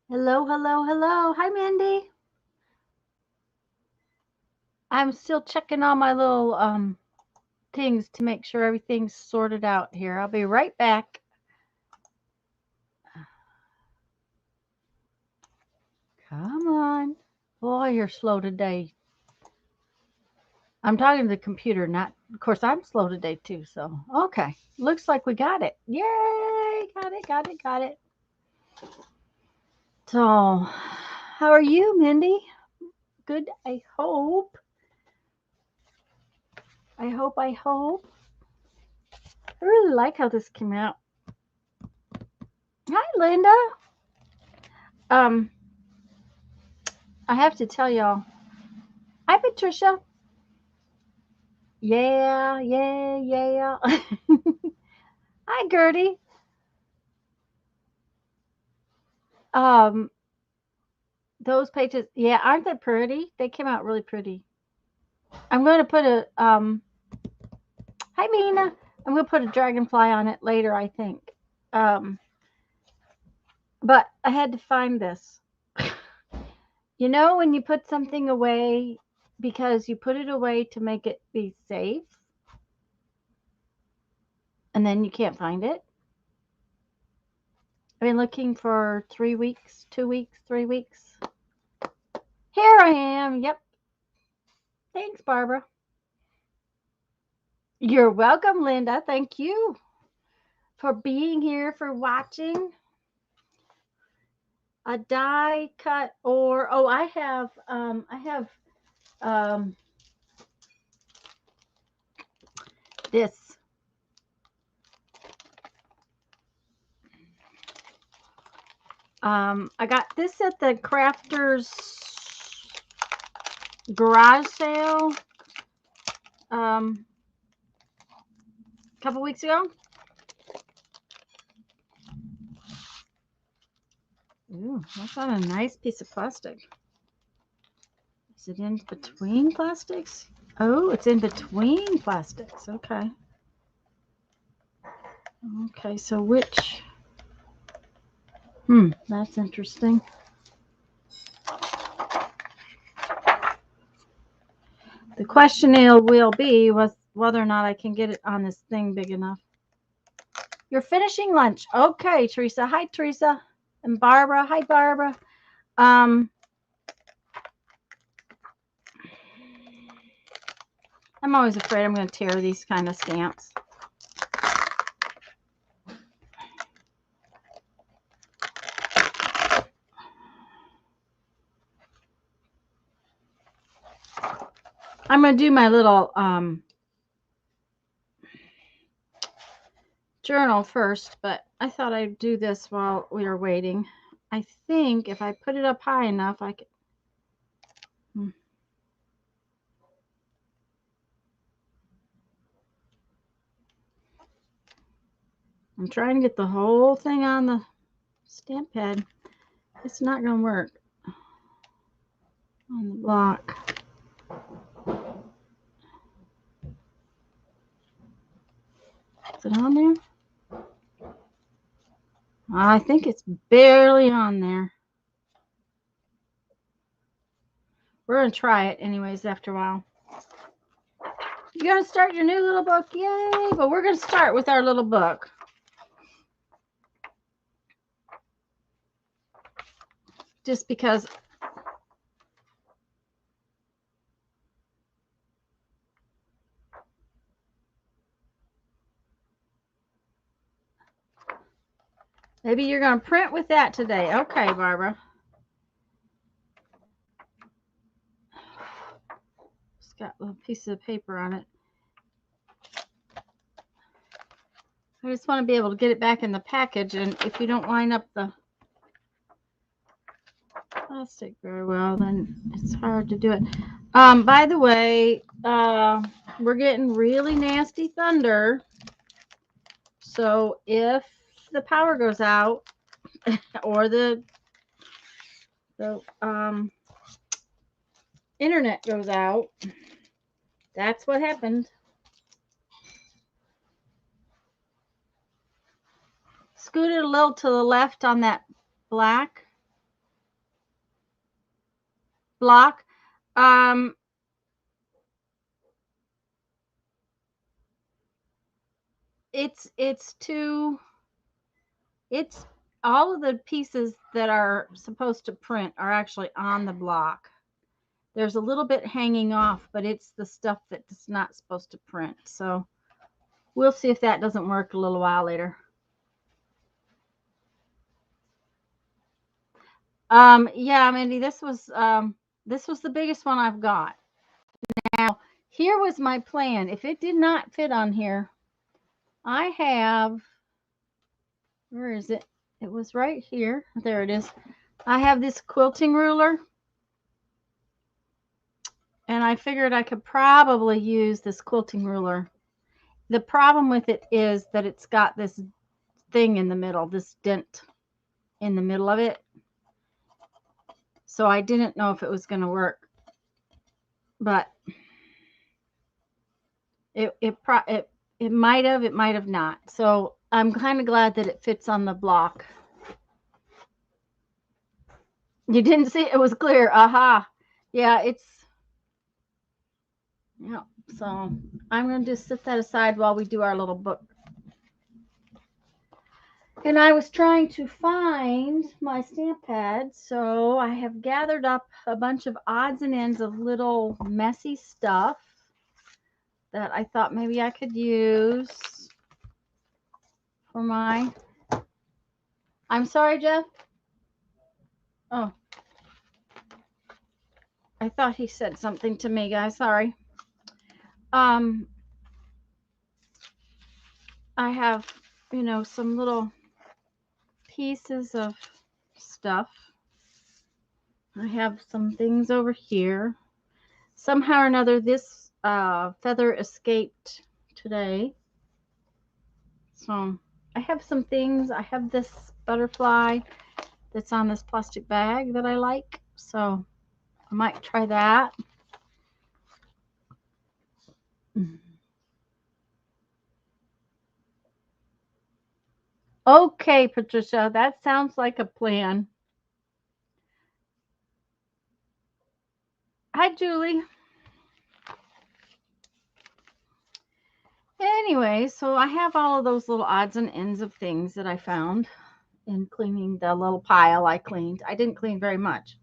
Hello, hello, hello. Hi, Mandy. I'm still checking all my little things to make sure everything's sorted out here. I'll be right back. Come on. Boy, you're slow today. I'm talking to the computer, not, of course, I'm slow today too. So, okay. Looks like we got it. Yay! Got it, got it, got it. So, how are you, Mindy? Good, I hope. I hope. I really like how this came out. Hi, Linda. Um, I have to tell y'all. Hi, Patricia. Yeah, yeah, yeah. Hi, Gertie. Um, those pages, yeah, aren't they pretty? They came out really pretty. I'm going to put a hi, Mina. I'm going to put a dragonfly on it later, I think. Um, but I had to find this. You know, when you put something away because you put it away to make it be safe, and then you can't find it. I've been looking for 3 weeks, 2 weeks, 3 weeks. Here I am. Yep. Thanks, Barbara. You're welcome, Linda. Thank you for being here, for watching. A die cut or I have um this. I got this at the crafters garage sale a couple weeks ago. Ooh, that's not a nice piece of plastic. Is it in between plastics? Oh, it's in between plastics. Okay. Okay, so which? That's interesting. The question will be was whether or not I can get it on this thing big enough. You're finishing lunch. Okay, Teresa. Hi, Teresa. And Barbara. Hi, Barbara. Um, I'm always afraid I'm going to tear these kind of stamps. I'm going to do my little journal first, but I thought I'd do this while we were waiting. I think if I put it up high enough, I could. I'm trying to get the whole thing on the stamp pad. It's not going to work on the block. Is it on there? I think it's barely on there. We're going to try it anyways after a while. You're going to start your new little book? Yay! But we're going to start with our little book. Just because maybe you're going to print with that today. Okay, Barbara. It's got a little piece of paper on it. I just want to be able to get it back in the package, and if you don't line up the plastic very well, then it's hard to do it. By the way, we're getting really nasty thunder. So if the power goes out or the internet goes out, that's what happened. Scoot it a little to the left on that black. block. It's all of the pieces that are supposed to print are actually on the block. There's a little bit hanging off, but it's the stuff that's not supposed to print. So we'll see if that doesn't work a little while later. Yeah, Mindy, this was the biggest one I've got. Now, here was my plan. If it did not fit on here, I have, where is it? It was right here. There it is. I have this quilting ruler. And I figured I could probably use this quilting ruler. The problem with it is that it's got this thing in the middle, this dent in the middle of it. So I didn't know if it was going to work, but it might have, it might have not. So I'm kind of glad that it fits on the block. You didn't see it was clear. Aha. Yeah, yeah. So I'm going to just set that aside while we do our little book. And I was trying to find my stamp pads, so I have gathered up a bunch of odds and ends of little messy stuff that I thought maybe I could use for my... I'm sorry, Jeff? Oh. I thought he said something to me, guys. Sorry. I have, some little pieces of stuff. I have some things over here. Somehow or another, this feather escaped today. So I have some things. I have this butterfly that's on this plastic bag that I like. So I might try that. Okay, Patricia, that sounds like a plan. Hi, Julie. Anyway, so I have all of those little odds and ends of things that I found in cleaning the little pile I cleaned. I didn't clean very much.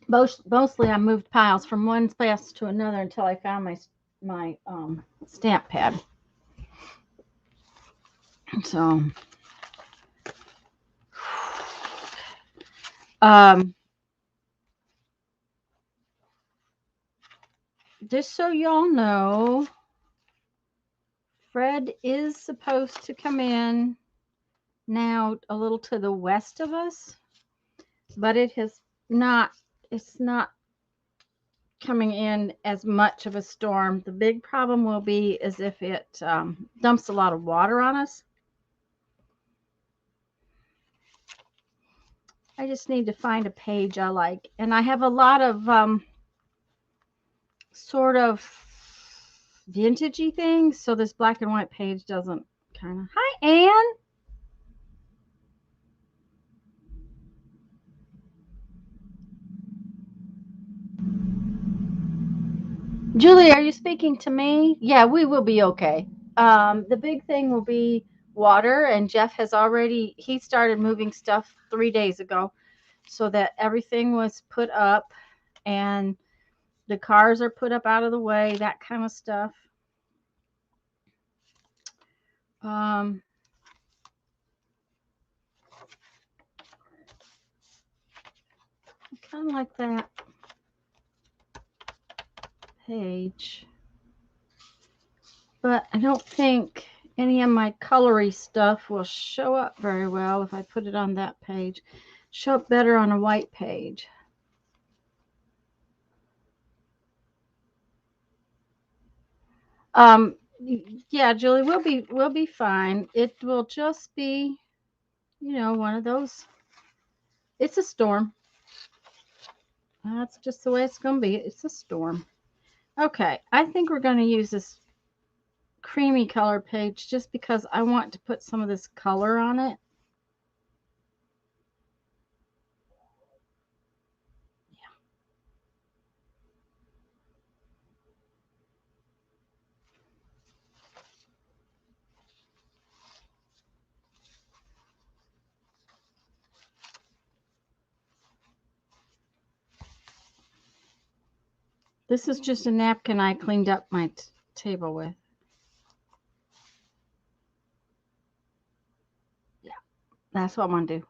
Mostly I moved piles from one place to another until I found my stamp pad. So just so y'all know, Fred is supposed to come in now a little to the west of us, but it's not coming in as much of a storm. The big problem will be is if it dumps a lot of water on us. I just need to find a page I like. And I have a lot of sort of vintagey things, so this black and white page doesn't kind of... Hi, Anne. Julie, are you speaking to me? Yeah, we will be okay. The big thing will be water, and Jeff has already, he started moving stuff 3 days ago so that everything was put up and the cars are put up out of the way, that kind of stuff. Kind of like that page. But I don't think any of my colory stuff will show up very well if I put it on that page. Show up better on a white page. Yeah, Julie, we'll be fine. It will just be, one of those. It's a storm. That's just the way it's going to be. It's a storm. Okay, I think we're going to use this creamy color page just because I want to put some of this color on it. This is just a napkin I cleaned up my table with. Yeah, that's what I'm going to do.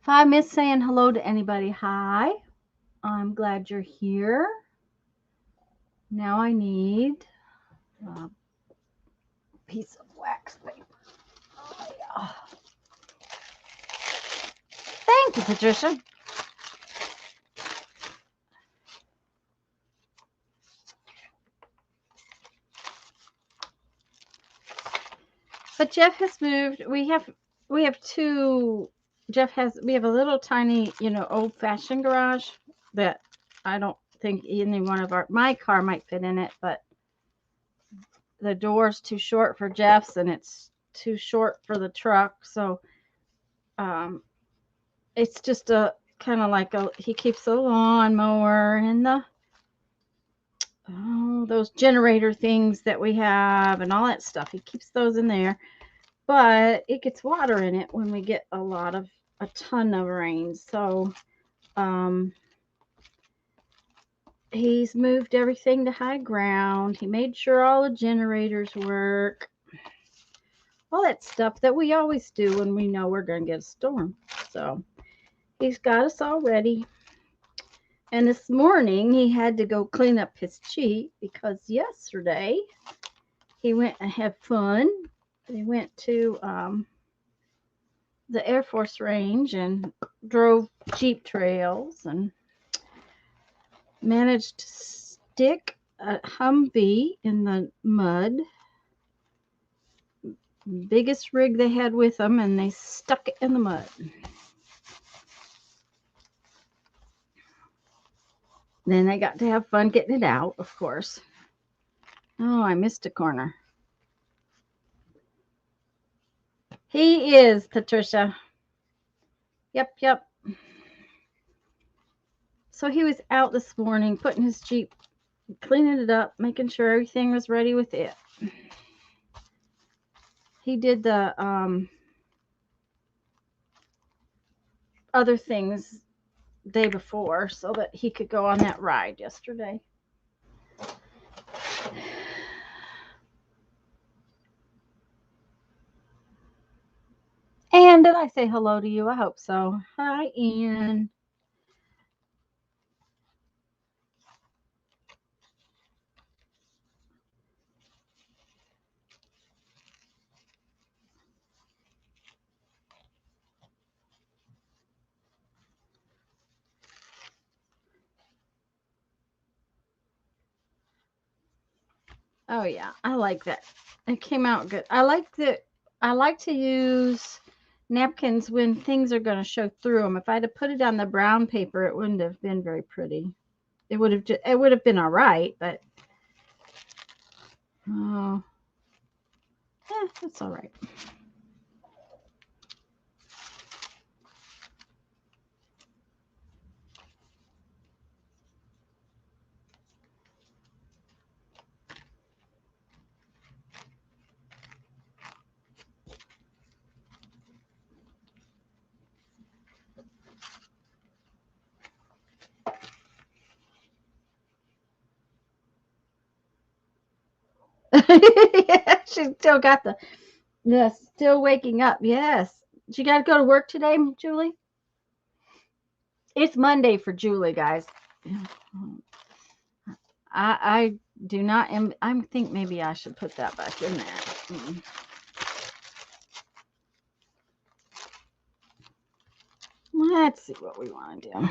If I miss saying hello to anybody, hi. I'm glad you're here. Now I need a piece of wax paper. Oh, yeah. Thank you, Patricia. But Jeff has moved. We have two. We have a little tiny, old-fashioned garage that I don't think any one of my car might fit in it, but the door's too short for Jeff's and it's too short for the truck. So it's just a kind of like he keeps a lawnmower and those generator things that we have and all that stuff. He keeps those in there, but it gets water in it when we get a ton of rain. So he's moved everything to high ground. He made sure all the generators work. All that stuff that we always do when we know we're going to get a storm. So he's got us all ready. And this morning he had to go clean up his Jeep because yesterday he went and had fun. He went to the Air Force Range and drove Jeep trails and managed to stick a Humvee in the mud. Biggest rig they had with them, and they stuck it in the mud. Then they got to have fun getting it out, of course. Oh, I missed a corner. He is, Patricia. Yep. So he was out this morning putting his Jeep, cleaning it up, making sure everything was ready with it. He did the other things day before so that he could go on that ride yesterday. And did I say hello to you? I hope so. Hi, Ian. Oh yeah, I like that. It came out good. I like to use napkins when things are going to show through them. If I had to put it on the brown paper, it wouldn't have been very pretty. It would have been all right, but it's all right. Yeah, she's still got still waking up. Yes. She got to go to work today, Julie? It's Monday for Julie, guys. I do not. I think maybe I should put that back in there. Let's see what we want to do.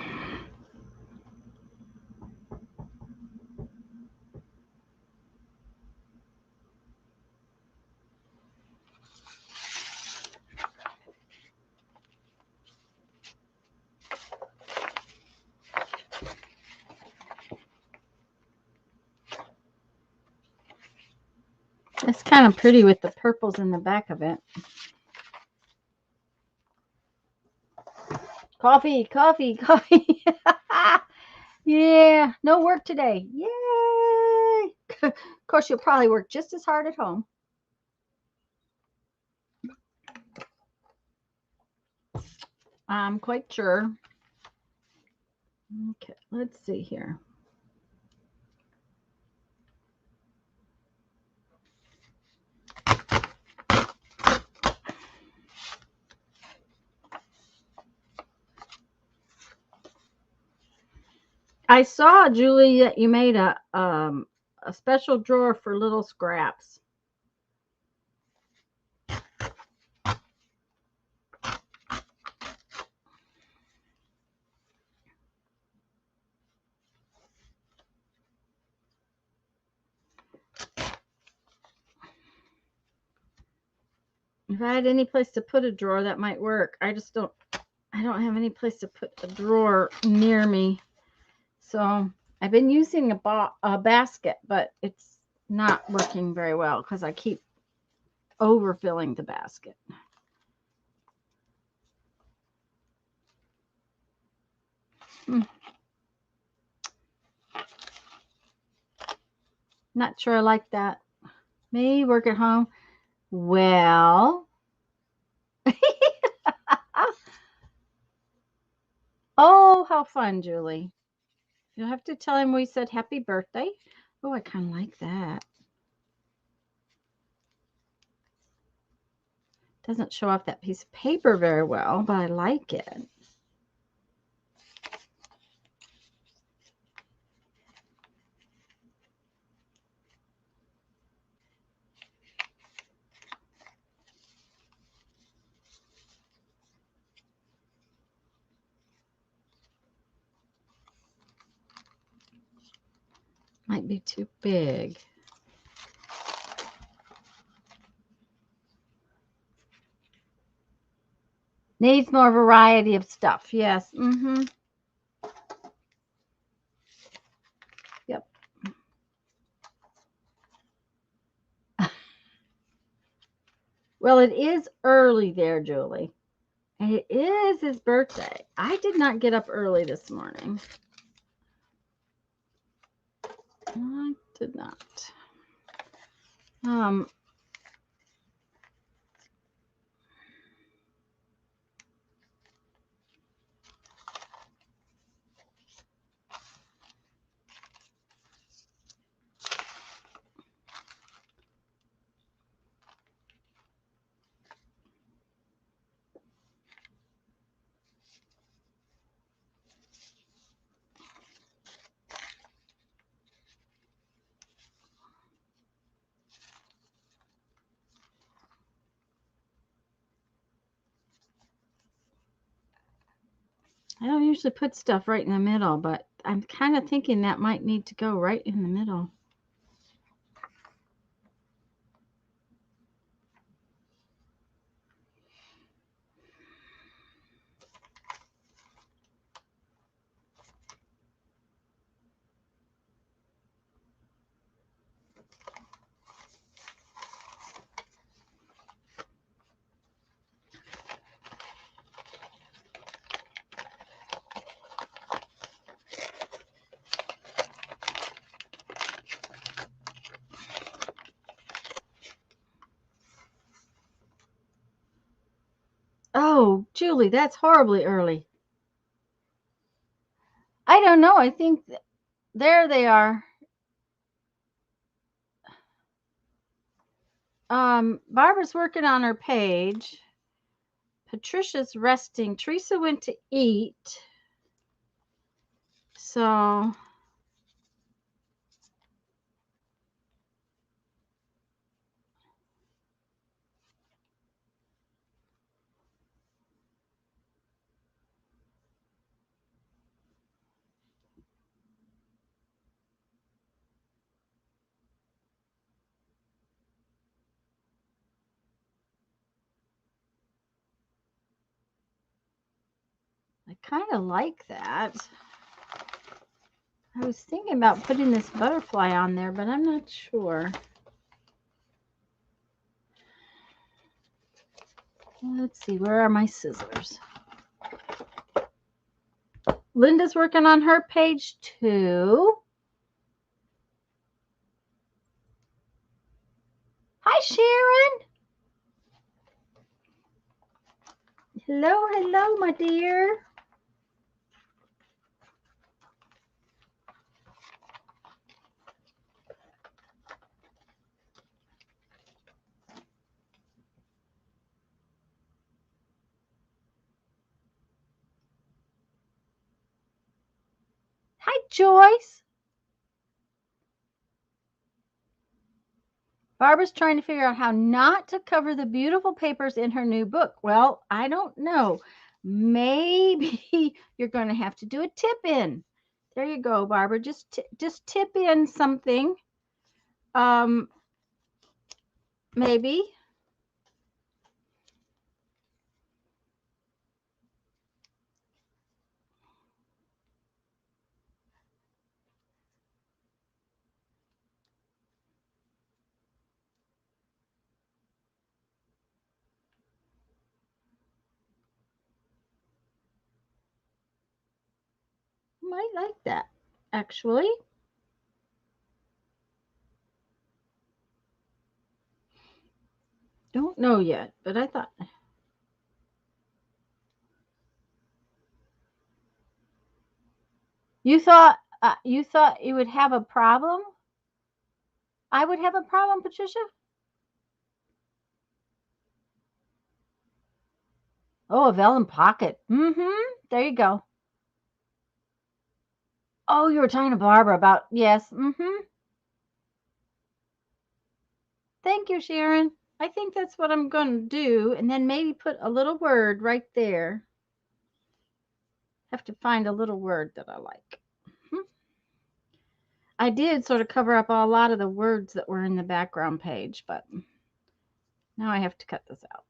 It's kind of pretty with the purples in the back of it. Coffee. Yeah, no work today. Yay! Of course, you'll probably work just as hard at home. I'm quite sure. Okay, let's see here. I saw, Julie, that you made a special drawer for little scraps. If I had any place to put a drawer, that might work. I don't have any place to put a drawer near me. So I've been using a basket, but it's not working very well because I keep overfilling the basket. Not sure I like that. Me work at home. Well, oh, how fun, Julie. You'll have to tell him we said happy birthday. Oh, I kind of like that. Doesn't show off that piece of paper very well, but I like it. Might be too big. Needs more variety of stuff. Yes. Mm-hmm. Yep. Well, it is early there, Julie. And it is his birthday. I did not get up early this morning. I did not. I don't usually put stuff right in the middle, but I'm kind of thinking that might need to go right in the middle. Oh, Julie, that's horribly early. I don't know. I think there they are. Barbara's working on her page. Patricia's resting. Teresa went to eat. So I kind of like that. I was thinking about putting this butterfly on there, but I'm not sure. Let's see, where are my scissors? Linda's working on her page too. Hi, Sharon. Hello, hello, my dear. Joyce. Barbara's trying to figure out how not to cover the beautiful papers in her new book. Well, I don't know. Maybe you're going to have to do a tip in. There you go, Barbara. Just tip in something. Maybe. Might like that, actually. Don't know yet, but I thought. You thought you would have a problem? I would have a problem, Patricia? Oh, a vellum pocket. Mm-hmm. There you go. Oh, you were talking to Barbara about, yes. Mm-hmm. Thank you, Sharon. I think that's what I'm going to do. And then maybe put a little word right there. Have to find a little word that I like. I did sort of cover up a lot of the words that were in the background page, but now I have to cut this out.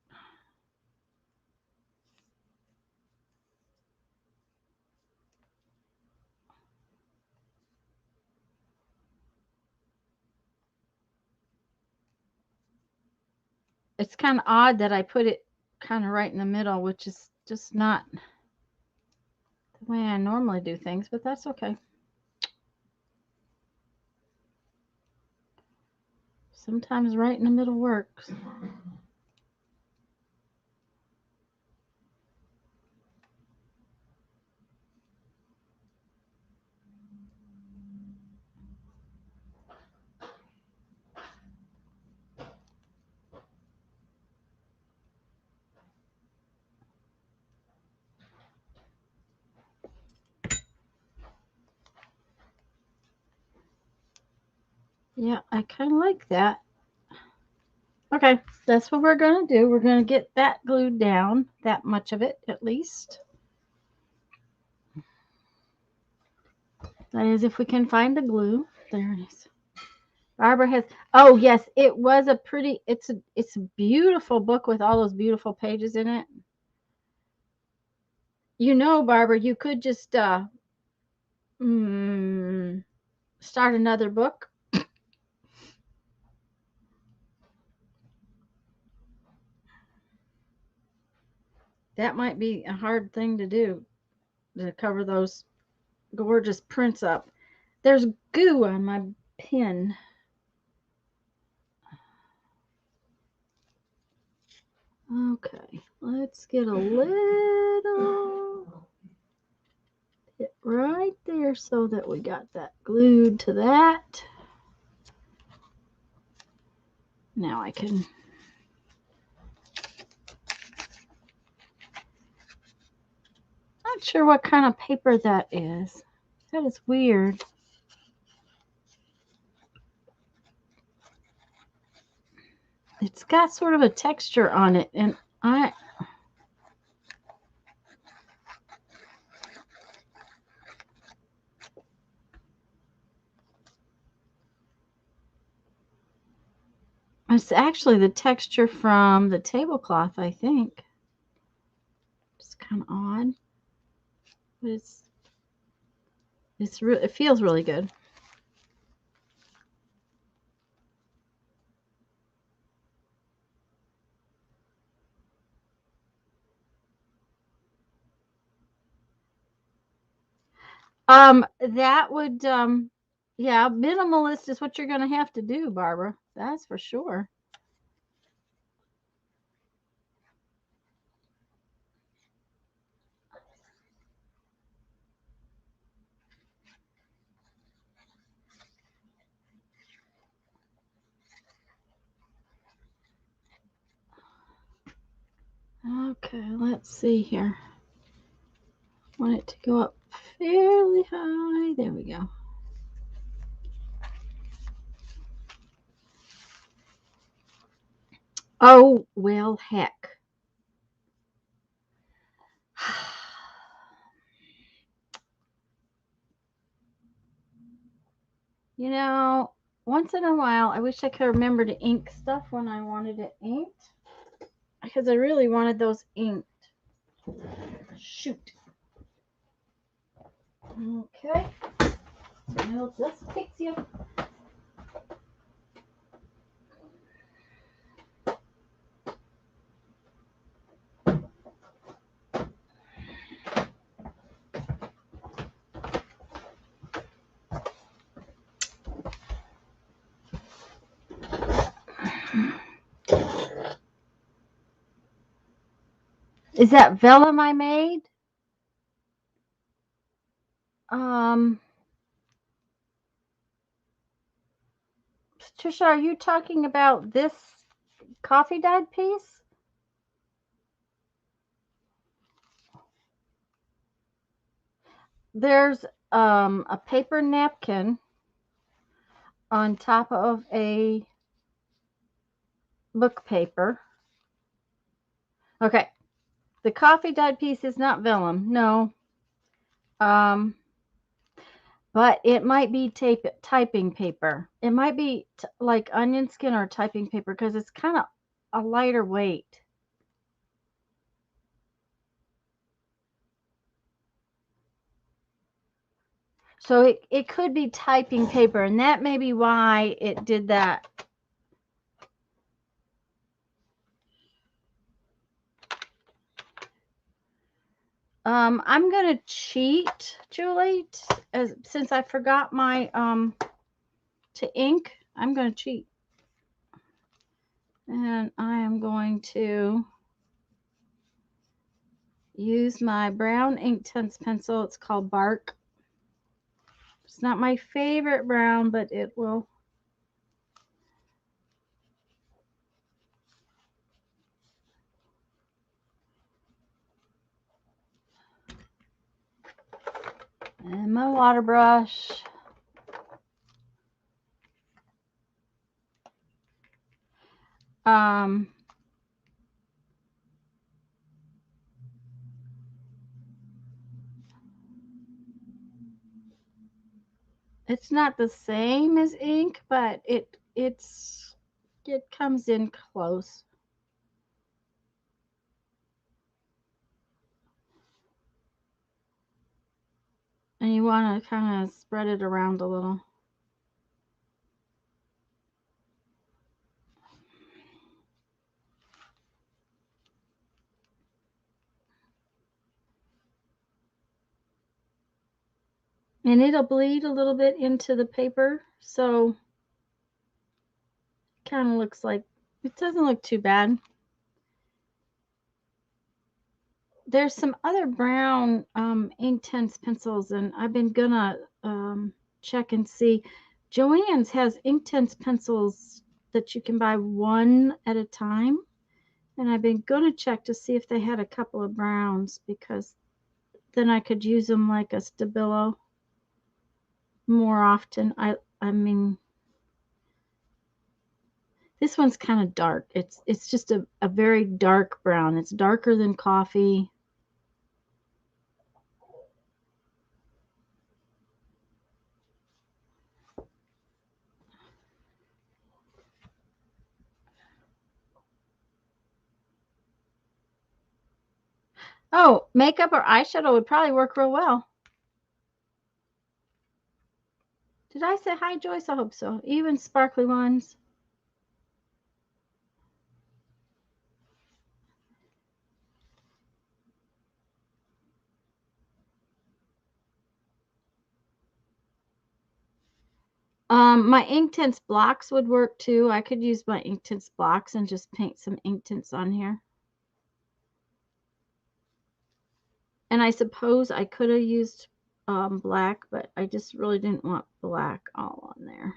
It's kind of odd that I put it kind of right in the middle, which is just not the way I normally do things, but that's okay. Sometimes right in the middle works. Yeah, I kind of like that. Okay, that's what we're going to do. We're going to get that glued down, that much of it at least. That is, if we can find the glue. There it is. Barbara has. Oh yes, it was a pretty. It's a beautiful book with all those beautiful pages in it. You know, Barbara, you could just start another book. That might be a hard thing to do, to cover those gorgeous prints up. There's goo on my pen. Okay, let's get a little bit right there so that we got that glued to that. Now I can. Not sure what kind of paper that is. That is weird. It's got sort of a texture on it, and it's actually the texture from the tablecloth, I think. It's kind of odd, but it feels really good. That would yeah, minimalist is what you're going to have to do, Barbara. That's for sure. Okay, let's see here. I want it to go up fairly high. There we go. Oh, well, heck. You know, once in a while, I wish I could remember to ink stuff when I wanted it inked. Because I really wanted those inked. Shoot. Okay. I'll just fix you. Is that vellum I made? Trisha, are you talking about this coffee dyed piece? There's a paper napkin on top of a book paper. Okay. The coffee dyed piece is not vellum, no. But it might be typing paper. It might be like onion skin or typing paper because it's kind of a lighter weight. So it could be typing paper, and that may be why it did that. I'm gonna cheat, Julie, since I forgot my to ink. I'm gonna cheat, and I am going to use my brown Inktense pencil. It's called Bark. It's not my favorite brown, but it will. And my water brush. It's not the same as ink, but it comes in close. And you want to kind of spread it around a little. And it'll bleed a little bit into the paper, so it kind of looks like, it doesn't look too bad. There's some other brown Inktense pencils, and I've been gonna check and see. Joann's has Inktense pencils that you can buy one at a time, and I've been gonna check to see if they had a couple of browns, because then I could use them like a Stabilo more often. I mean, this one's kind of dark. It's just a very dark brown. It's darker than coffee. Oh, makeup or eyeshadow would probably work real well. Did I say hi, Joyce? I hope so. Even sparkly ones. My Inktense blocks would work too. I could use my Inktense blocks and just paint some Inktense on here. And I suppose I could have used black, but I just really didn't want black all on there.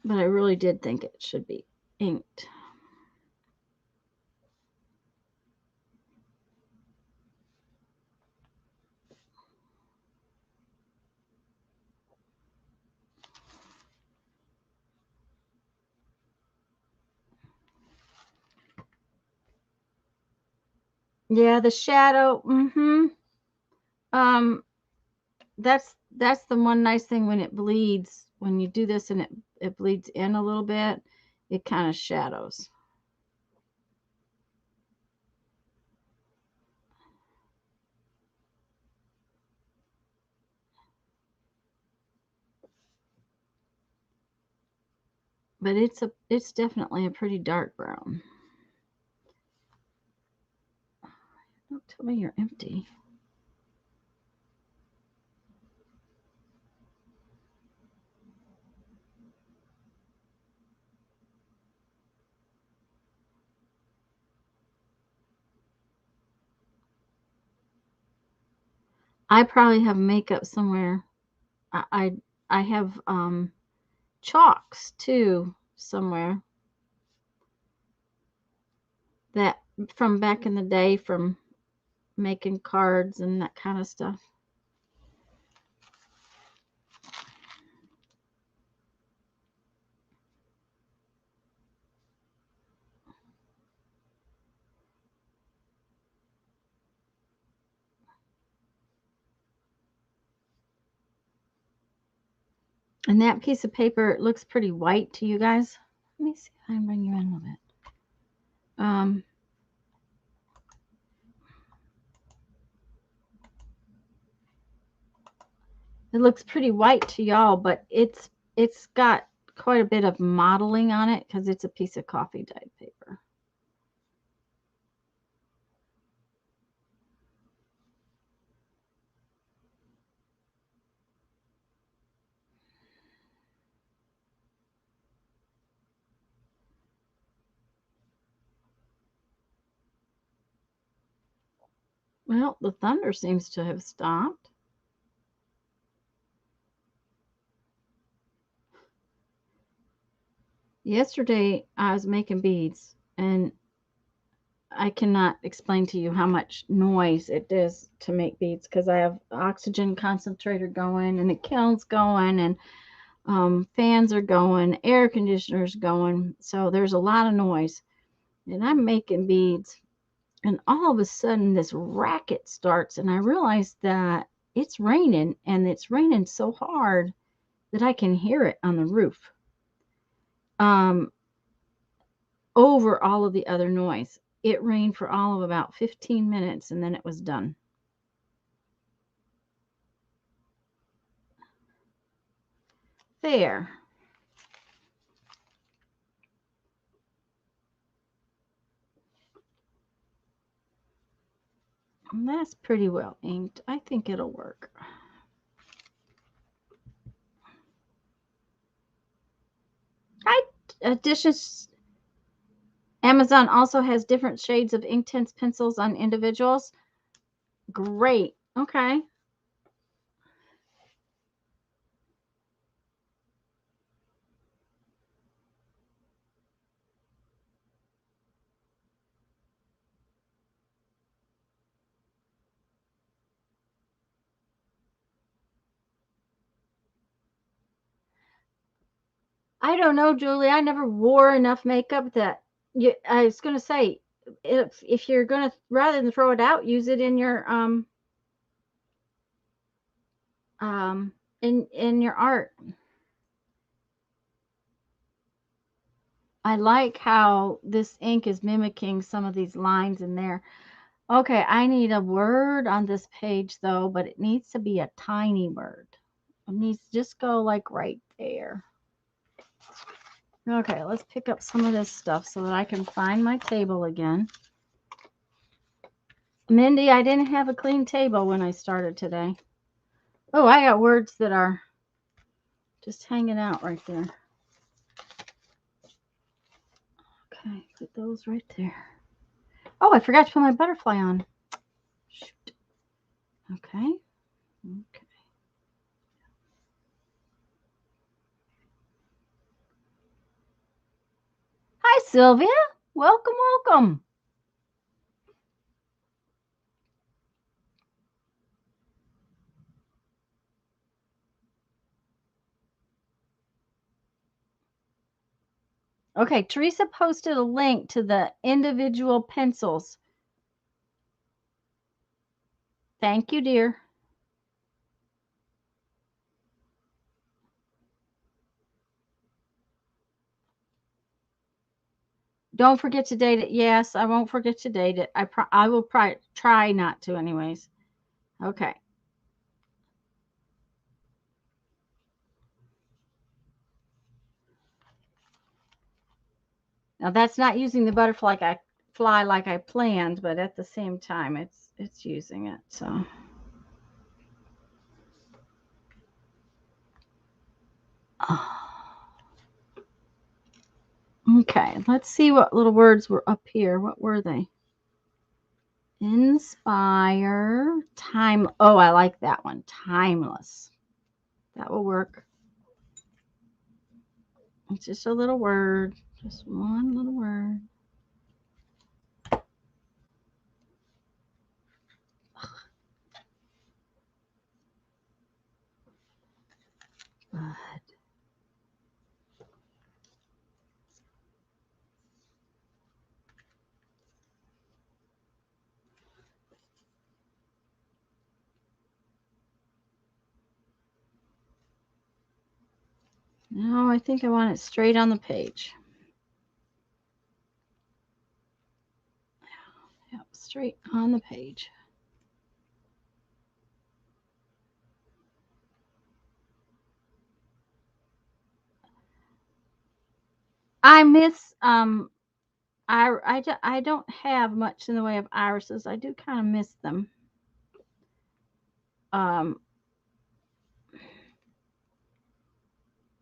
But I really did think it should be inked. Yeah, the shadow. Um, that's the one nice thing when it bleeds. When you do this and it bleeds in a little bit, it kind of shadows. But it's definitely a pretty dark brown. Don't tell me you're empty. I probably have makeup somewhere. I have chalks too somewhere that from back in the day from making cards and that kind of stuff. And that piece of paper looks pretty white to you guys. Let me see if I can bring you in a little bit. It looks pretty white to y'all, but it's got quite a bit of modeling on it because it's a piece of coffee dyed paper. Well, the thunder seems to have stopped. Yesterday, I was making beads, and I cannot explain to you how much noise it does to make beads because I have oxygen concentrator going and the kiln's going and fans are going, air conditioners going. So there's a lot of noise. And I'm making beads, and all of a sudden this racket starts, and I realize that it's raining, and it's raining so hard that I can hear it on the roof. Um, Over all of the other noise. It rained for all of about 15 minutes and then it was done. There. And that's pretty well inked. I think it'll work. Hi, Dishes. Amazon also has different shades of Inktense pencils on individuals. Great. Okay. I don't know, Julie. I never wore enough makeup that I was going to say if you're going to rather than throw it out, use it in your um in your art. I like how this ink is mimicking some of these lines in there. Okay, I need a word on this page though, but it needs to be a tiny word. It needs to just go like right there. Okay, let's pick up some of this stuff so that I can find my table again. Mindy, I didn't have a clean table when I started today. Oh, I got words that are just hanging out right there. Okay, put those right there. Oh, I forgot to put my butterfly on. Shoot. Okay. Okay. Sylvia. Welcome, welcome. Okay, Teresa posted a link to the individual pencils. Thank you, dear. Don't forget to date it. Yes, I won't forget to date it. I will try not to anyways. Okay. Now that's not using the butterfly like I planned, but at the same time it's using it. So okay, let's see what little words were up here. What were they? Inspire, time. Oh, I like that one. Timeless. That will work. It's just a little word. Just one little word. Bud. No, I think I want it straight on the page. Yep, straight on the page. I miss I don't have much in the way of irises. I do kind of miss them. Um,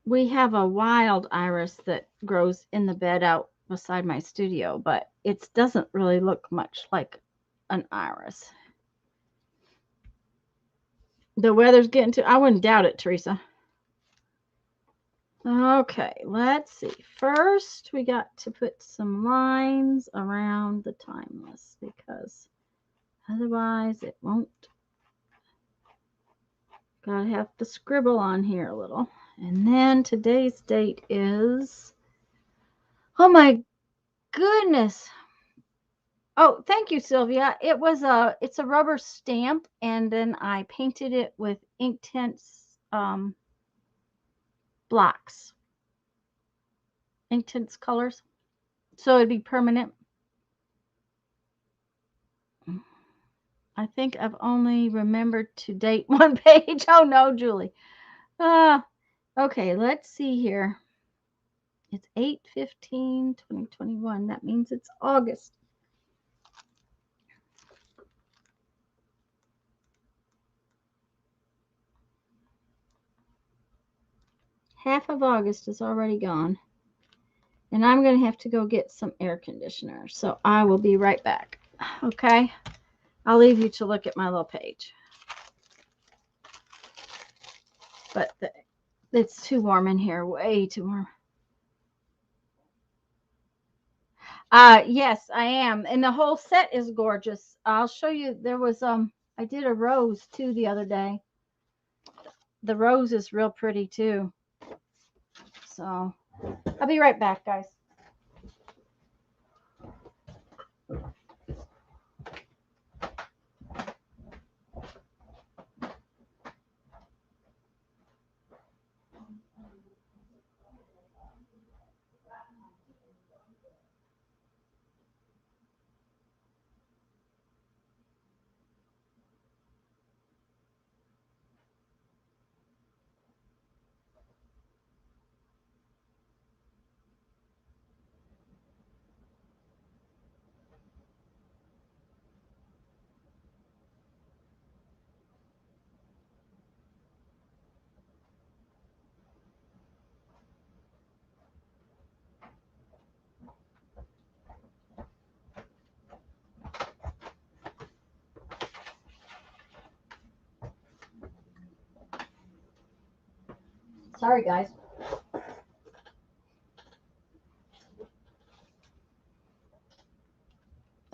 we have a wild iris that grows in the bed out beside my studio, but it doesn't really look much like an iris. The weather's getting to, I wouldn't doubt it, Teresa. Okay, let's see. First, we got to put some lines around the timeless because otherwise it won't. Gotta have to scribble on here a little. And then today's date is, oh my goodness. Oh, thank you, Sylvia. It's a rubber stamp, and then I painted it with Inktense blocks, Inktense colors, so it'd be permanent. I think I've only remembered to date one page. Oh no, Julie. Okay, let's see here. It's 8/15/2021. That means it's August. Half of August is already gone. And I'm going to have to go get some air conditioner. So I will be right back. Okay? I'll leave you to look at my little page. But it's too warm in here. Way too warm. Yes, I am. And the whole set is gorgeous. I'll show you. There was I did a rose too the other day. The rose is real pretty too. So I'll be right back, guys. Sorry, guys.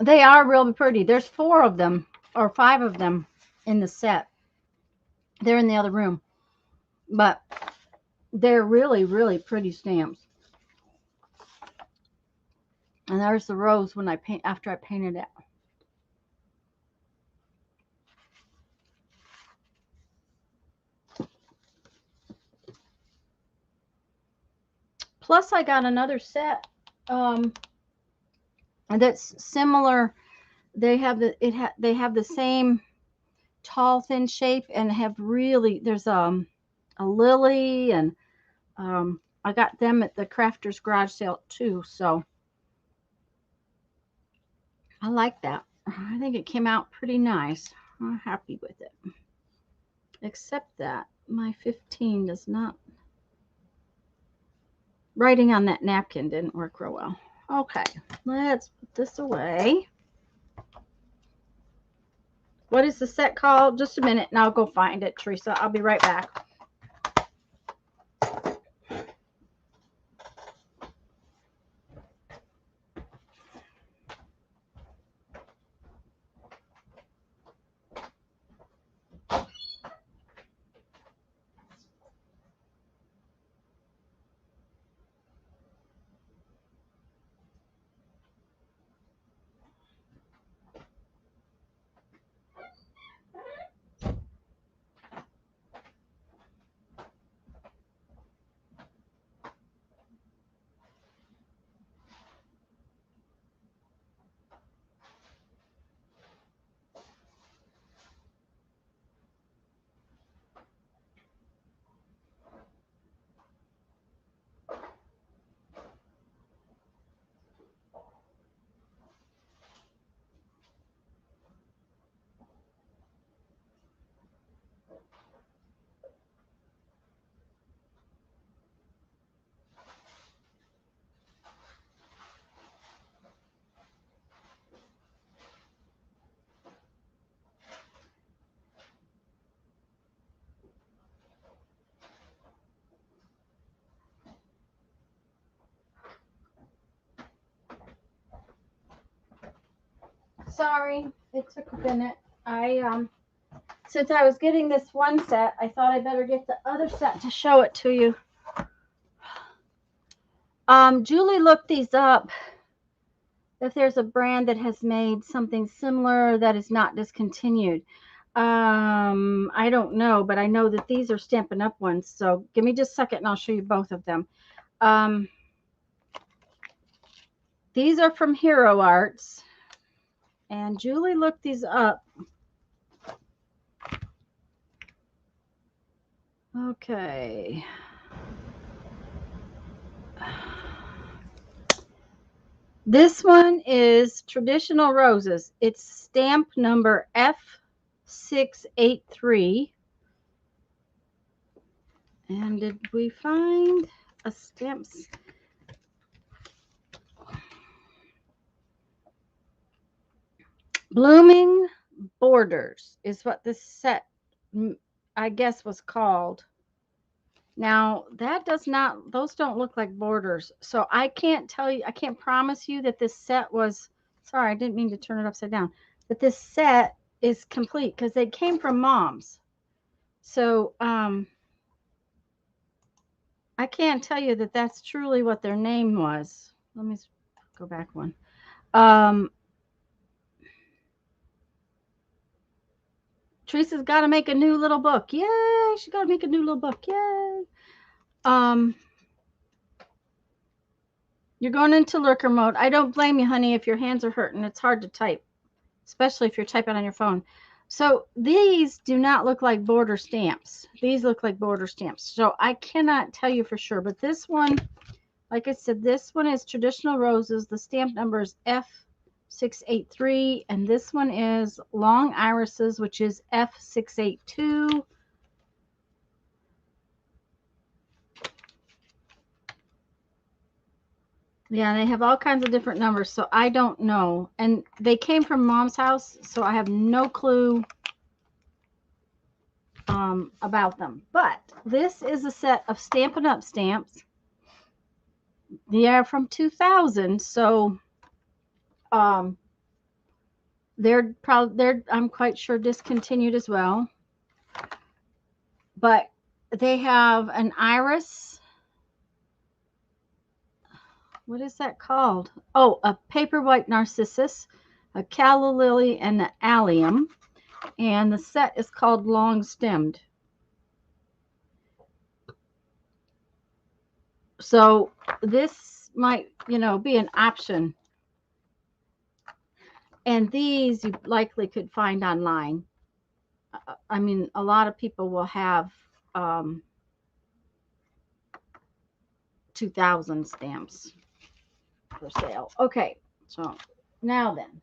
They are really pretty. There's 4 of them or 5 of them in the set. They're in the other room, but they're really, really pretty stamps. And there's the rose when I paint after I painted it. Plus, I got another set that's similar. They have they have the same tall, thin shape, and have really there's a lily, and I got them at the Crafters Garage sale too. So I like that. I think it came out pretty nice. I'm happy with it. Except that my 15 does not. Writing on that napkin didn't work real well. Okay, let's put this away. What is the set called? Just a minute and I'll go find it, Teresa. I'll be right back. Sorry, it took a minute. Since I was getting this one set, I thought I better get the other set to show it to you. Julie looked these up. If there's a brand that has made something similar that is not discontinued. I don't know, but I know that these are Stampin' Up! Ones. So give me just a second and I'll show you both of them. These are from Hero Arts. And Julie looked these up. Okay. This one is Traditional Roses. It's stamp number F683. And did we find a stamp? Blooming Borders is what this set, I guess, was called. Now, that does not, those don't look like borders. So I can't tell you, I can't promise you that this set was, sorry, I didn't mean to turn it upside down, that this set is complete because they came from Mom's. So I can't tell you that that's truly what their name was. Let me go back one. Teresa's got to make a new little book. Yay! She got to make a new little book. Yay! You're going into lurker mode. I don't blame you, honey, if your hands are hurting. It's hard to type, especially if you're typing on your phone. So these do not look like border stamps. These look like border stamps. So I cannot tell you for sure. But this one, like I said, this one is Traditional Roses. The stamp number is F683. And this one is Long Irises, which is F682. Yeah, they have all kinds of different numbers, so I don't know. And they came from Mom's house, so I have no clue about them. But this is a set of Stampin' Up! Stamps. They are from 2000, so I'm quite sure discontinued as well. But they have an iris. What is that called? Oh, a paper white narcissus, a calla lily, and an allium. And the set is called long stemmed. So this might, be an option. And these you likely could find online. I mean, a lot of people will have 2,000 stamps for sale. Okay, so now then.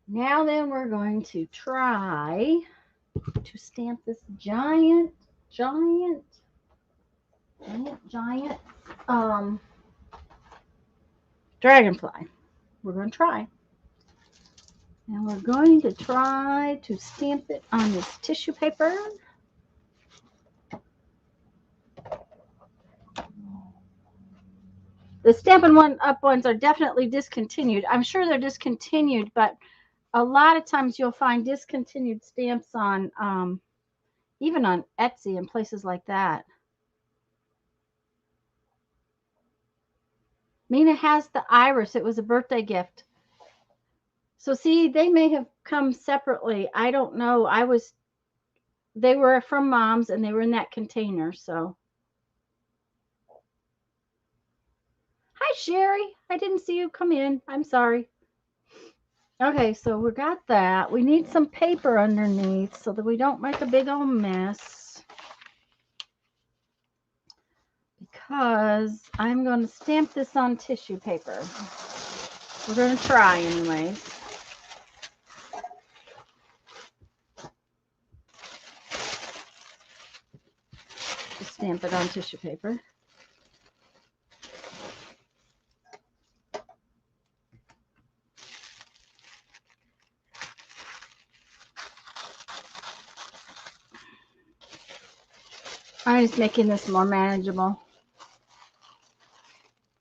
Now then, we're going to try to stamp this giant dragonfly. We're going to try. And we're going to try to stamp it on this tissue paper. The Stampin' Up! Ones are definitely discontinued. I'm sure they're discontinued, but a lot of times you'll find discontinued stamps on, even on Etsy and places like that. Mina has the iris. It was a birthday gift. So see, they may have come separately. I don't know. They were from Mom's and they were in that container. So, hi Sherry. I didn't see you come in. I'm sorry. Okay, so we got that. We need some paper underneath so that we don't make a big old mess. Because I'm going to stamp this on tissue paper. We're going to try anyways. Just stamp it on tissue paper. I'm just making this more manageable.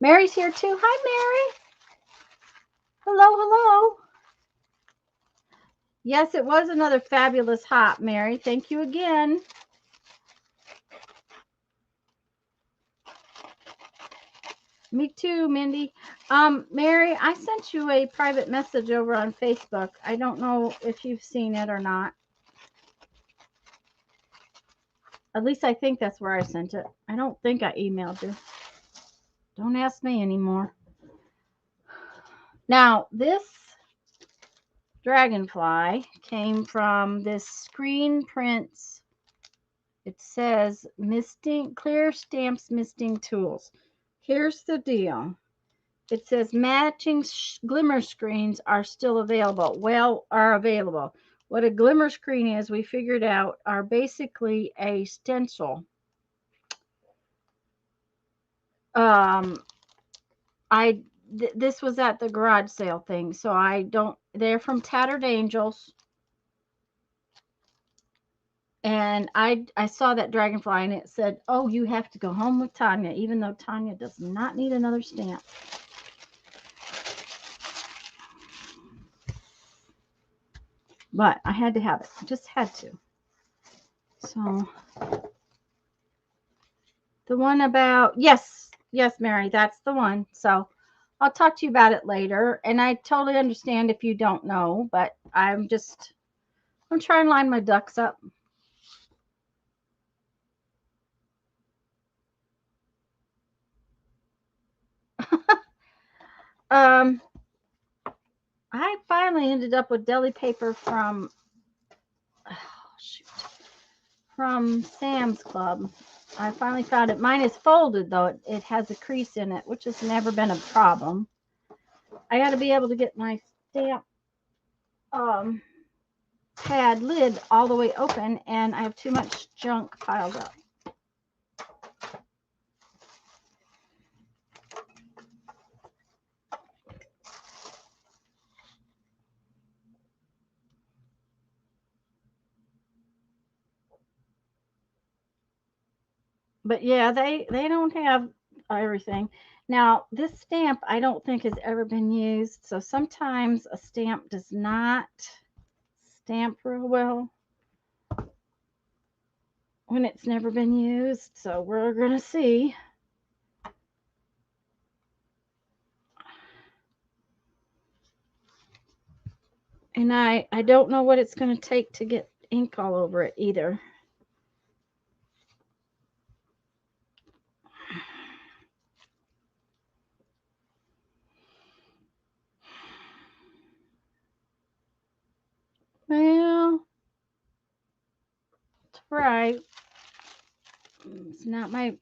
Mary's here too. Hi, Mary. Hello, hello. Yes, it was another fabulous hop, Mary. Thank you again. Me too, Mindy. Mary, I sent you a private message over on Facebook. I don't know if you've seen it or not. At least I think that's where I sent it. I don't think I emailed you. Don't ask me anymore. Now, this dragonfly came from this Screen Prints. It says misting, clear stamps misting tools. Here's the deal. It says matching glimmer screens are still available. Well, are available. What a glimmer screen is, we figured out, are basically a stencil. This was at the garage sale thing, so they're from Tattered Angels. And I saw that dragonfly and it said, oh, you have to go home with Tanya, even though Tanya does not need another stamp. But I had to have it. I just had to. So the one about, yes, Mary, that's the one. So I'll talk to you about it later. And I totally understand if you don't know, but I'm trying to line my ducks up. I finally ended up with deli paper from Sam's Club. I finally found it. Mine is folded though. It has a crease in it, which has never been a problem. I got to be able to get my stamp pad lid all the way open, and I have too much junk piled up. But yeah, they don't have everything. Now, this stamp I don't think has ever been used, so sometimes a stamp does not stamp real well when it's never been used, so we're going to see. And I don't know what it's going to take to get ink all over it either. Well, it's right. It's not my,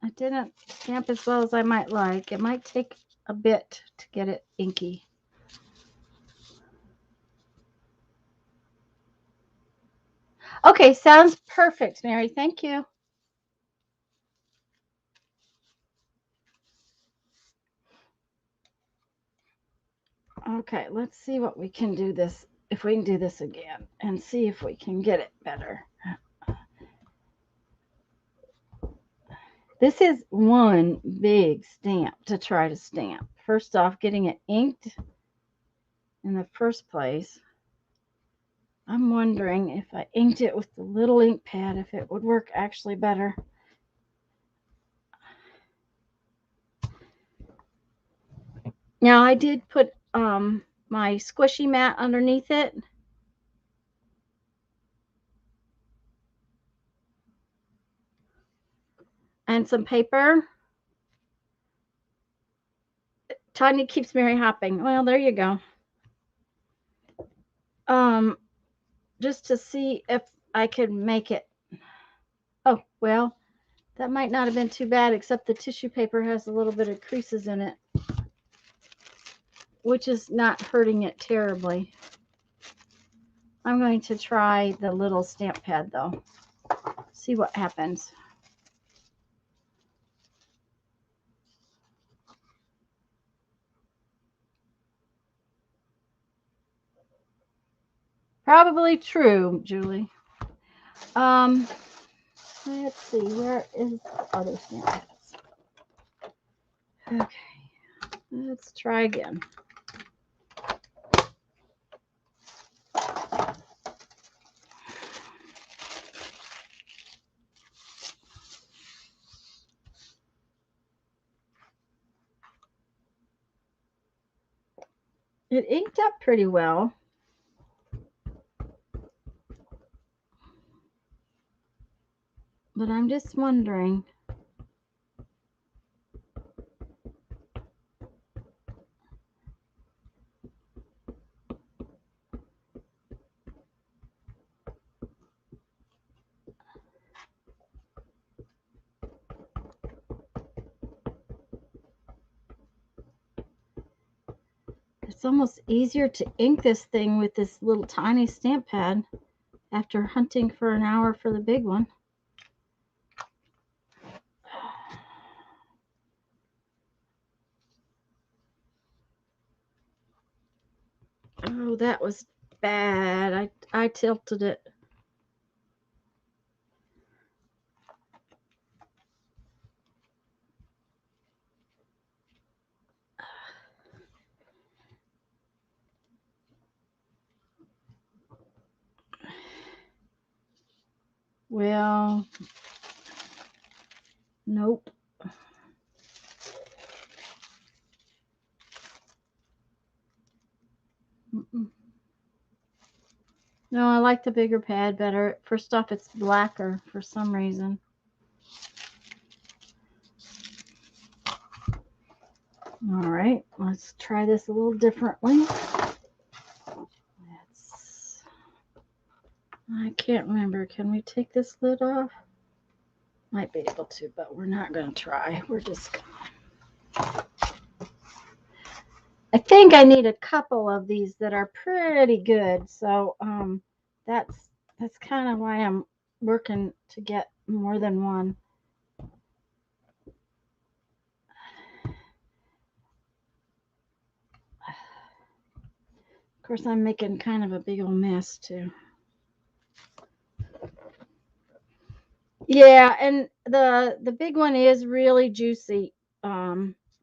I didn't stamp as well as I might like. It might take a bit to get it inky. Okay, sounds perfect, Mary. Thank you. Okay, let's see what we can do this, if we can do this again and see if we can get it better. This is one big stamp to try to stamp. First off, getting it inked in the first place. I'm wondering if I inked it with the little ink pad, if it would work actually better. Now, I did put my squishy mat underneath it. And some paper. Tanya keeps Mary hopping. Well, there you go. Just to see if I could make it. Oh, well, that might not have been too bad, except the tissue paper has a little bit of creases in it, which is not hurting it terribly. I'm going to try the little stamp pad, though. See what happens. Probably true, Julie. Let's see, where is the other stamp pads? Okay, let's try again. It inked up pretty well. But I'm just wondering. It's almost easier to ink this thing with this little tiny stamp pad after hunting for an hour for the big one. Oh, that was bad. I tilted it. Well, nope. No, I like the bigger pad better. First off, it's blacker for some reason. All right, let's try this a little differently. I can't remember. Can we take this lid off? Might be able to, but we're not going to try. We're just gonna... I think I need a couple of these that are pretty good. So that's kind of why I'm working to get more than one. Of course, I'm making kind of a big old mess too. Yeah, and the big one is really juicy.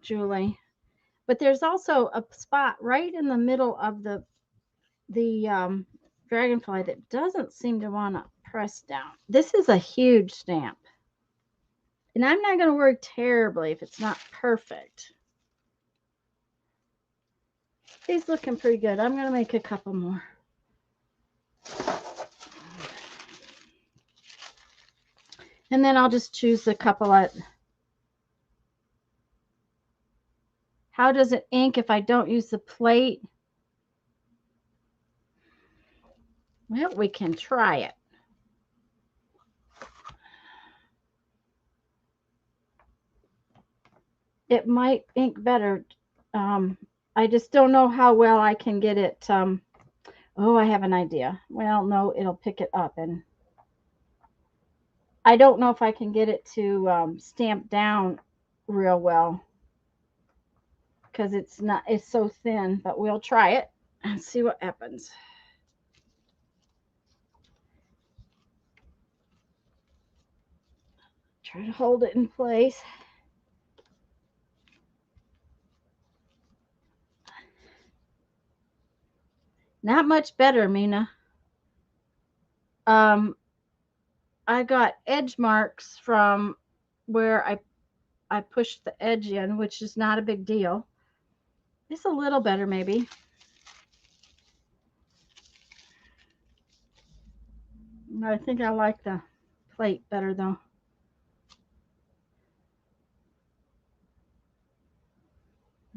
Julie. But there's also a spot right in the middle of the dragonfly that doesn't seem to want to press down. This is a huge stamp. And I'm not going to worry terribly if it's not perfect. He's looking pretty good. I'm going to make a couple more. And then I'll just choose a couple at... How does it ink if I don't use the plate? Well, we can try it. It might ink better. I just don't know how well I can get it. Oh, I have an idea. Well, no, it'll pick it up. And I don't know if I can get it to stamp down real well because it's so thin, but we'll try it and see what happens. Try to hold it in place. Not much better, Mina. I got edge marks from where I pushed the edge in, which is not a big deal. It's a little better, maybe. I think I like the plate better, though.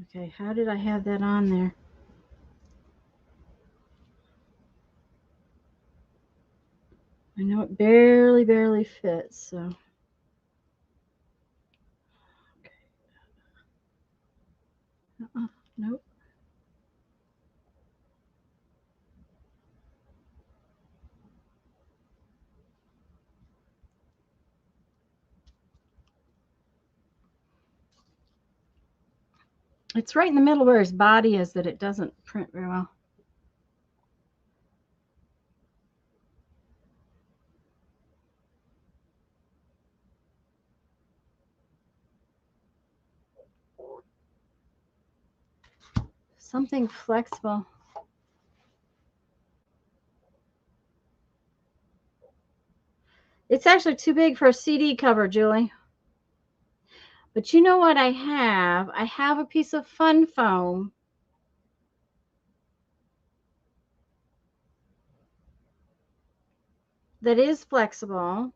Okay, how did I have that on there? I know it barely fits, so. Okay. Nope. It's right in the middle where his body is that it doesn't print very well. Something flexible. It's actually too big for a CD cover, Julie. But you know what I have? I have a piece of fun foam that is flexible.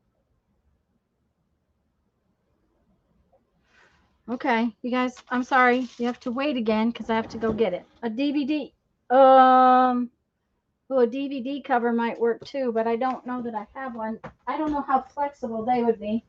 Okay, you guys, I'm sorry. You have to wait again because I have to go get it. A DVD. Well, a DVD cover might work too, but I don't know that I have one. I don't know how flexible they would be.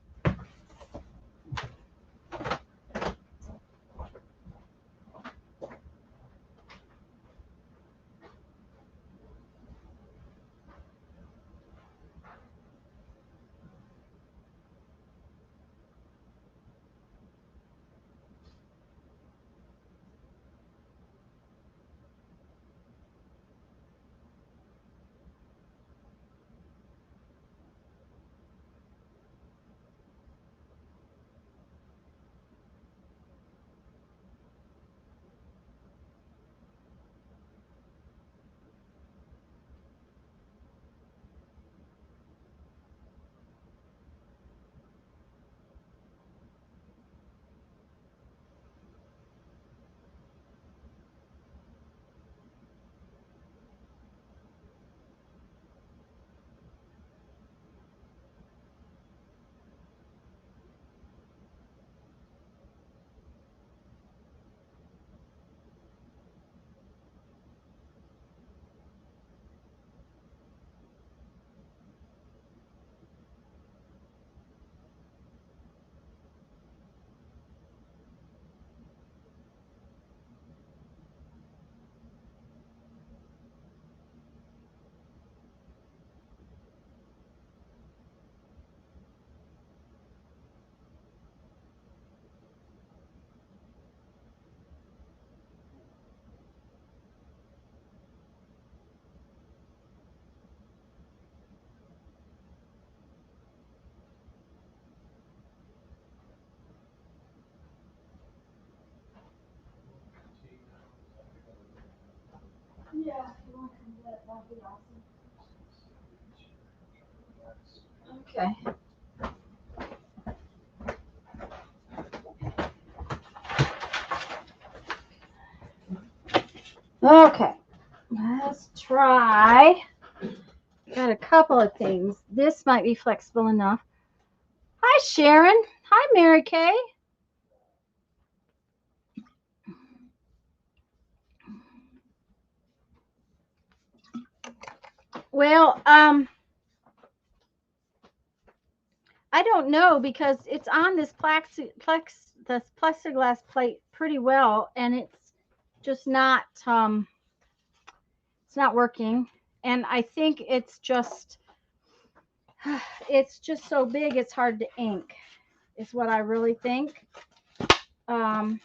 Okay. Okay. Let's try. Got a couple of things. This might be flexible enough. Hi, Sharon. Hi, Mary Kay. Well, I don't know because it's on this this plexiglass plate pretty well, and it's just not it's not working. And I think it's just so big it's hard to ink. Is what I really think. Um,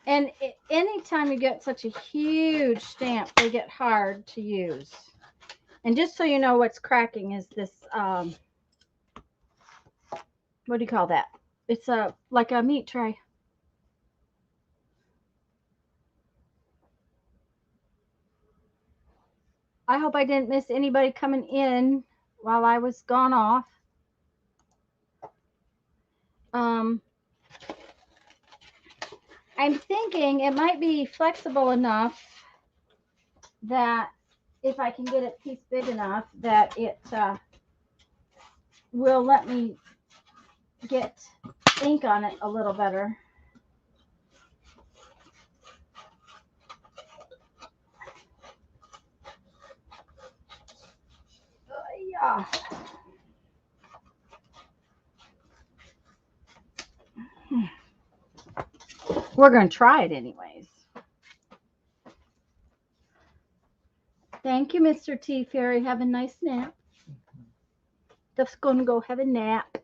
and anytime you get such a huge stamp, they get hard to use. And just so you know, what's cracking is this, what do you call that? It's like a meat tray. I hope I didn't miss anybody coming in while I was gone off. I'm thinking it might be flexible enough that if I can get it piece big enough that it will let me get ink on it a little better. Yeah. We're going to try it anyways. Thank you, Mr. T. Fairy. Have a nice nap. Just going to go have a nap.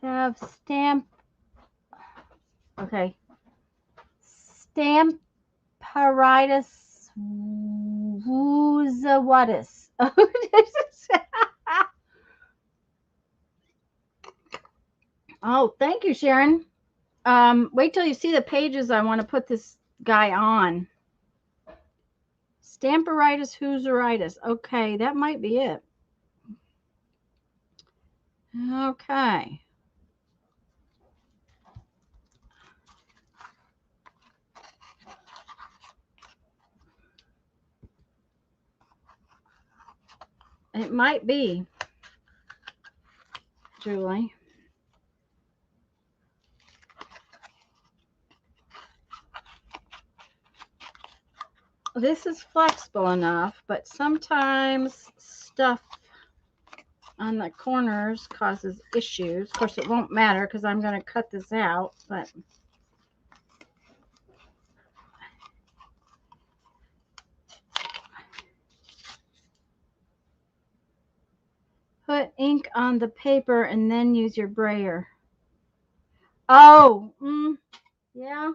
Have stamp. Okay. Stamparitis woozawatis. Oh, thank you, Sharon. Wait till you see the pages I want to put this guy on. Stamparitis hooseritis. Okay, that might be it. Okay. It might be, Julie. This is flexible enough, but sometimes stuff on the corners causes issues. Of course, it won't matter because I'm going to cut this out, but put ink on the paper and then use your brayer. Oh, yeah,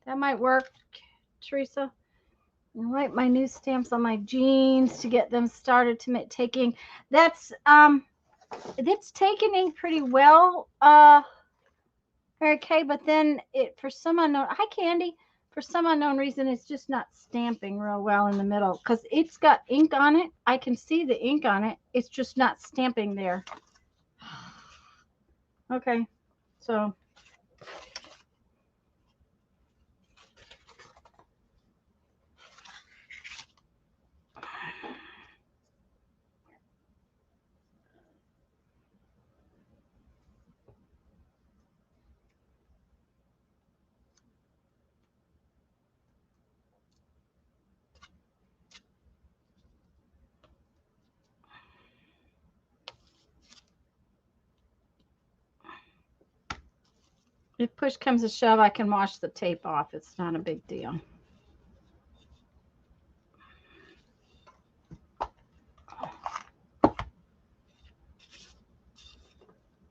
that might work, Teresa. I write my new stamps on my jeans to get them started to make taking. That's taking ink pretty well, okay, but then it for some unknown. Hi, Candy. For some unknown reason, it's just not stamping real well in the middle because it's got ink on it. I can see the ink on it. It's just not stamping there. Okay, so. If push comes to shove, I can wash the tape off. It's not a big deal.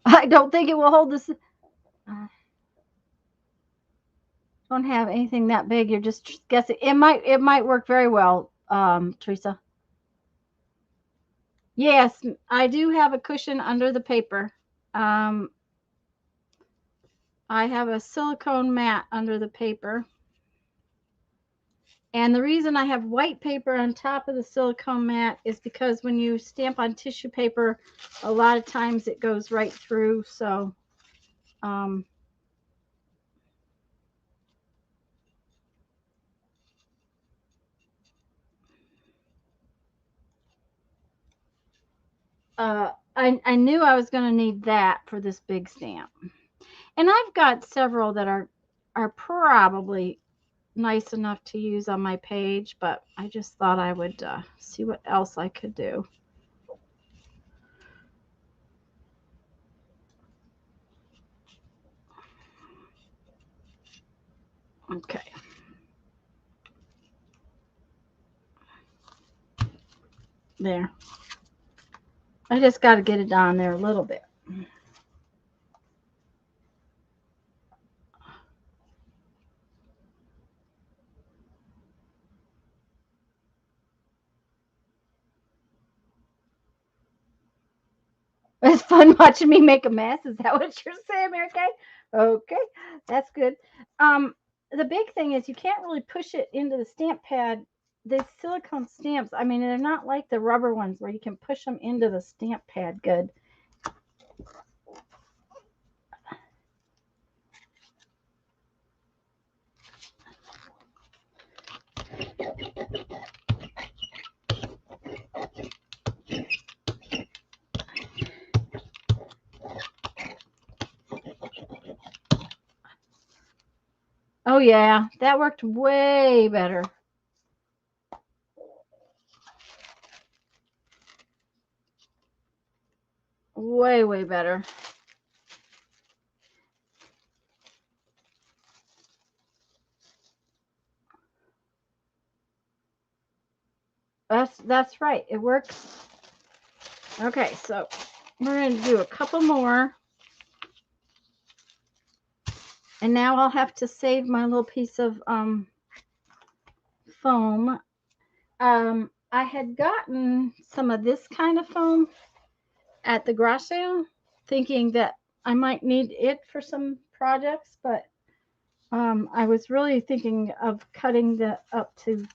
I don't think it will hold this. Don't have anything that big. You're just guessing. It might work very well, Teresa. Yes, I do have a cushion under the paper. I have a silicone mat under the paper. And the reason I have white paper on top of the silicone mat is because when you stamp on tissue paper, a lot of times it goes right through. So, um, I knew I was going to need that for this big stamp. And I've got several that are probably nice enough to use on my page, but I just thought I would see what else I could do. Okay. There. I just got to get it on there a little bit. It's fun watching me make a mess. Is that what you're saying, Mary Kay? Okay, that's good. The big thing is you can't really push it into the stamp pad. The silicone stamps, I mean, they're not like the rubber ones where you can push them into the stamp pad good. Oh yeah, that worked way better. Way, way better. That's right. It works. Okay, so we're going to do a couple more. And now I'll have to save my little piece of foam. I had gotten some of this kind of foam at the garage sale, thinking that I might need it for some projects, but I was really thinking of cutting that up to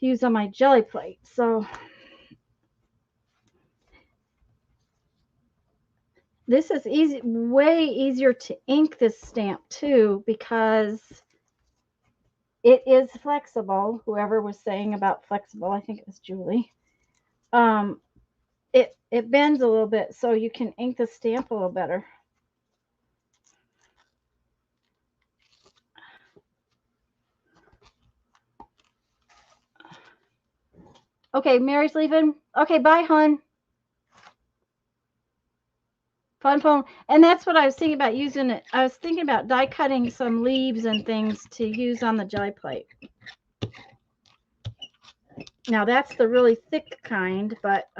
use on my jelly plate. So this is easy, way easier to ink this stamp too, because it is flexible. Whoever was saying about flexible, I think it was Julie. It bends a little bit, so you can ink the stamp a little better. Okay, Mary's leaving. Okay, bye, hon. Fun phone. And that's what I was thinking about using it. I was thinking about die cutting some leaves and things to use on the jelly plate. Now that's the really thick kind, but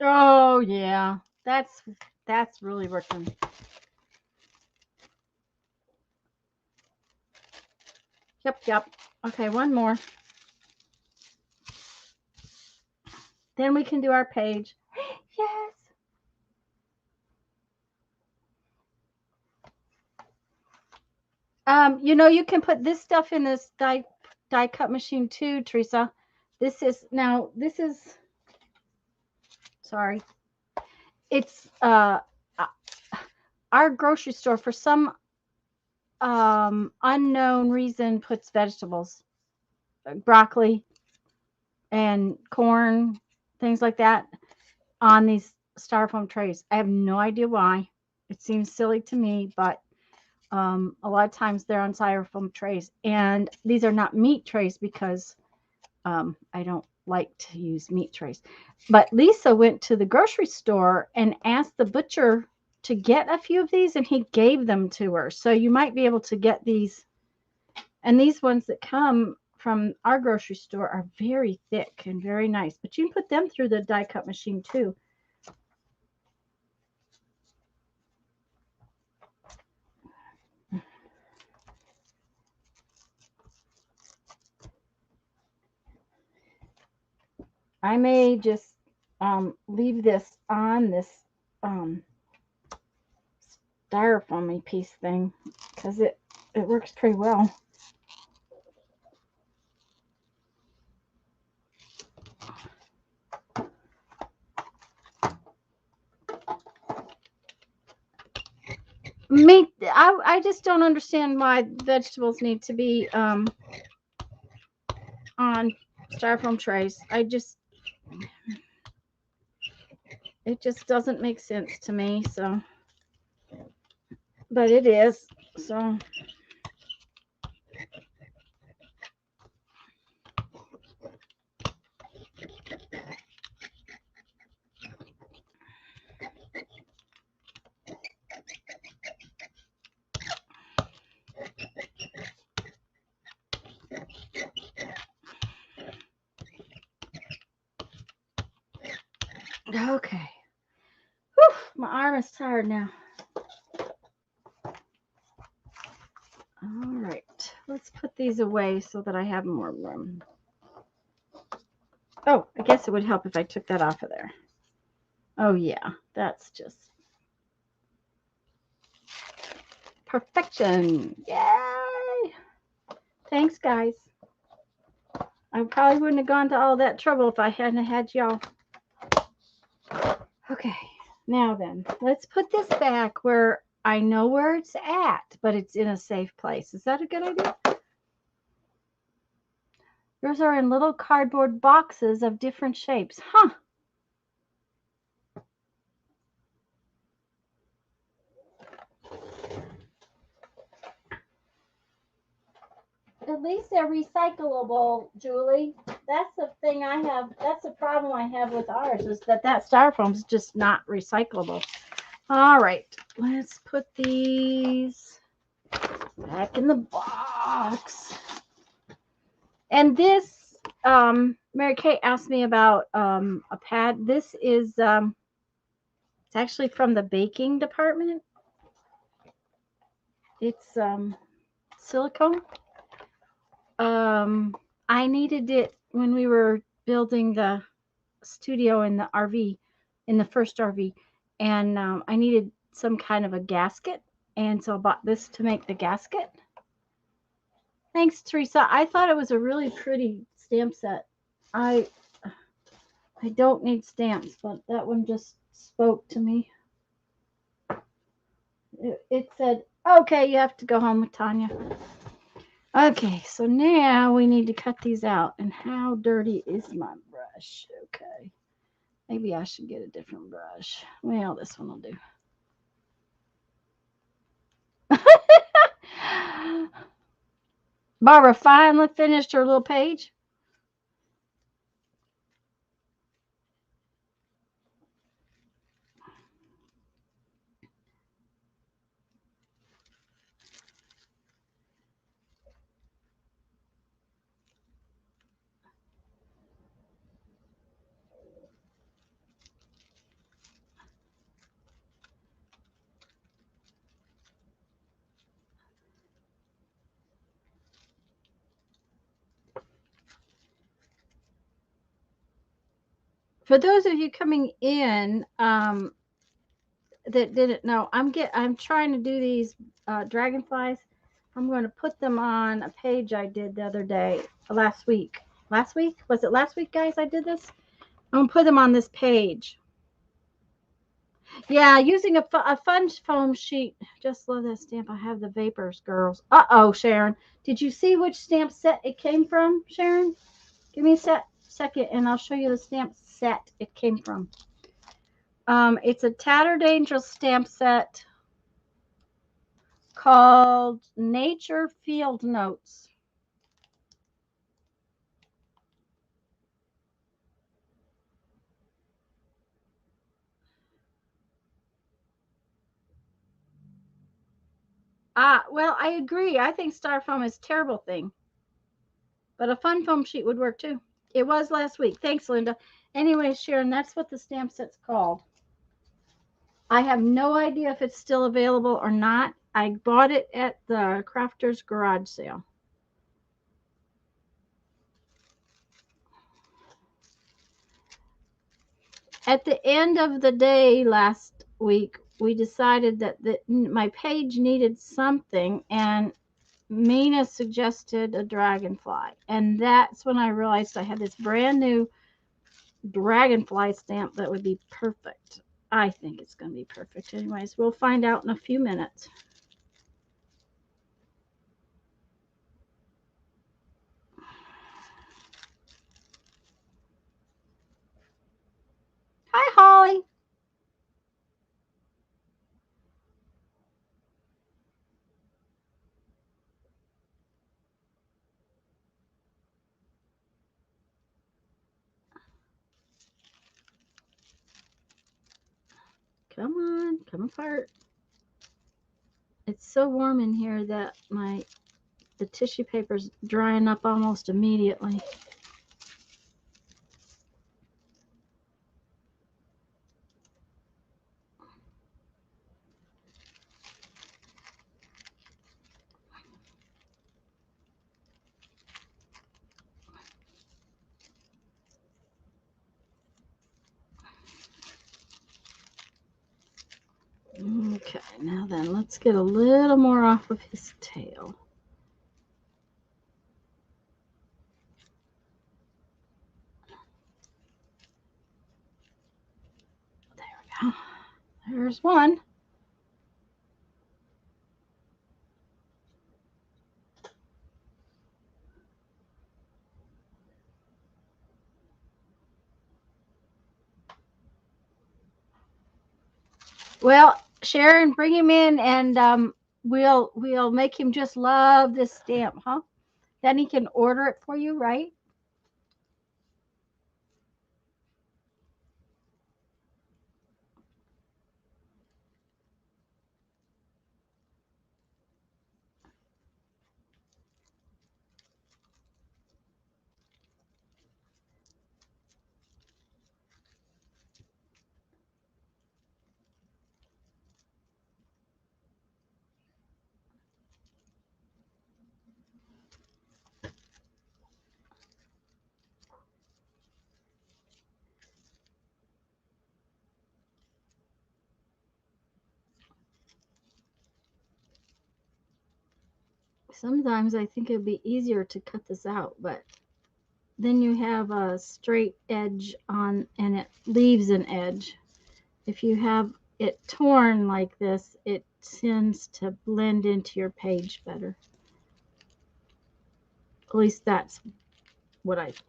oh yeah, that's really working. Yep. Okay, one more. Then we can do our page. Yes. You can put this stuff in this die cut machine too, Teresa. This is sorry. It's our grocery store for some unknown reason puts vegetables, broccoli and corn, things like that on these styrofoam trays. I have no idea why. It seems silly to me, but a lot of times they're on styrofoam trays, and these are not meat trays because I don't like to use meat trays. But Lisa went to the grocery store and asked the butcher to get a few of these, and he gave them to her. So you might be able to get these. And these ones that come from our grocery store are very thick and very nice. But you can put them through the die cut machine too. I may just leave this on this styrofoamy piece thing because it works pretty well. Meat. I just don't understand why vegetables need to be on styrofoam trays. It just doesn't make sense to me. So, but it is. So. Okay. Whew, my arm is tired now. All right. Let's put these away so that I have more room. Oh, I guess it would help if I took that off of there. Oh, yeah. That's just perfection. Yay! Thanks, guys. I probably wouldn't have gone to all that trouble if I hadn't had y'all. Okay. Now then, let's put this back where I know where it's at, but it's in a safe place. Is that a good idea? Yours are in little cardboard boxes of different shapes. Huh. At least they're recyclable, Julie. That's the thing I have. That's the problem I have with ours is that styrofoam's just not recyclable. All right. Let's put these back in the box. And this, Mary Kate asked me about a pad. This is it's actually from the baking department. It's silicone. I needed it when we were building the studio in the RV, in the first RV, and I needed some kind of a gasket, and so I bought this to make the gasket. Thanks, Teresa. I thought it was a really pretty stamp set. I don't need stamps, but that one just spoke to me. It said, okay, you have to go home with Tanya. Okay, so now we need to cut these out. And how dirty is my brush? Okay. Maybe I should get a different brush. Well, this one will do. Barbara finally finished her little page. For those of you coming in that didn't know, I'm trying to do these dragonflies. I'm going to put them on a page I did the other day, last week. Last week? Was it last week, guys, I did this? I'm going to put them on this page. Yeah, using a fun foam sheet. Just love that stamp. I have the Vapors, girls. Uh-oh, Sharon. Did you see which stamp set it came from, Sharon? Give me a second, and I'll show you the stamp set it came from. It's a Tattered Angel stamp set called Nature Field Notes. Well, I agree. I think styrofoam is a terrible thing. But a fun foam sheet would work too. It was last week. Thanks, Linda. Anyway, Sharon, that's what the stamp set's called. I have no idea if it's still available or not. I bought it at the Crafters Garage sale. At the end of the day last week, we decided that my page needed something, and Mina suggested a dragonfly. And that's when I realized I had this brand new dragonfly stamp that would be perfect. I think it's going to be perfect. Anyways, we'll find out in a few minutes. Hi, Holly. Come on, come apart. It's so warm in here that the tissue paper's drying up almost immediately. Okay, now then, let's get a little more off of his tail. There we go. There's one. Well, Sharon, bring him in, and we'll make him just love this stamp, huh? Then he can order it for you, right? Sometimes I think it'd be easier to cut this out, but then you have a straight edge on and it leaves an edge. If you have it torn like this, it tends to blend into your page better. At least that's what I think.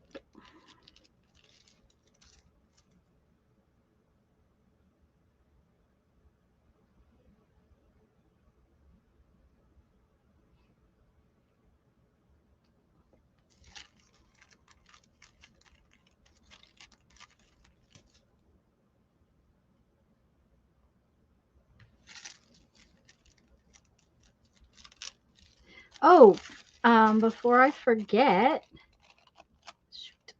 Oh, before I forget, shoot,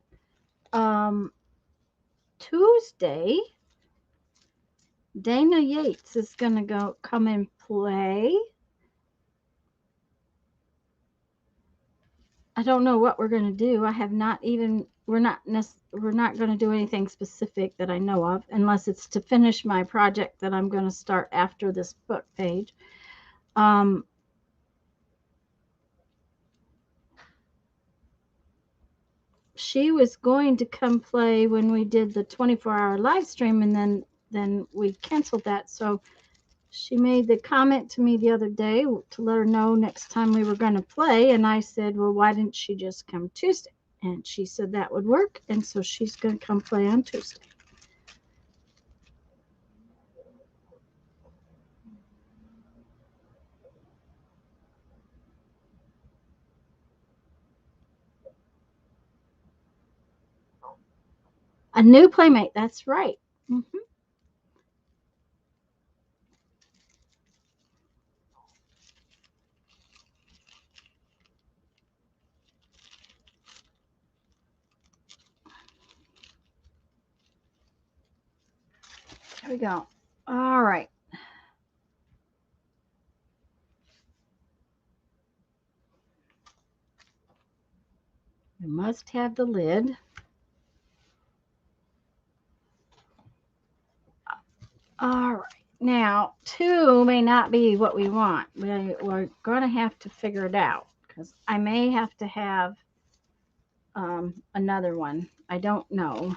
Tuesday, Dana Yates is gonna come and play. I don't know what we're gonna do. I have not even. We're not going to do anything specific that I know of, unless it's to finish my project that I'm going to start after this book page. She was going to come play when we did the 24-hour live stream, and then we canceled that. So she made the comment to me the other day to let her know next time we were going to play, and I said, well, why didn't she just come Tuesday? And she said that would work, and so she's going to come play on Tuesday. A new playmate, that's right. Mm-hmm. There we go. All right. We must have the lid. All right. Now, 2 may not be what we want. We're going to have to figure it out because I may have to have another one. I don't know.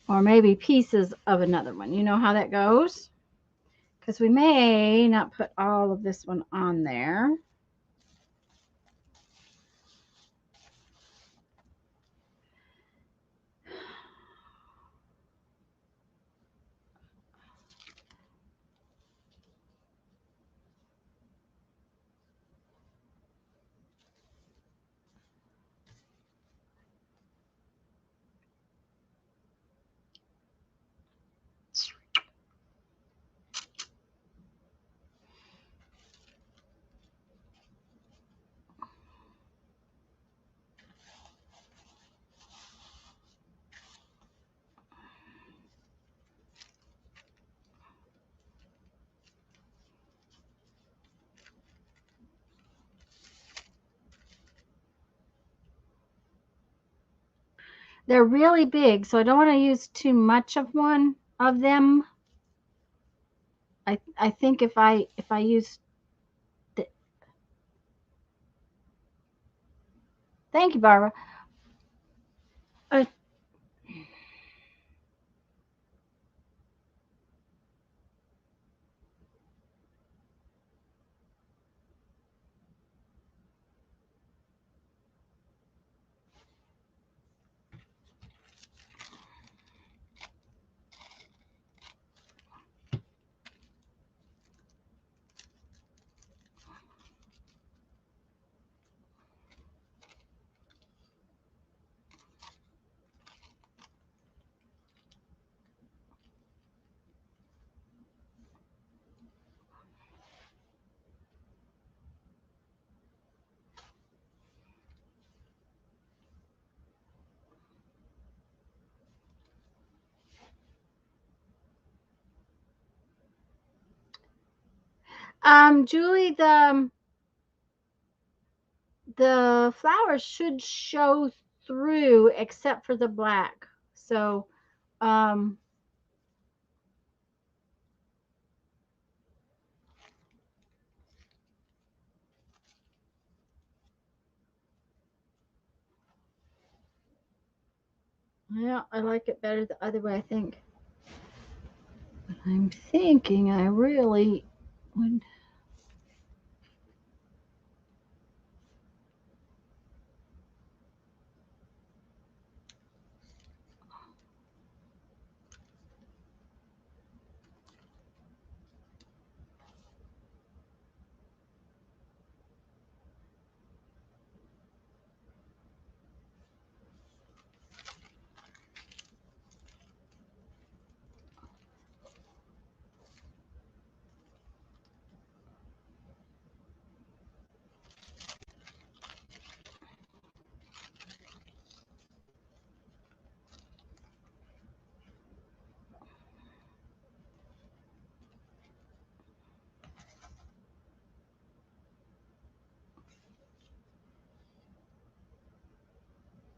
Or maybe pieces of another one. You know how that goes? Because we may not put all of this one on there. They're really big, so I don't want to use too much of one of them. I think if I use the, thank you, Barbara. Uh, Julie, the flowers should show through except for the black. So, um, yeah, I like it better the other way, I think. I'm thinking I really would.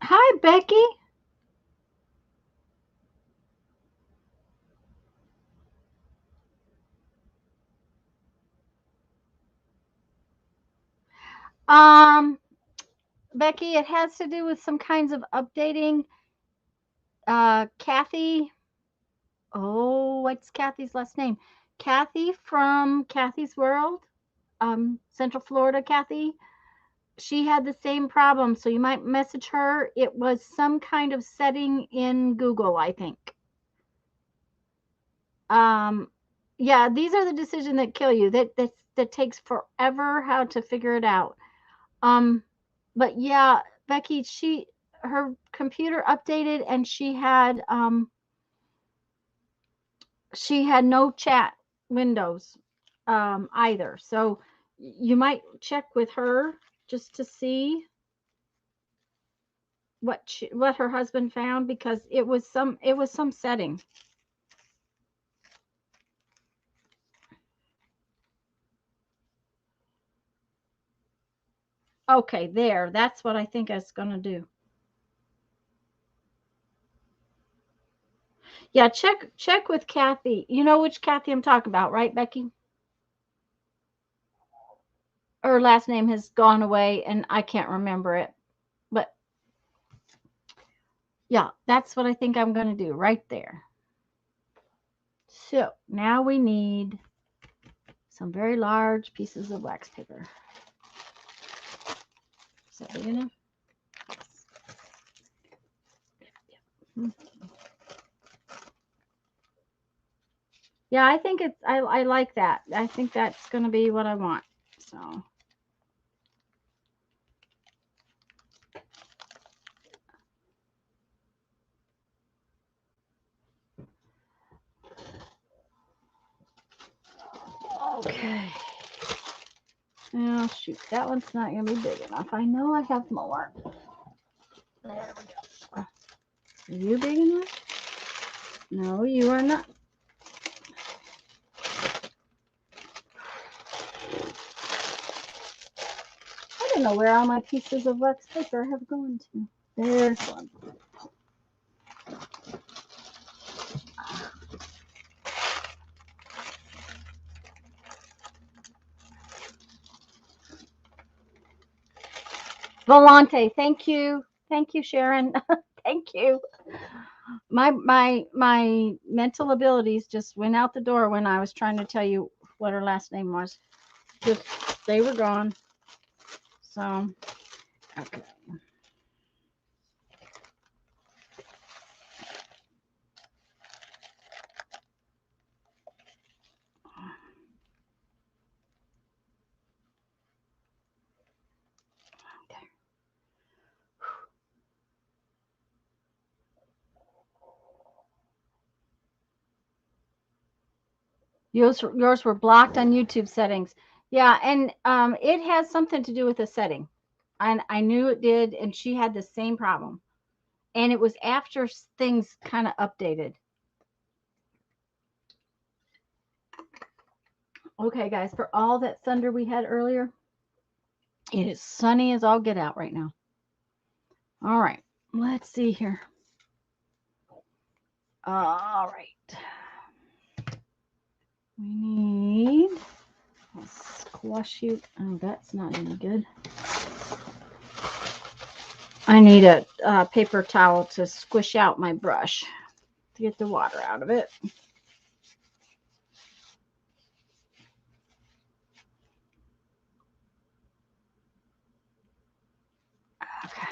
Hi, Becky. Um, Becky, it has to do with some kinds of updating. Kathy. Oh, what's Kathy's last name? Kathy from Kathy's World, Central Florida. Kathy. She had the same problem, so you might message her. It was some kind of setting in Google, I think. Um, yeah, these are the decisions that kill you. That takes forever how to figure it out. Um, but yeah, Becky, her computer updated and she had no chat windows either. So you might check with her just to see what her husband found because it was some setting. Okay, there. That's what I think it's going to do. Yeah, check with Kathy. You know which Kathy I'm talking about, right, Becky? Her last name has gone away and I can't remember it. But yeah, that's what I think I'm going to do right there. So now we need some very large pieces of wax paper. Is that big enough? Yeah, I think it's, I like that. I think that's going to be what I want. So. Okay. Oh, shoot. That one's not going to be big enough. I know I have more. There we go. Are you big enough? No, you are not. I don't know where all my pieces of wax paper have gone to. There's one. Volante, thank you. Thank you, Sharon. Thank you. My mental abilities just went out the door when I was trying to tell you what her last name was. Just they were gone. So okay. Yours were blocked on YouTube settings. Yeah, and it has something to do with the setting. And I knew it did, and she had the same problem. And it was after things kind of updated. Okay, guys, for all that thunder we had earlier, it is sunny as all get out right now. All right, let's see here. All right. We need a squash you. Oh, that's not any good. I need a paper towel to squish out my brush to get the water out of it. Okay.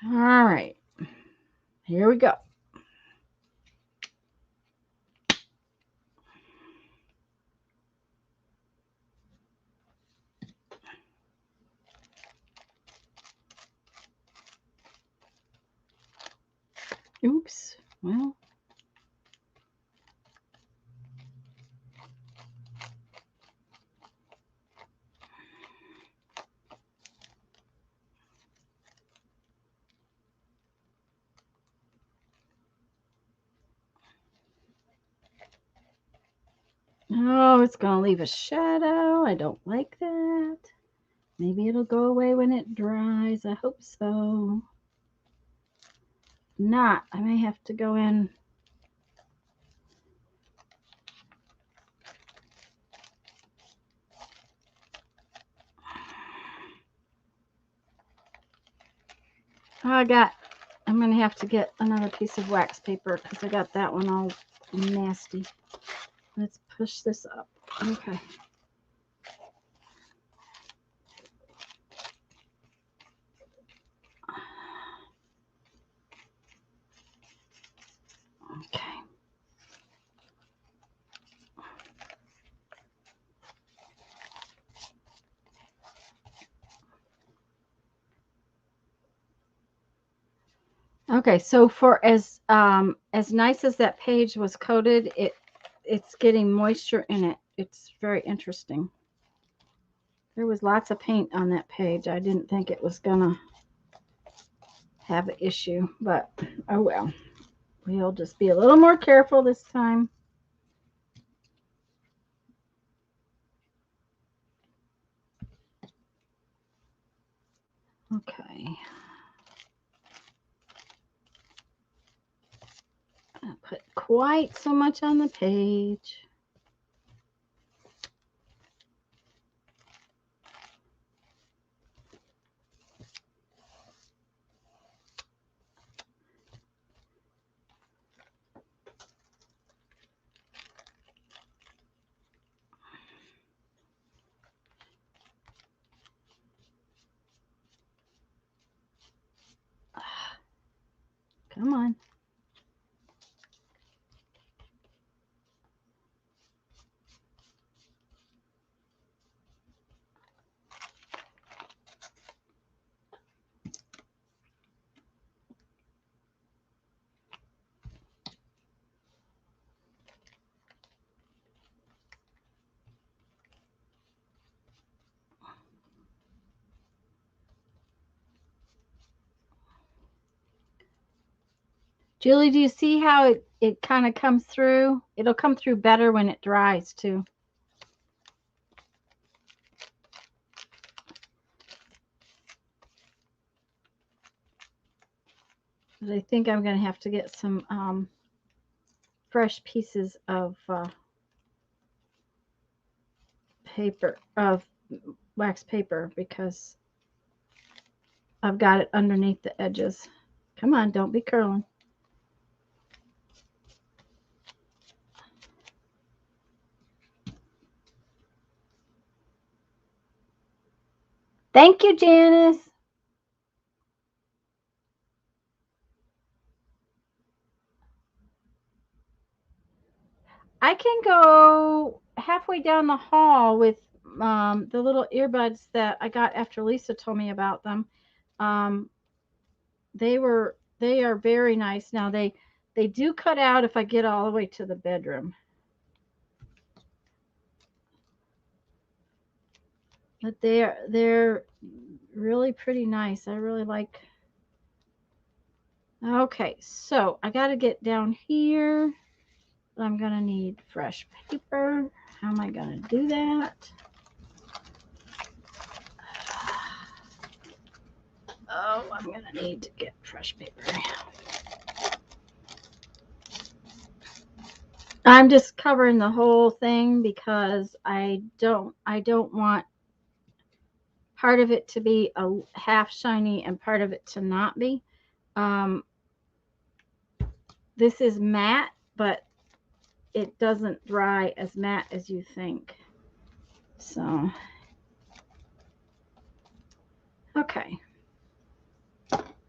All right. Here we go. Oops. Well. Oh, it's going to leave a shadow. I don't like that. Maybe it'll go away when it dries. I hope so. If not, I may have to go in. I'm going to have to get another piece of wax paper because I got that one all nasty. Let's push this up. Okay. Okay. Okay, so for as nice as that page was coated, it's getting moisture in it. It's very interesting. There was lots of paint on that page. I didn't think it was gonna. have an issue, but oh well. We'll just be a little more careful this time. Okay. I put quite so much on the page. Come on. Julie, do you see how it kind of comes through? It'll come through better when it dries too. But I think I'm going to have to get some fresh pieces of paper, of wax paper, because I've got it underneath the edges. Come on, don't be curling. Thank you, Janice. I can go halfway down the hall with the little earbuds that I got after Lisa told me about them. They are very nice. Now they do cut out if I get all the way to the bedroom. But they're really pretty nice. I really like. Okay, so I got to get down here. I'm going to need fresh paper. How am I going to do that? Oh, I'm going to need to get fresh paper. I'm just covering the whole thing because I don't want part of it to be a half shiny and part of it to not be. This is matte, but it doesn't dry as matte as you think. So, okay.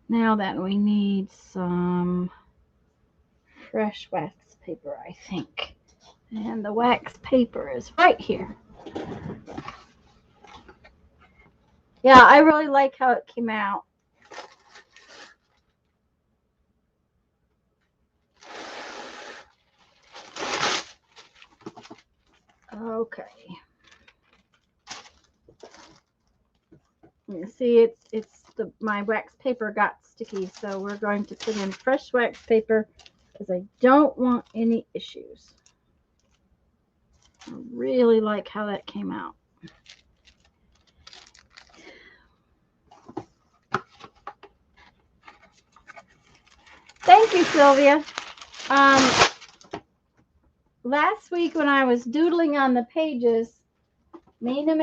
Now that we need some fresh wax paper, I think. And the wax paper is right here. Yeah, I really like how it came out. Okay. You see, my wax paper got sticky, so we're going to put in fresh wax paper because I don't want any issues. I really like how that came out. Thank you, Sylvia. Last week when I was doodling on the pages, Mina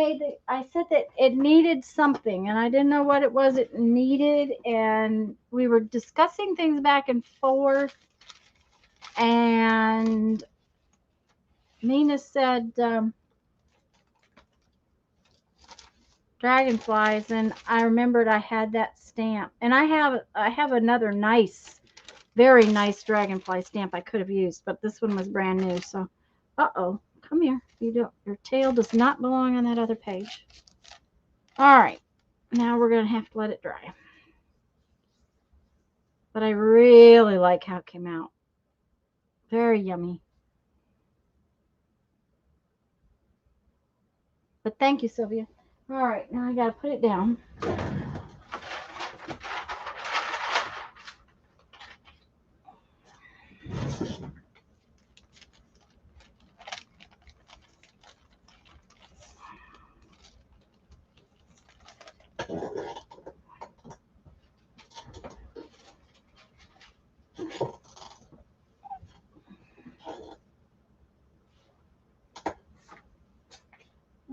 I said that it needed something, and I didn't know what it was it needed, and we were discussing things back and forth, and Mina said dragonflies, and I remembered I had that stamp, and I have another very nice dragonfly stamp I could have used, but this one was brand new. So, come here. Your tail does not belong on that other page. All right, now we're gonna have to let it dry. But I really like how it came out. Very yummy. But thank you, Sylvia. All right, now I gotta put it down.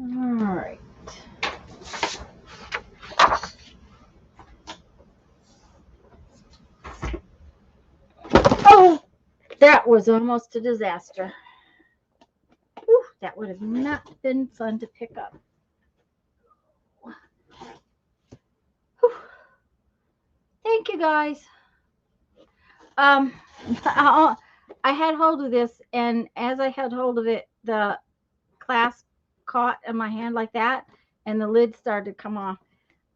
All right. Oh, that was almost a disaster. Whew, that would have not been fun to pick up. Whew. Thank you guys. Um, I had hold of this, and as I had hold of it, the clasp caught in my hand like that, and the lid started to come off.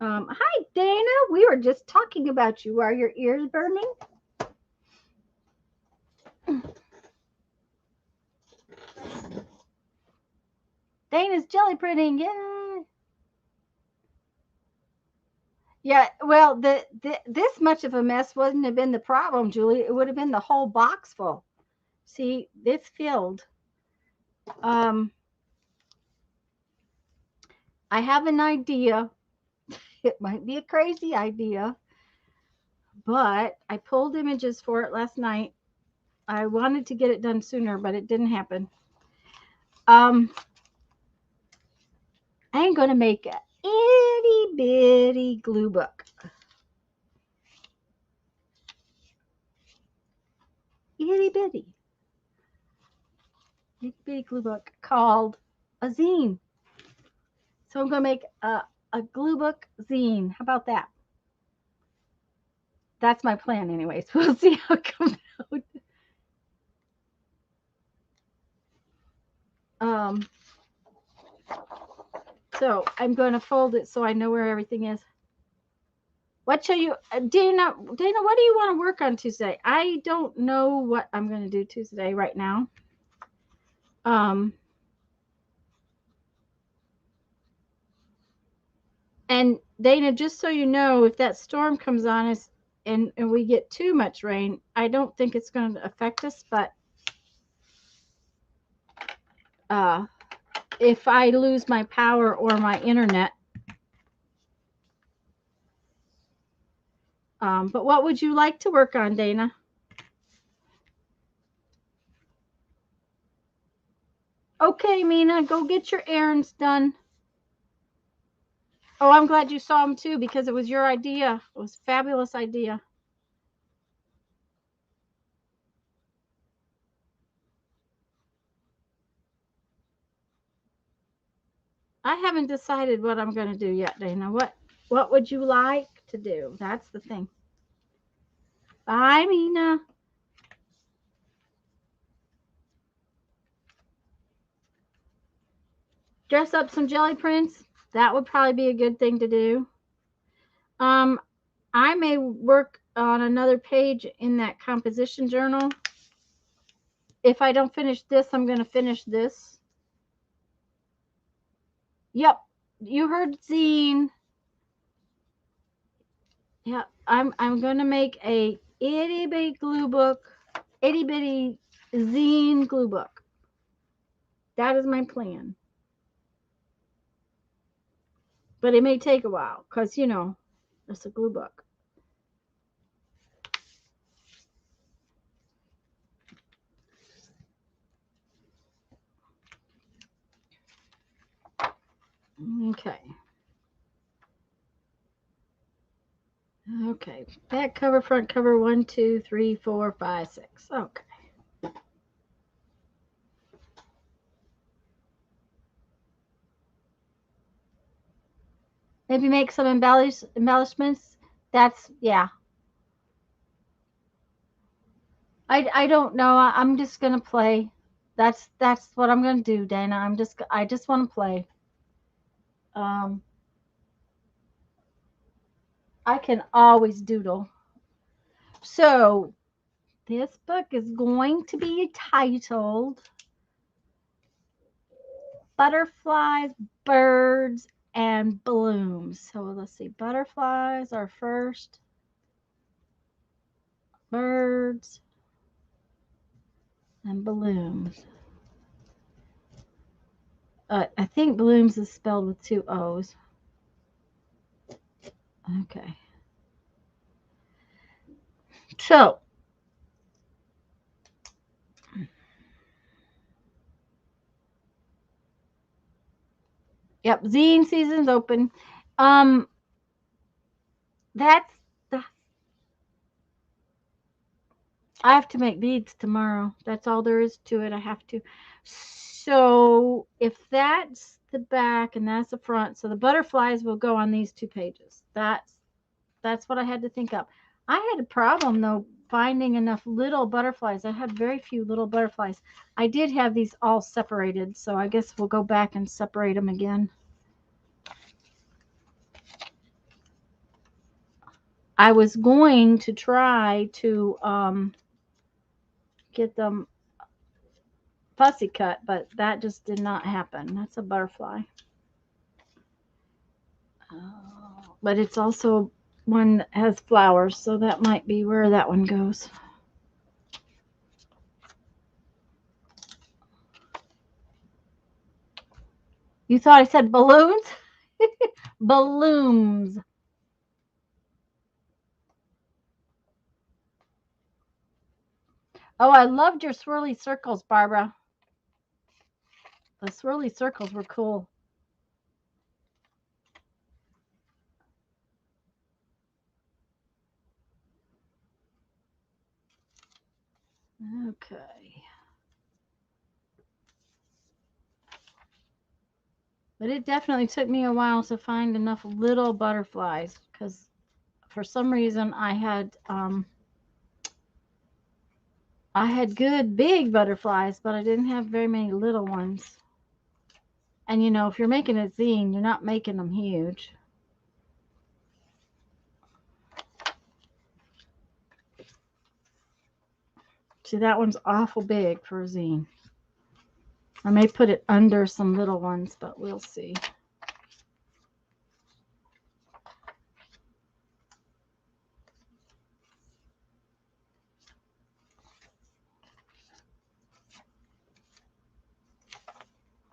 Hi, Dana. We were just talking about you. Are your ears burning? Dana's jelly printing. Yay! Yeah, well, this much of a mess wouldn't have been the problem, Julie. It would have been the whole box full. See, it's filled. Um, I have an idea. It might be a crazy idea, but I pulled images for it last night. I wanted to get it done sooner, but it didn't happen. I'm going to make a itty bitty glue book. Itty bitty. Itty bitty glue book called a zine. So I'm going to make a glue book zine. How about that? That's my plan anyways. We'll see how it comes out. So I'm going to fold it so I know where everything is. What shall you, Dana, what do you want to work on Tuesday? I don't know what I'm going to do Tuesday right now. And Dana, just so you know, if that storm comes on us and we get too much rain, I don't think it's going to affect us, but if I lose my power or my internet. But what would you like to work on, Dana? Okay, Mina, go get your errands done. Oh, I'm glad you saw them too because it was your idea. It was a fabulous idea. I haven't decided what I'm going to do yet, Dana. What would you like to do? That's the thing. Bye, Mina. Dress up some jelly prints. That would probably be a good thing to do. I may work on another page in that composition journal. If I don't finish this, I'm going to finish this. Yep, you heard zine. Yeah, I'm going to make a itty bitty glue book, itty bitty zine glue book. That is my plan. But it may take a while because, you know, it's a glue book. Okay. Okay. Back cover, front cover, 1, 2, 3, 4, 5, 6. Okay. Maybe make some embellishments. That's, yeah. I don't know. I'm just gonna play. That's what I'm gonna do, Dana. I just want to play. I can always doodle. So this book is going to be titled Butterflies, Birds, and Blooms. So let's see. Butterflies are first. Birds and blooms. I think blooms is spelled with 2 O's. Okay. So, yep, zine season's open. Um, that's the, I have to make beads tomorrow. That's all there is to it. I have to. So, if that's the back and that's the front, so the butterflies will go on these 2 pages. That's what I had to think of. I had a problem though finding enough little butterflies. I had very few little butterflies. I did have these all separated, so I guess we'll go back and separate them again. I was going to try to get them fussy cut, but that just did not happen. That's a butterfly. But it's also one that has flowers, so that might be where that one goes. You thought I said balloons? Balloons. Oh, I loved your swirly circles, Barbara. The swirly circles were cool. Okay. But it definitely took me a while to find enough little butterflies because for some reason I had good big butterflies, but I didn't have very many little ones. And you know, if you're making a zine, you're not making them huge. See, that one's awful big for a zine. I may put it under some little ones, but we'll see.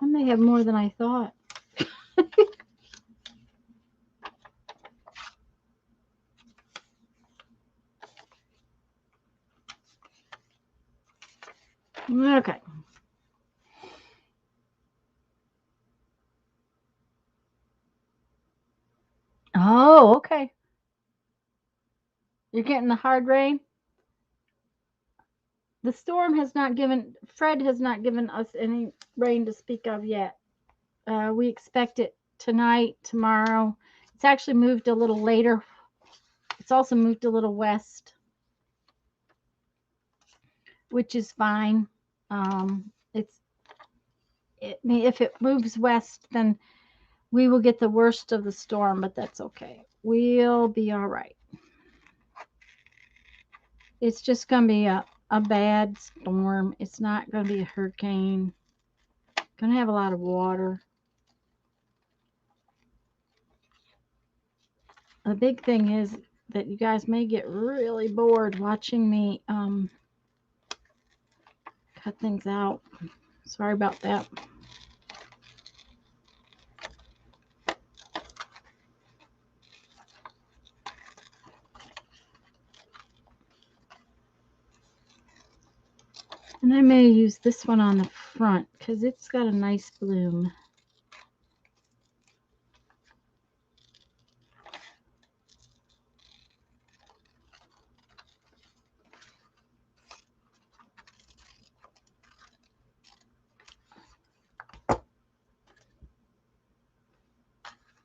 I may have more than I thought. Okay. Oh, okay. You're getting the hard rain? The storm has not given, Fred has not given us any rain to speak of yet. We expect it tonight, tomorrow. It's actually moved a little later. It's also moved a little west, which is fine. If it moves west, then we will get the worst of the storm, but that's okay. We'll be all right. It's just going to be a bad storm. It's not going to be a hurricane. Going to have a lot of water. The big thing is that you guys may get really bored watching me cut things out. Sorry about that. And I may use this one on the front because it's got a nice bloom.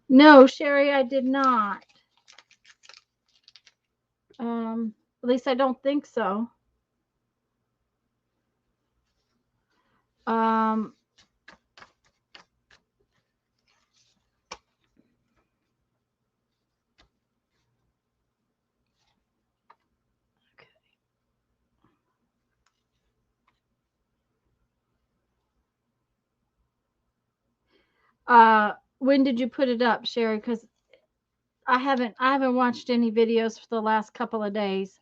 No, Sherry, I did not. At least I don't think so. Um, when did you put it up, Sherry? Because I haven't watched any videos for the last couple of days.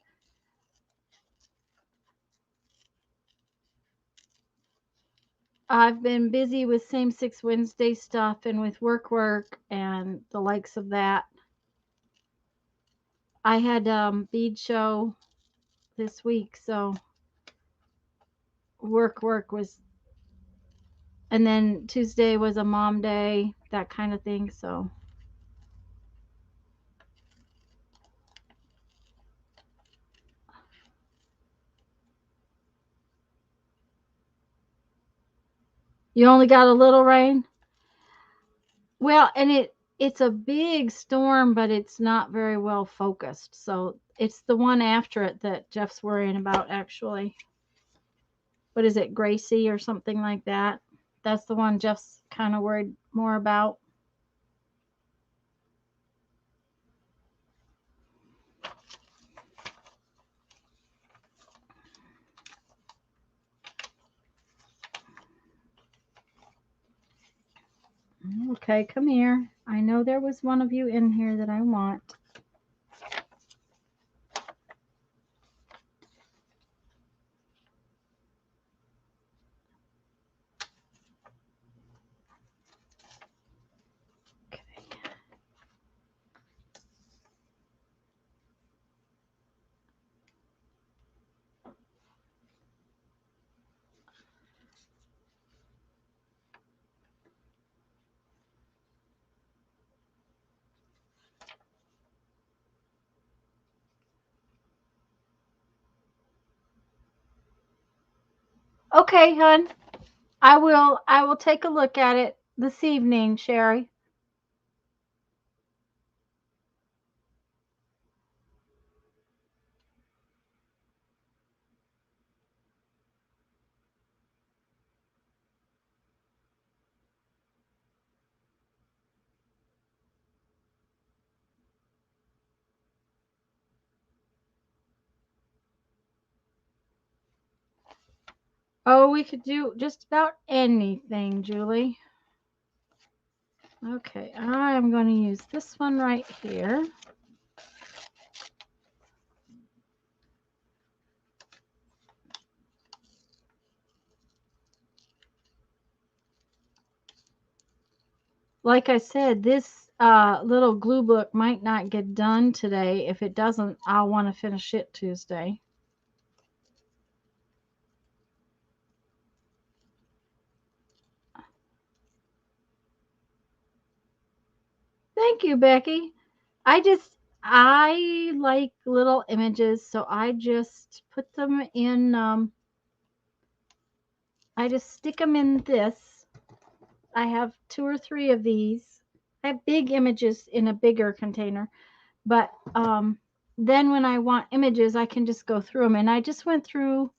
I've been busy with Same Sex Wednesday stuff and with work and the likes of that. I had bead show this week, so work was, and then Tuesday was a mom day, that kind of thing. So you only got a little rain. Well, and it's a big storm, but it's not very well focused. So it's the one after it that Jeff's worrying about, actually. What is it, Gracie or something like that? That's the one Jeff's kind of worried more about. Okay, come here. I know there was one of you in here that I want. Okay, hon. I will take a look at it this evening, Sherry. Oh, we could do just about anything, Julie. Okay, I am going to use this one right here. Like I said, this little glue book might not get done today. If it doesn't, I'll want to finish it Tuesday. Thank you, Becky. I like little images, so I just put them in, I just stick them in this. I have 2 or 3 of these. I have big images in a bigger container, but then when I want images, I can just go through them. And I just went through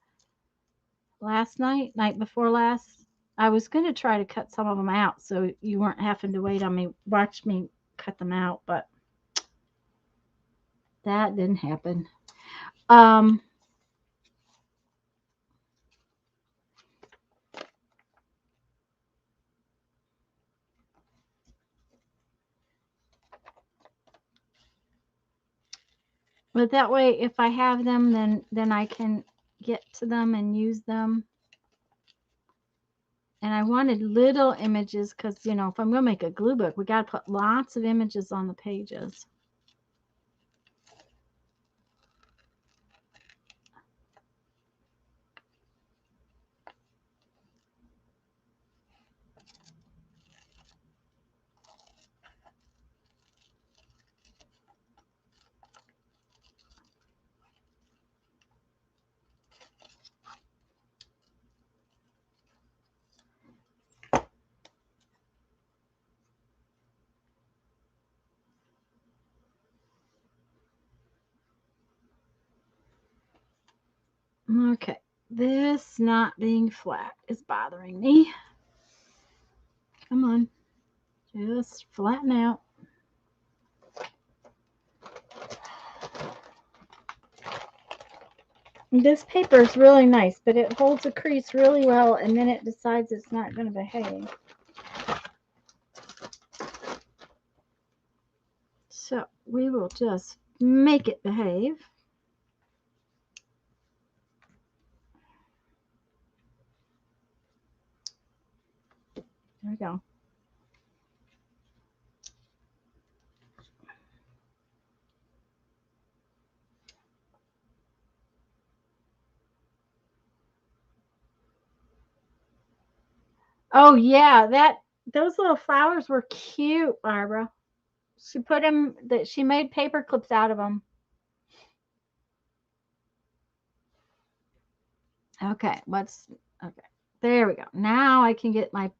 last night before last. I was going to try to cut some of them out so you weren't having to wait on me, watch me cut them out, but that didn't happen. But that way, if I have them, then I can get to them and use them. And I wanted little images because, you know, if I'm going to make a glue book, we got to put lots of images on the pages. Okay, this not being flat is bothering me. Come on, just flatten out. This paper is really nice, but it holds a crease really well, and then it decides it's not going to behave. So we will just make it behave. There we go. Oh yeah, those little flowers were cute, Barbara. She put them that she made paper clips out of them. Okay, let's okay. There we go. Now I can get my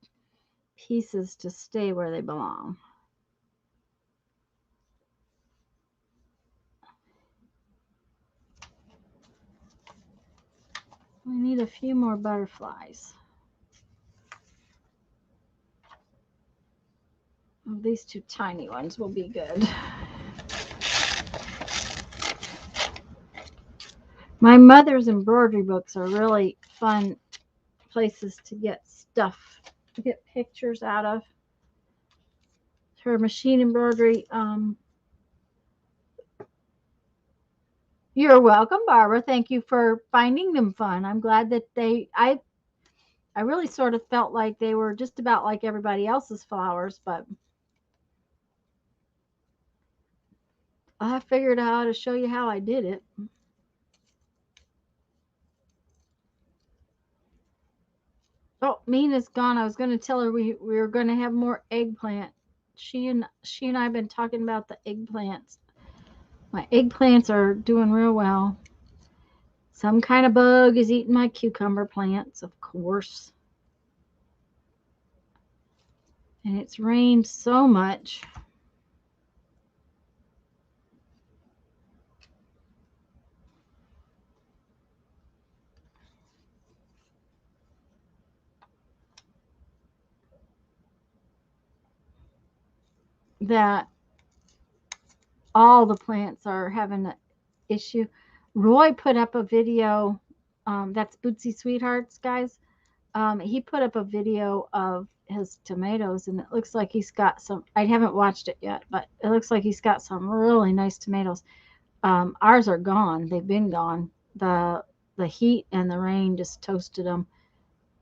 pieces to stay where they belong. We need a few more butterflies. Oh, these two tiny ones will be good. My mother's embroidery books are really fun places to get stuff, to get pictures out of. Her machine embroidery. You're welcome, Barbara. Thank you for finding them fun. I'm glad that I really sort of felt like they were just about like everybody else's flowers, but I figured out how to show you how I did it. Oh, Mina's gone. I was going to tell her we were going to have more eggplant. She and I have been talking about the eggplants. My eggplants are doing real well. Some kind of bug is eating my cucumber plants, of course. And it's rained so much. That all the plants are having an issue. Roy put up a video. That's Bootsy Sweethearts, guys. He put up a video of his tomatoes, and it looks like he's got some. I haven't watched it yet, but it looks like he's got some really nice tomatoes. Ours are gone. They've been gone. The heat and the rain just toasted them.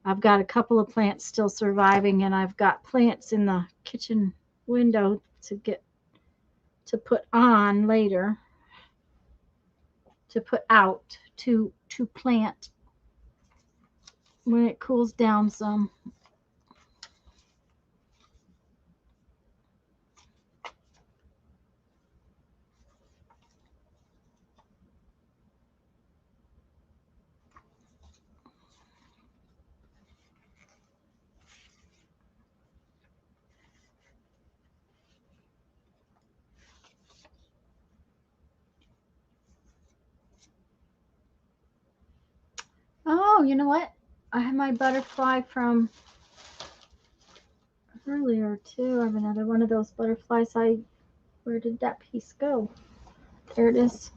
I've got a couple of plants still surviving, and I've got plants in the kitchen window to get to put on later, to put out to plant when it cools down some. Oh, you know what? I have my butterfly from earlier too. I have another one of those butterflies. Where did that piece go? There it is.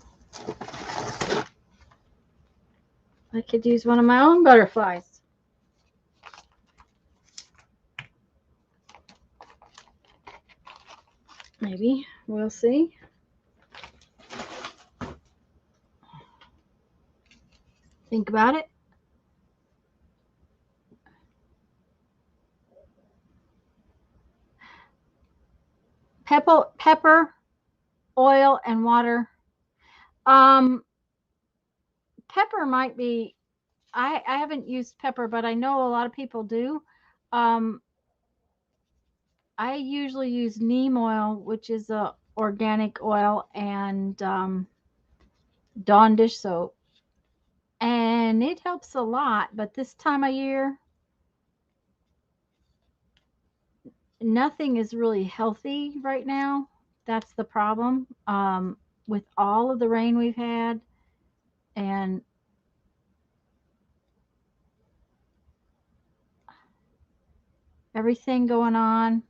I could use one of my own butterflies. Maybe. We'll see. Think about it. Pepper, oil, and water. Um, Pepper might be. I haven't used pepper, but I know a lot of people do. Um, I usually use neem oil, which is a organic oil, and Dawn dish soap, and it helps a lot. But this time of year, nothing is really healthy right now. That's the problem. With all of the rain we've had and everything going on.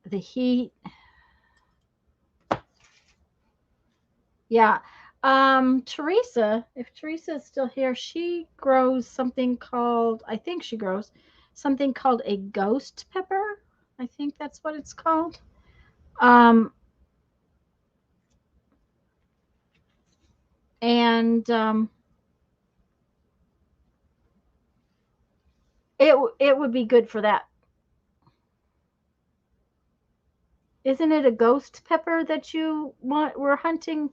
The heat. Yeah. Teresa, if Teresa is still here, she grows something called, I think she grows something called a ghost pepper. I think that's what it's called. Um, and it would be good for that. Isn't it a ghost pepper that you were hunting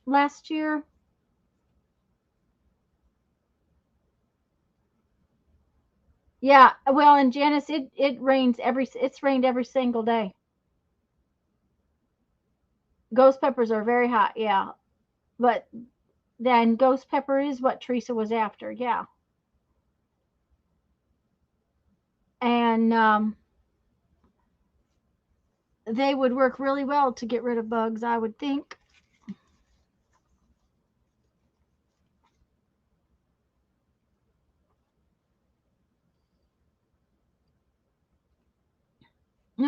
last year? Yeah, well, in Janice, it rains it's rained every single day. Ghost peppers are very hot, yeah. But then ghost pepper is what Teresa was after, yeah. And they would work really well to get rid of bugs, I would think.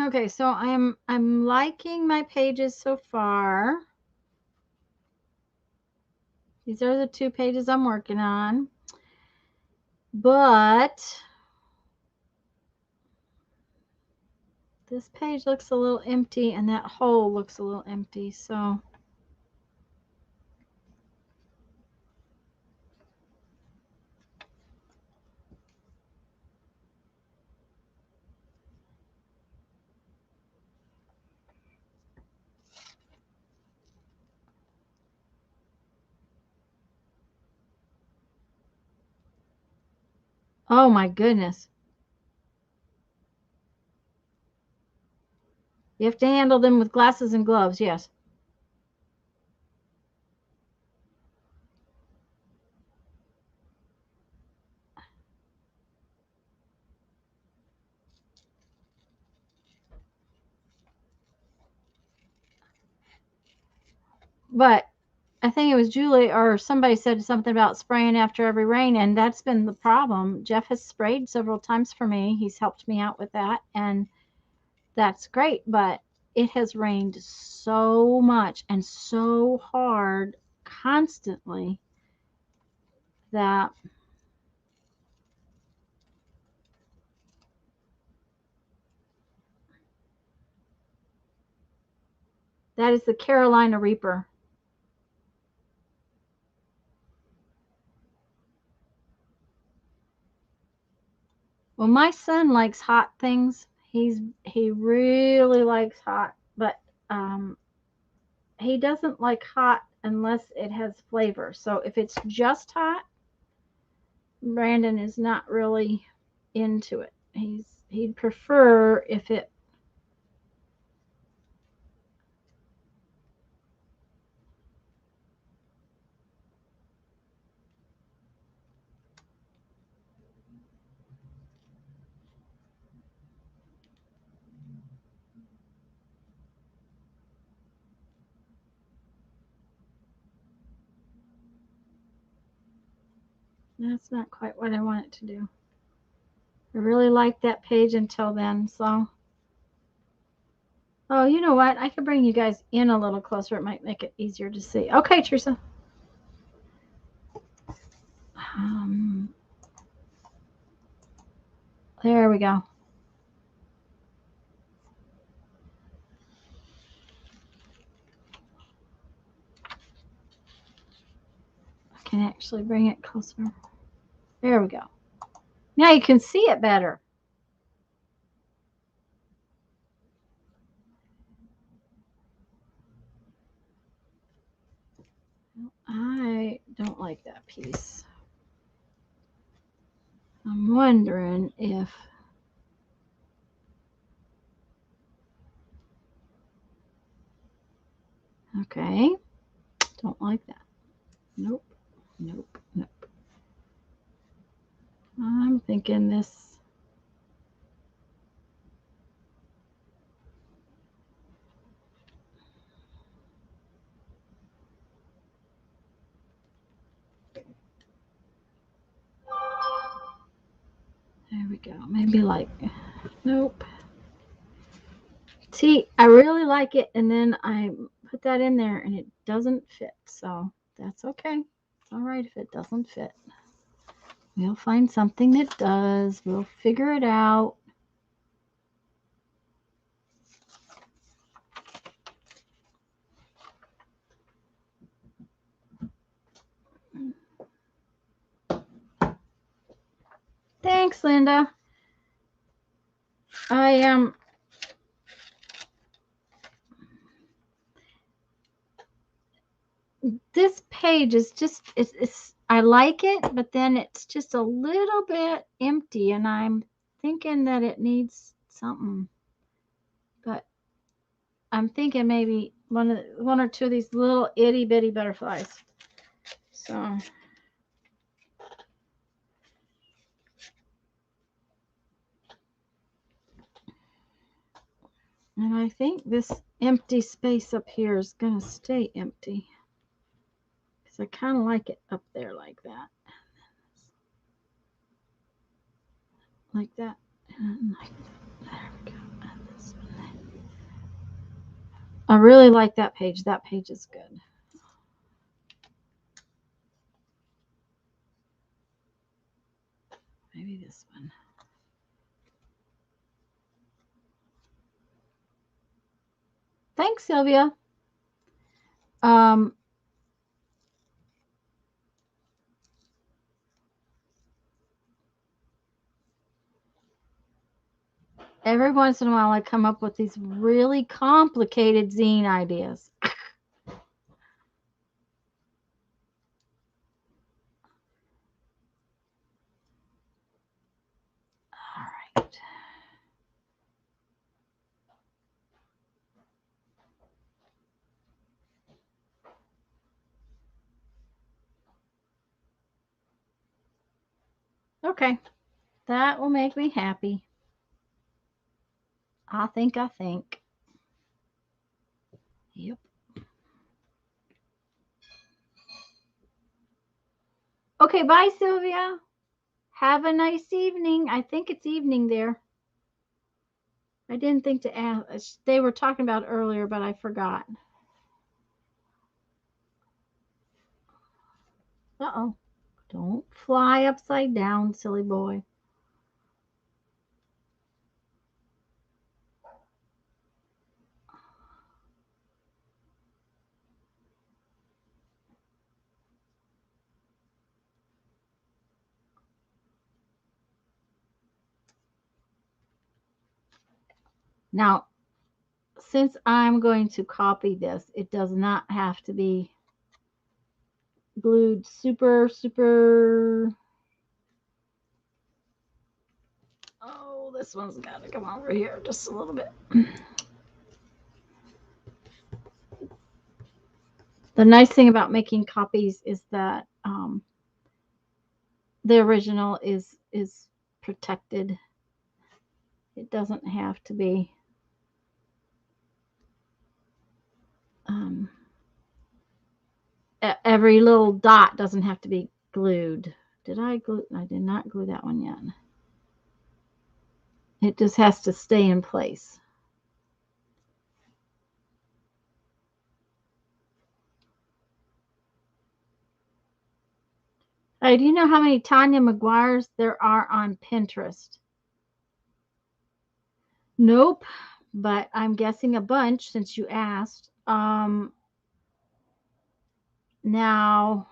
Okay, so I'm liking my pages so far. These are the 2 pages I'm working on. But this page looks a little empty and that hole looks a little empty, so oh my goodness. You have to handle them with glasses and gloves, yes. But I think it was Julie or somebody said something about spraying after every rain, and that's been the problem. Jeff has sprayed several times for me. He's helped me out with that, and that's great. But it has rained so much and so hard constantly that that is the Carolina Reaper. Well, my son likes hot things. He really likes hot, but um, he doesn't like hot unless it has flavor. So if it's just hot, Brandon is not really into it. He'd prefer if it. That's not quite what I want it to do. I really liked that page until then, so. Oh, you know what? I could bring you guys in a little closer. It might make it easier to see. Okay, Teresa. Um, there we go. I can actually bring it closer. There we go. Now you can see it better. I don't like that piece. I'm wondering if. Okay. Don't like that. Nope. Nope. Nope. I'm thinking this. There we go. Maybe like. Nope. See, I really like it, and then I put that in there, and it doesn't fit. So that's okay. It's all right if it doesn't fit. We'll find something that does. We'll figure it out. Thanks, Linda. I this page is just, it's I like it, but then it's just a little bit empty, and I'm thinking that it needs something. But I'm thinking maybe one or two of these little itty bitty butterflies. So. And I think this empty space up here is going to stay empty. Because I kind of like it up there like that. Like that. And like, there we go. And this one. I really like that page. That page is good. Maybe this one. Thanks, Sylvia. Every once in a while I come up with these really complicated zine ideas. All right. Okay. That will make me happy. I think. Yep. Okay, bye, Sylvia. Have a nice evening. I think it's evening there. I didn't think to ask. They were talking about it earlier, but I forgot. Uh-oh. Don't fly upside down, silly boy. Now, since I'm going to copy this, it does not have to be glued super. Oh, this one's got to come over here just a little bit. The nice thing about making copies is that the original is protected. It doesn't have to be every little dot doesn't have to be glued. Did I glue? I did not glue that one yet. It just has to stay in place. Hey, do you know how many Tanya McGuire's there are on Pinterest? Nope, but I'm guessing a bunch since you asked. Now,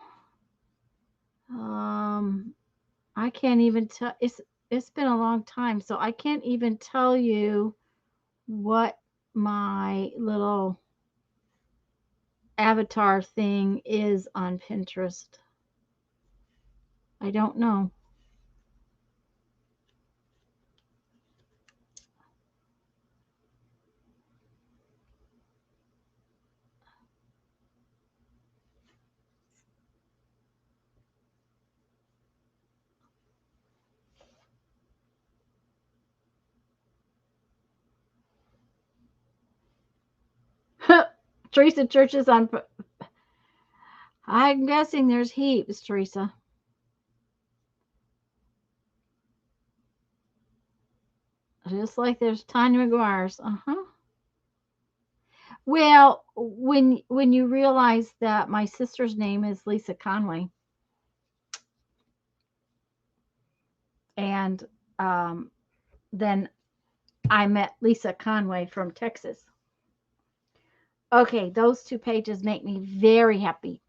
I can't even tell. It's been a long time, so I can't even tell you what my little avatar thing is on Pinterest. I don't know. Teresa Churches on. I'm guessing there's heaps, Teresa. Just like there's Tanya McGuire's. Uh-huh. Well, when you realize that my sister's name is Lisa Conway, and then I met Lisa Conway from Texas. Okay, those two pages make me very happy.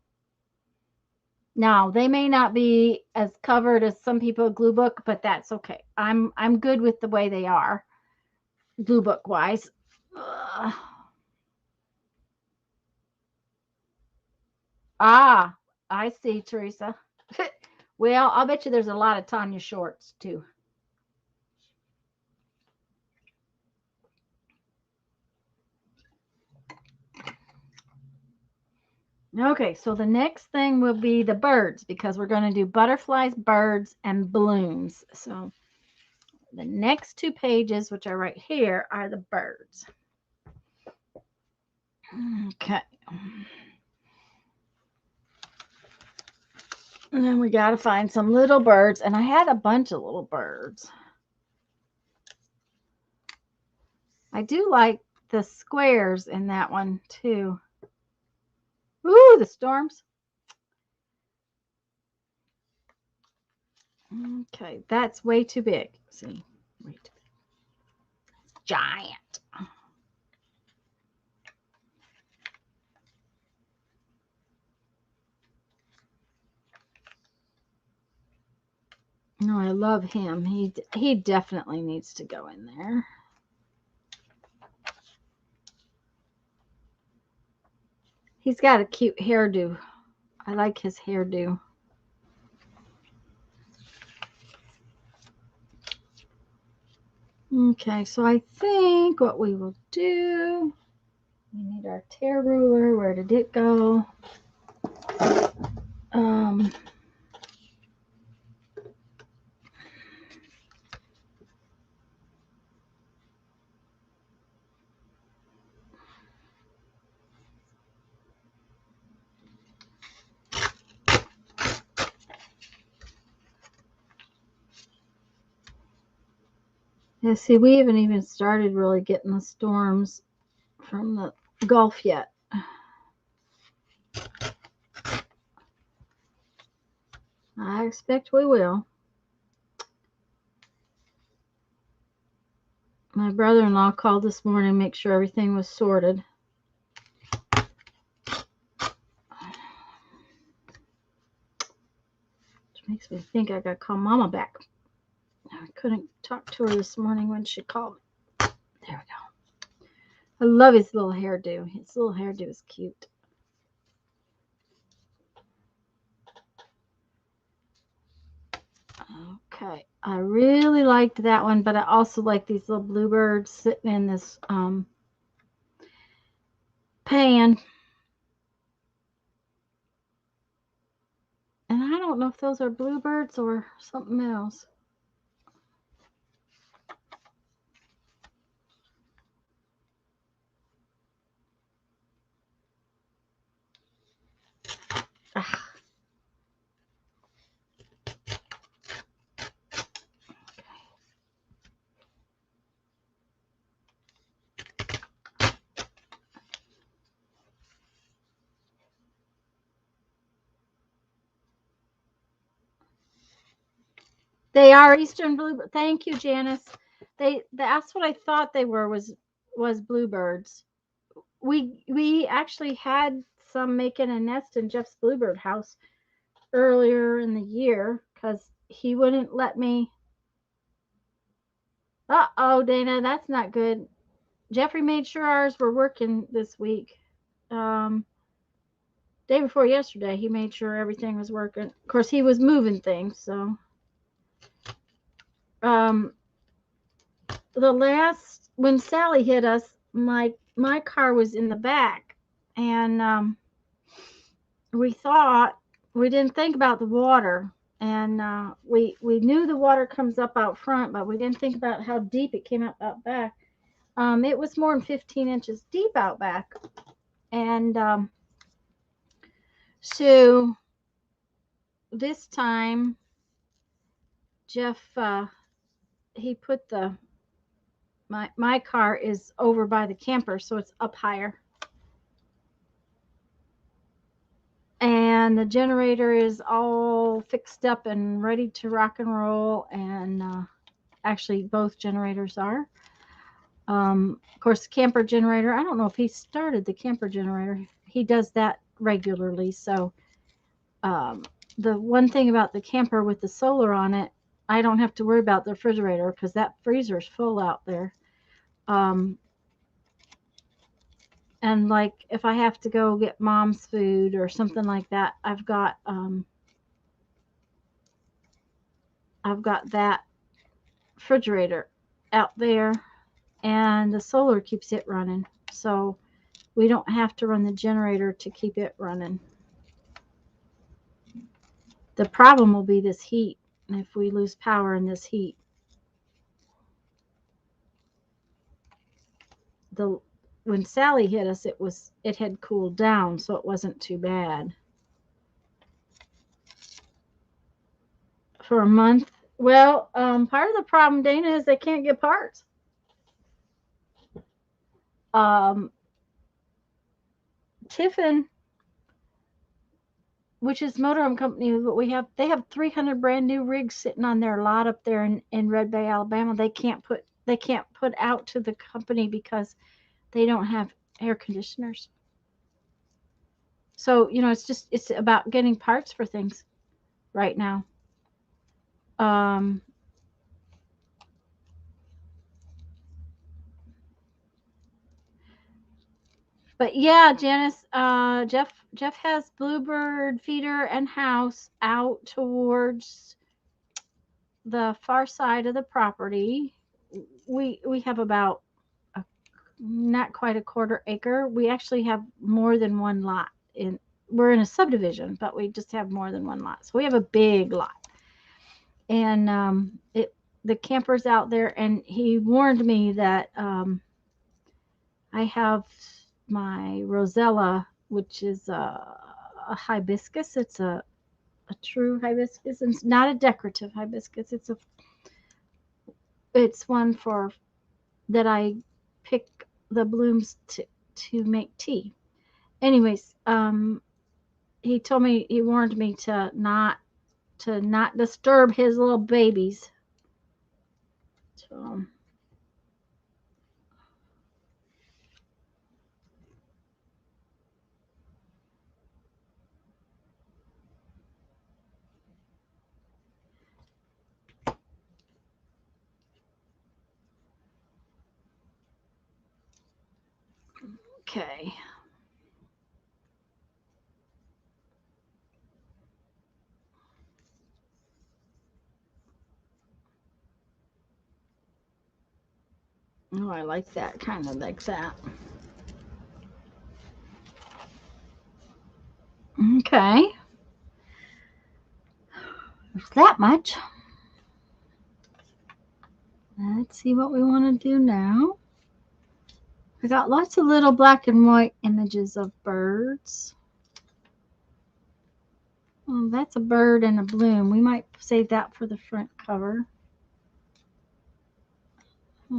Now, they may not be as covered as some people glue book, but that's okay. I'm good with the way they are, glue book wise. Ah, I see, Teresa. Well, I'll bet you there's a lot of Tanya shorts too. Okay, so the next thing will be the birds because we're going to do butterflies, birds, and balloons. So the next two pages, which are right here, are the birds. Okay. And then we got to find some little birds. And I had a bunch of little birds. I do like the squares in that one too. Ooh, the storms. Okay, that's way too big. See, way too big. It's giant. No, I love him. He definitely needs to go in there. He's got a cute hairdo. I like his hairdo. Okay, so I think what we will do, we need our tear ruler. Where did it go? Um, yeah, see, we haven't even started really getting the storms from the Gulf yet. I expect we will. My brother-in-law called this morning to make sure everything was sorted. Which makes me think I gotta call Mama back. I couldn't talk to her this morning when she called me. There we go. I love his little hairdo. His little hairdo is cute. Okay, I really liked that one, but I also like these little bluebirds sitting in this pan. And I don't know if those are bluebirds or something else. Ah. They are Eastern bluebird. Thank you, Janice. That's what I thought they were was bluebirds. We actually had some making a nest in Jeff's bluebird house earlier in the year because he wouldn't let me. Uh-oh, Dana, that's not good. Jeffrey made sure ours were working this week. Um, Day before yesterday, he made sure everything was working. Of course, he was moving things, so um, the last when Sally hit us, my car was in the back, and we didn't think about the water, and we knew the water comes up out front, but we didn't think about how deep it came up out back. It was more than 15 inches deep out back, and so this time Jeff he put the my car is over by the camper, so it's up higher. And the generator is all fixed up and ready to rock and roll. And actually, both generators are. Of course, the camper generator, I don't know if he started the camper generator. He does that regularly. So, the one thing about the camper with the solar on it, I don't have to worry about the refrigerator because that freezer is full out there. Um, And like if I have to go get mom's food or something like that, I've got that refrigerator out there, and the solar keeps it running. So we don't have to run the generator to keep it running. The problem will be this heat. If we lose power in this heat, the when Sally hit us, it had cooled down, so it wasn't too bad. For a month, well, part of the problem, Dana, is they can't get parts. Tiffin, which is motorhome company, but they have 300 brand new rigs sitting on their lot up there in Red Bay, Alabama. They can't put out to the company because they don't have air conditioners. So, it's about getting parts for things right now. But yeah, Janice, Jeff has Bluebird feeder and house out towards the far side of the property. We have about not quite a quarter acre. We actually have more than one lot we're in a subdivision, but we just have more than one lot. So we have a big lot. And the camper's out there, and he warned me that I have my Rosella, which is a hibiscus. It's a true hibiscus. It's not a decorative hibiscus. It's one that I pick the blooms to make tea. Anyways, he warned me to not disturb his little babies. So okay. Oh, I like that, kind of like that. Okay. There's that much. Let's see what we want to do now. I got lots of little black and white images of birds. Oh, that's a bird and a bloom. We might save that for the front cover.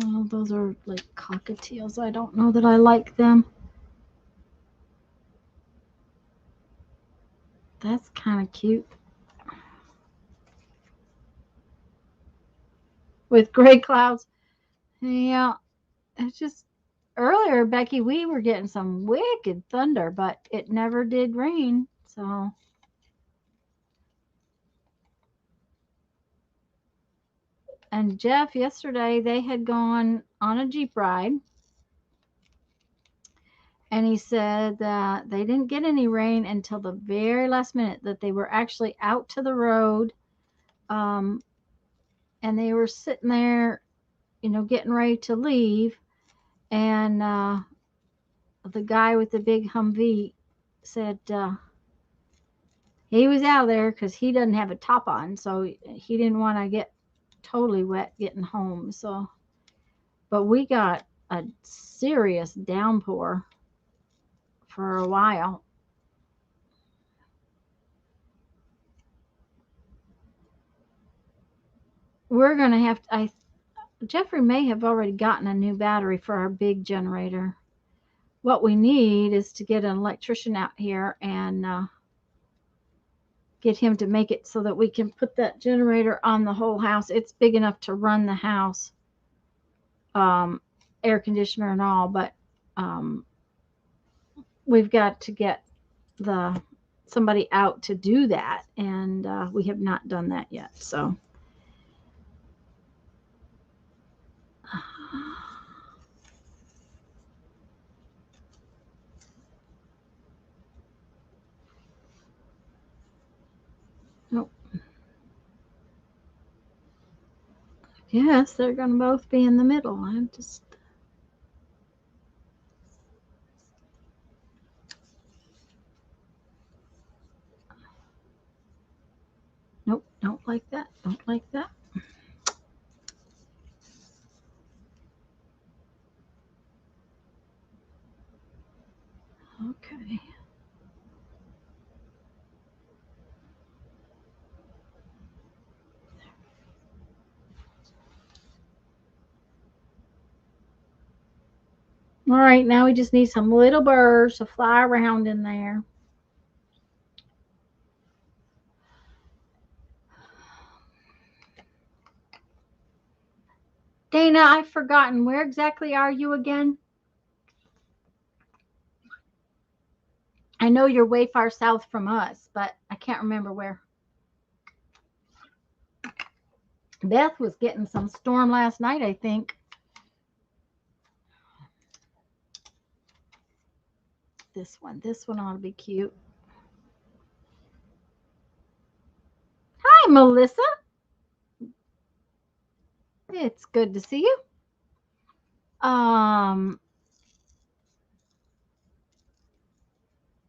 Oh, those are like cockatiels. I don't know that I like them. That's kind of cute. With gray clouds. Yeah, it's just earlier, Becky, we were getting some wicked thunder, but it never did rain. So and Jeff, yesterday they had gone on a Jeep ride, and he said that they didn't get any rain until the very last minute, that they were actually out to the road, and they were sitting there, getting ready to leave, and the guy with the big Humvee said he was out there because he doesn't have a top on, so he didn't want to get totally wet getting home. So, but we got a serious downpour for a while. We're gonna have to. Jeffrey may have already gotten a new battery for our big generator. What we need is to get an electrician out here and get him to make it so that we can put that generator on the whole house. It's big enough to run the house, air conditioner and all, but we've got to get somebody out to do that, and we have not done that yet. So Yes, they're going to both be in the middle. I just... Nope, don't like that. Don't like that. Okay. All right, now we just need some little birds to fly around in there. Dana, I've forgotten. Where exactly are you again? I know you're way far south from us, but I can't remember where. Beth was getting some storm last night, I think. This one ought to be cute. Hi, Melissa. It's good to see you.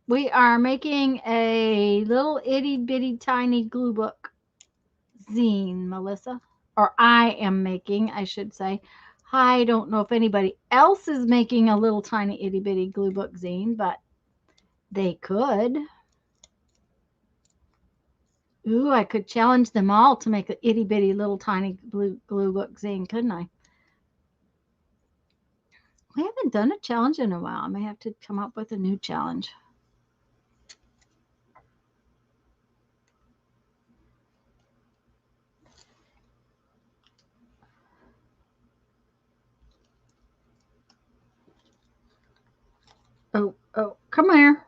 We are making a little itty bitty tiny glue book zine, Melissa. Or I am making, I should say. I don't know if anybody else is making a little tiny itty bitty glue book zine, but they could. Ooh, I could challenge them all to make an itty bitty little tiny glue book zine, couldn't I? We haven't done a challenge in a while. I may have to come up with a new challenge. Oh, come here.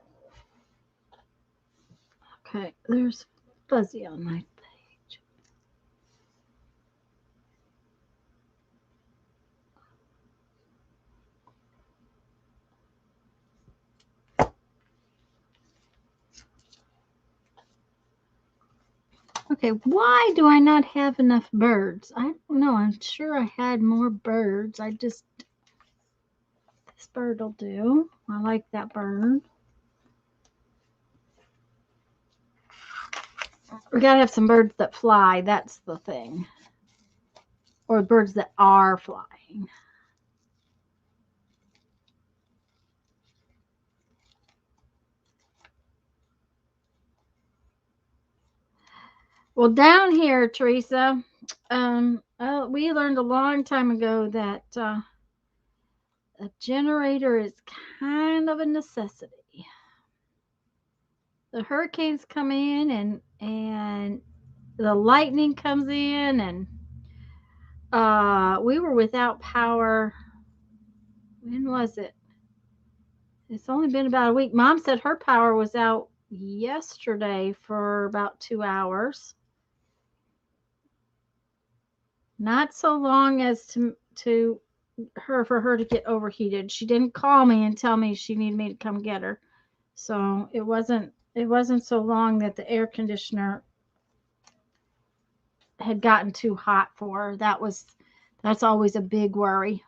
Okay, there's Fuzzy on my page. Okay, why do I not have enough birds? I don't know. I'm sure I had more birds. This bird will do. I like that bird. We gotta have some birds that fly. That's the thing. Or birds that are flying. Well, down here, Teresa, we learned a long time ago that a generator is kind of a necessity. The hurricanes come in and the lightning comes in, and we were without power. When was it? It's only been about a week. Mom said her power was out yesterday for about 2 hours. Not so long as to her for her to get overheated. She didn't call me and tell me she needed me to come get her. So it wasn't so long that the air conditioner had gotten too hot for her. That's always a big worry.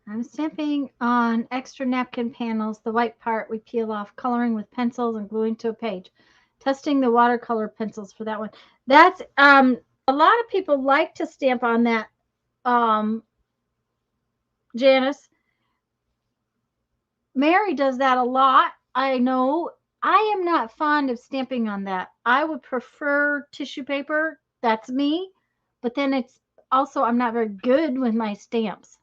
I'm stamping on extra napkin panels. The white part we peel off, coloring with pencils and gluing to a page. Testing the watercolor pencils for that one. That's a lot of people like to stamp on that, Janice. Mary does that a lot. I know. I am not fond of stamping on that. I would prefer tissue paper. That's me. But then it's also, I'm not very good with my stamps.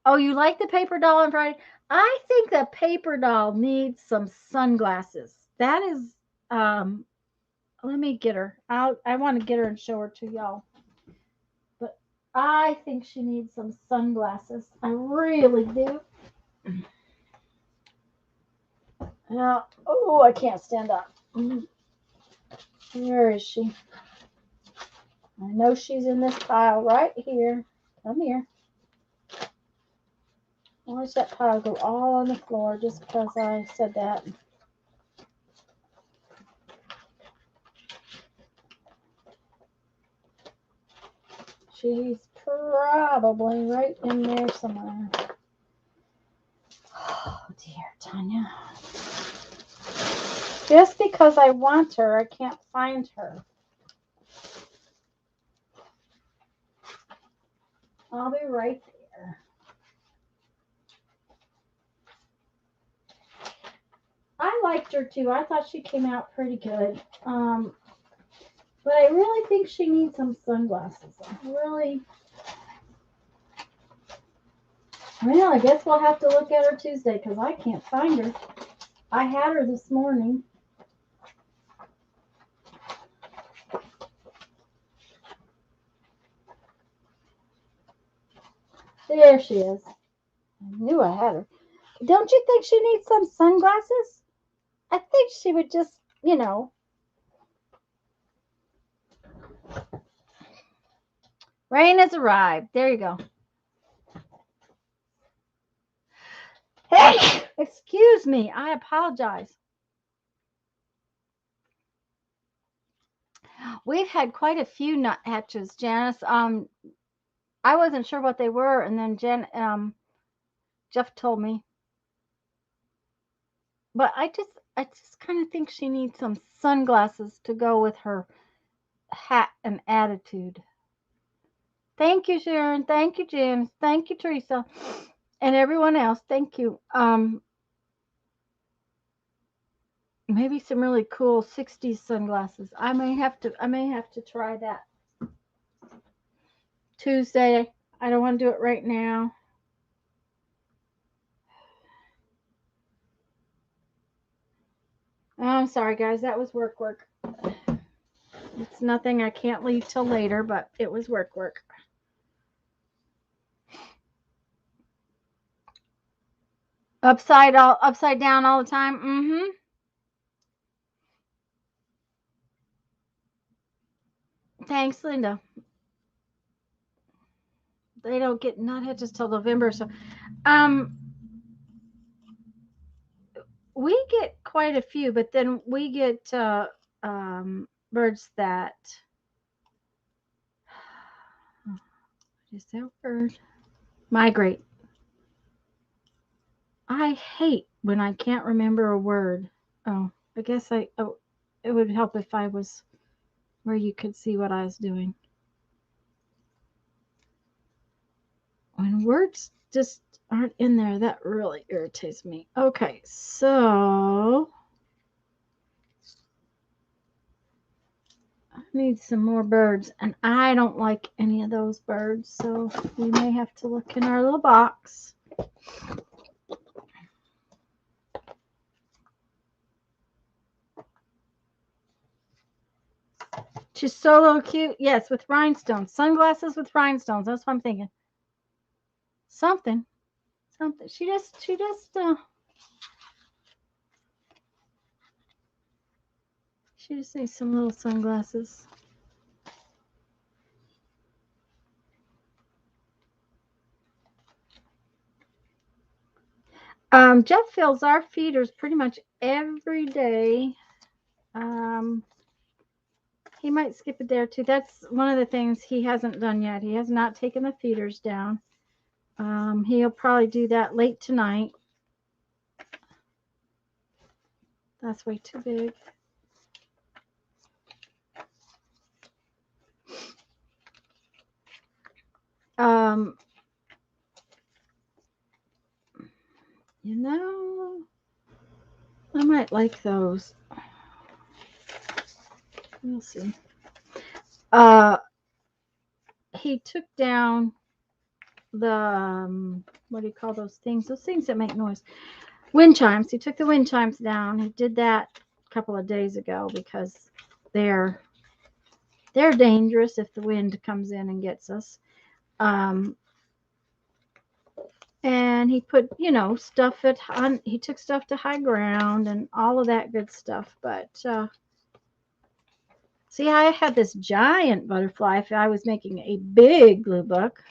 Oh, you like the paper doll on Friday? I think the paper doll needs some sunglasses. That is, let me get her. I want to get her and show her to y'all. But I think she needs some sunglasses. I really do. Oh, I can't stand up. Where is she? I know she's in this pile right here. Come here. Watch that pile go all on the floor just because I said that. She's probably right in there somewhere. Oh dear, Tanya. Just because I want her, I can't find her. I'll be right there. I liked her too. I thought she came out pretty good. But I really think she needs some sunglasses. Well, I guess we'll have to look at her Tuesday because I can't find her. I had her this morning. There she is. I knew I had her. Don't you think she needs some sunglasses? I think she would just, you know. Rain has arrived. There you go. Hey, excuse me. I apologize. We've had quite a few nut hatches, Janice. I wasn't sure what they were, and then Jeff told me. But I just kind of think she needs some sunglasses to go with her hat and attitude. Thank you, Sharon. Thank you, James. Thank you, Teresa, and everyone else. Thank you. Maybe some really cool 60s sunglasses. I may have to try that Tuesday. I don't want to do it right now. Oh, I'm sorry, guys. That was work. It's nothing I can't leave till later, but it was work. Upside down all the time. Mm-hmm. Thanks, Linda. They don't get nut hatches till November, so we get quite a few, but then we get birds that is that word? Migrate. I hate when I can't remember a word. Oh, I guess it would help if I was where you could see what I was doing. When words just aren't in there, that really irritates me. Okay, so I need some more birds, and I don't like any of those birds, so we may have to look in our little box. She's so cute. Yes, with rhinestones. Sunglasses with rhinestones. That's what I'm thinking. Something. She just needs some little sunglasses. Jeff fills our feeders pretty much every day. He might skip a day or two. That's one of the things he hasn't done yet. He has not taken the feeders down. He'll probably do that late tonight. That's way too big. You know, I might like those. We'll see. He took down the what do you call those things? Those things that make noise. Wind chimes. He took the wind chimes down. He did that a couple of days ago because they're dangerous if the wind comes in and gets us. And he put, stuff he took stuff to high ground and all of that good stuff. But See, I had this giant butterfly if I was making a big glue book.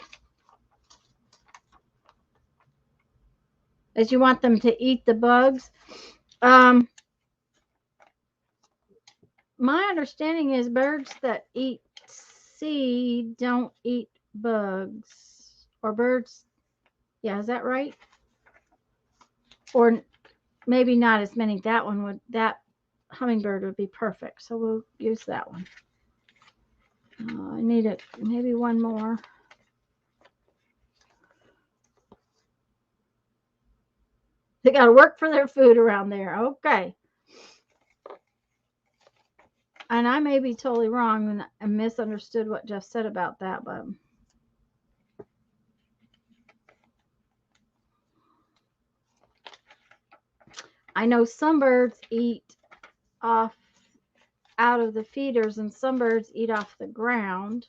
As you want them to eat the bugs. My understanding is birds that eat seed don't eat bugs. Or birds, yeah, is that right? Or maybe not as many. That hummingbird would be perfect. So we'll use that one. I need it, maybe one more. They got to work for their food around there. Okay. And I may be totally wrong and misunderstood what Jeff said about that, but I know some birds eat off out of the feeders and some birds eat off the ground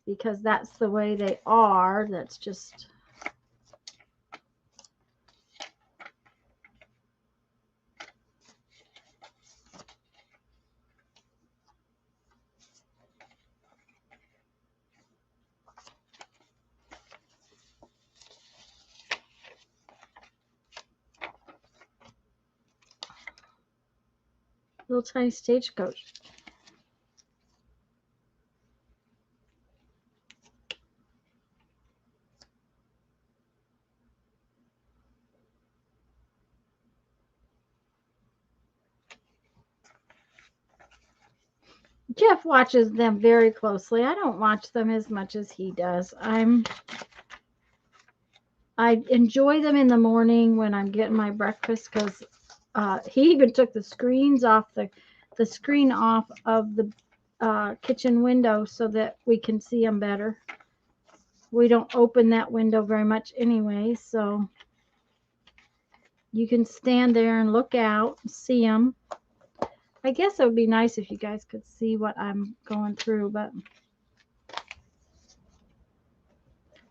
because that's the way they are. That's just little tiny stagecoach. Jeff watches them very closely. I don't watch them as much as he does. I enjoy them in the morning when I'm getting my breakfast because he even took the screens off the screen off of the kitchen window so that we can see them better. We don't open that window very much anyway, so you can stand there and look out and see them. I guess it would be nice if you guys could see what I'm going through, but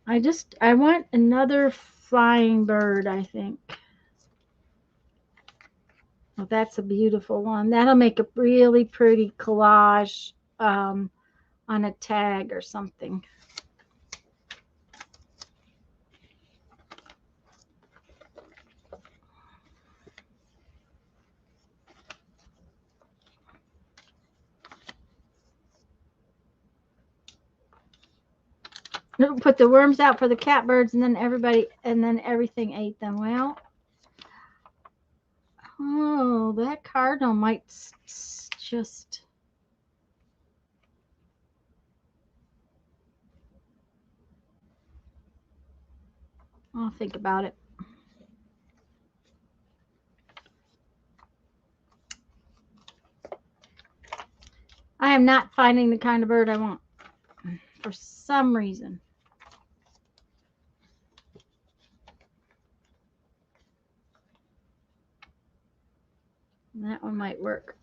I want another flying bird, I think. Oh, that's a beautiful one. That'll make a really pretty collage on a tag or something. Put the worms out for the catbirds, and then everything ate them. Well, oh, that cardinal might just. I'll think about it. I am not finding the kind of bird I want for some reason. That one might work.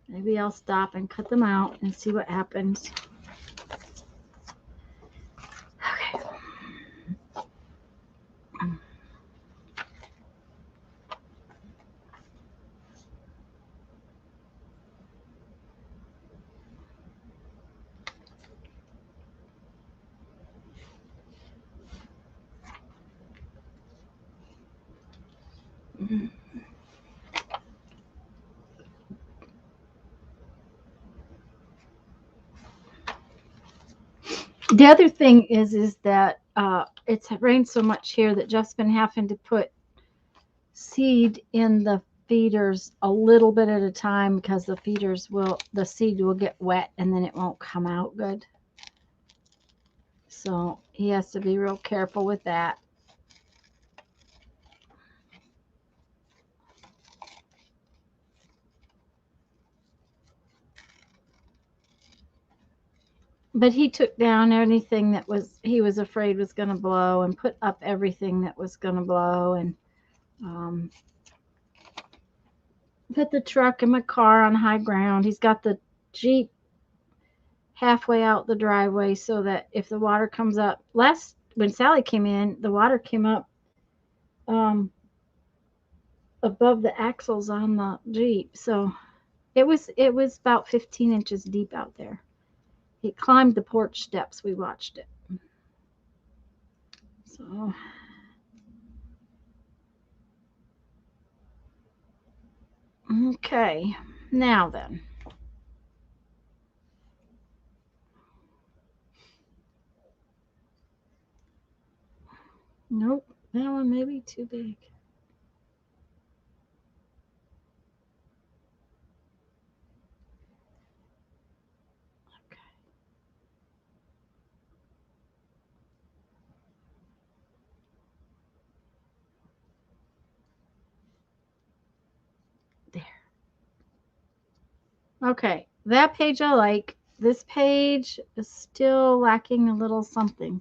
Maybe I'll stop and cut them out and see what happens. Okay. The other thing is that it's rained so much here that Jeff's been having to put seed in the feeders a little bit at a time because the seed will get wet and then it won't come out good. So he has to be real careful with that. But he took down anything that he was afraid was going to blow and put up everything that was going to blow and put the truck and my car on high ground. He's got the Jeep halfway out the driveway so that if the water comes up, when Sally came in, the water came up above the axles on the Jeep. So It was about 15 inches deep out there. It climbed the porch steps. We watched it. So okay. Now then. Nope. That one may be too big. Okay. There. Okay. That page I like. This page is still lacking a little something.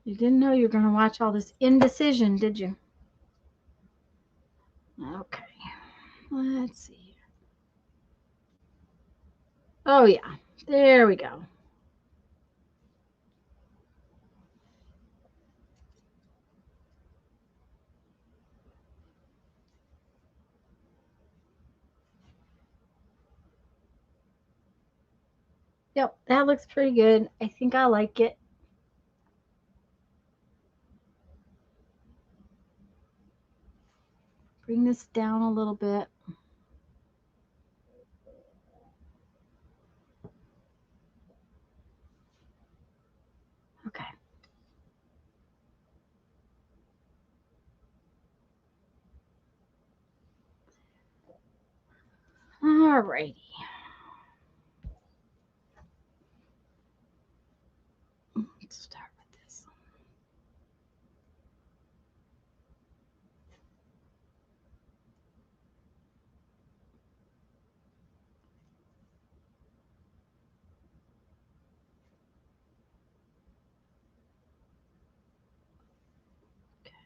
You didn't know you were going to watch all this indecision, did you? Okay. Let's see. Oh, yeah. There we go. Yep, that looks pretty good. I think I like it. Bring this down a little bit. Okay. All righty. Let's start with this.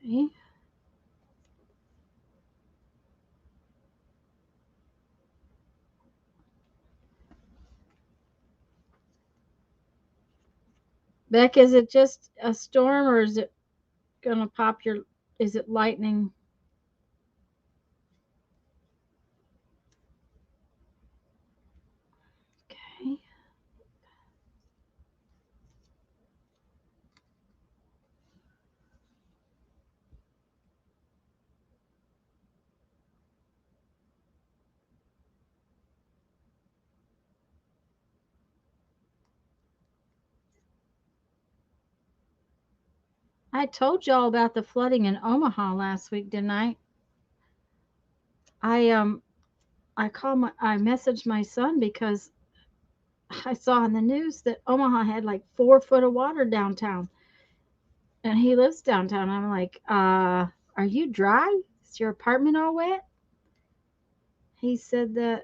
Okay. Beck, is it just a storm or is it going to pop your, is it lightning? Okay. I told y'all about the flooding in Omaha last week, didn't I? I I messaged my son because I saw in the news that Omaha had like 4 foot of water downtown. And he lives downtown. I'm like, are you dry? Is your apartment all wet? He said that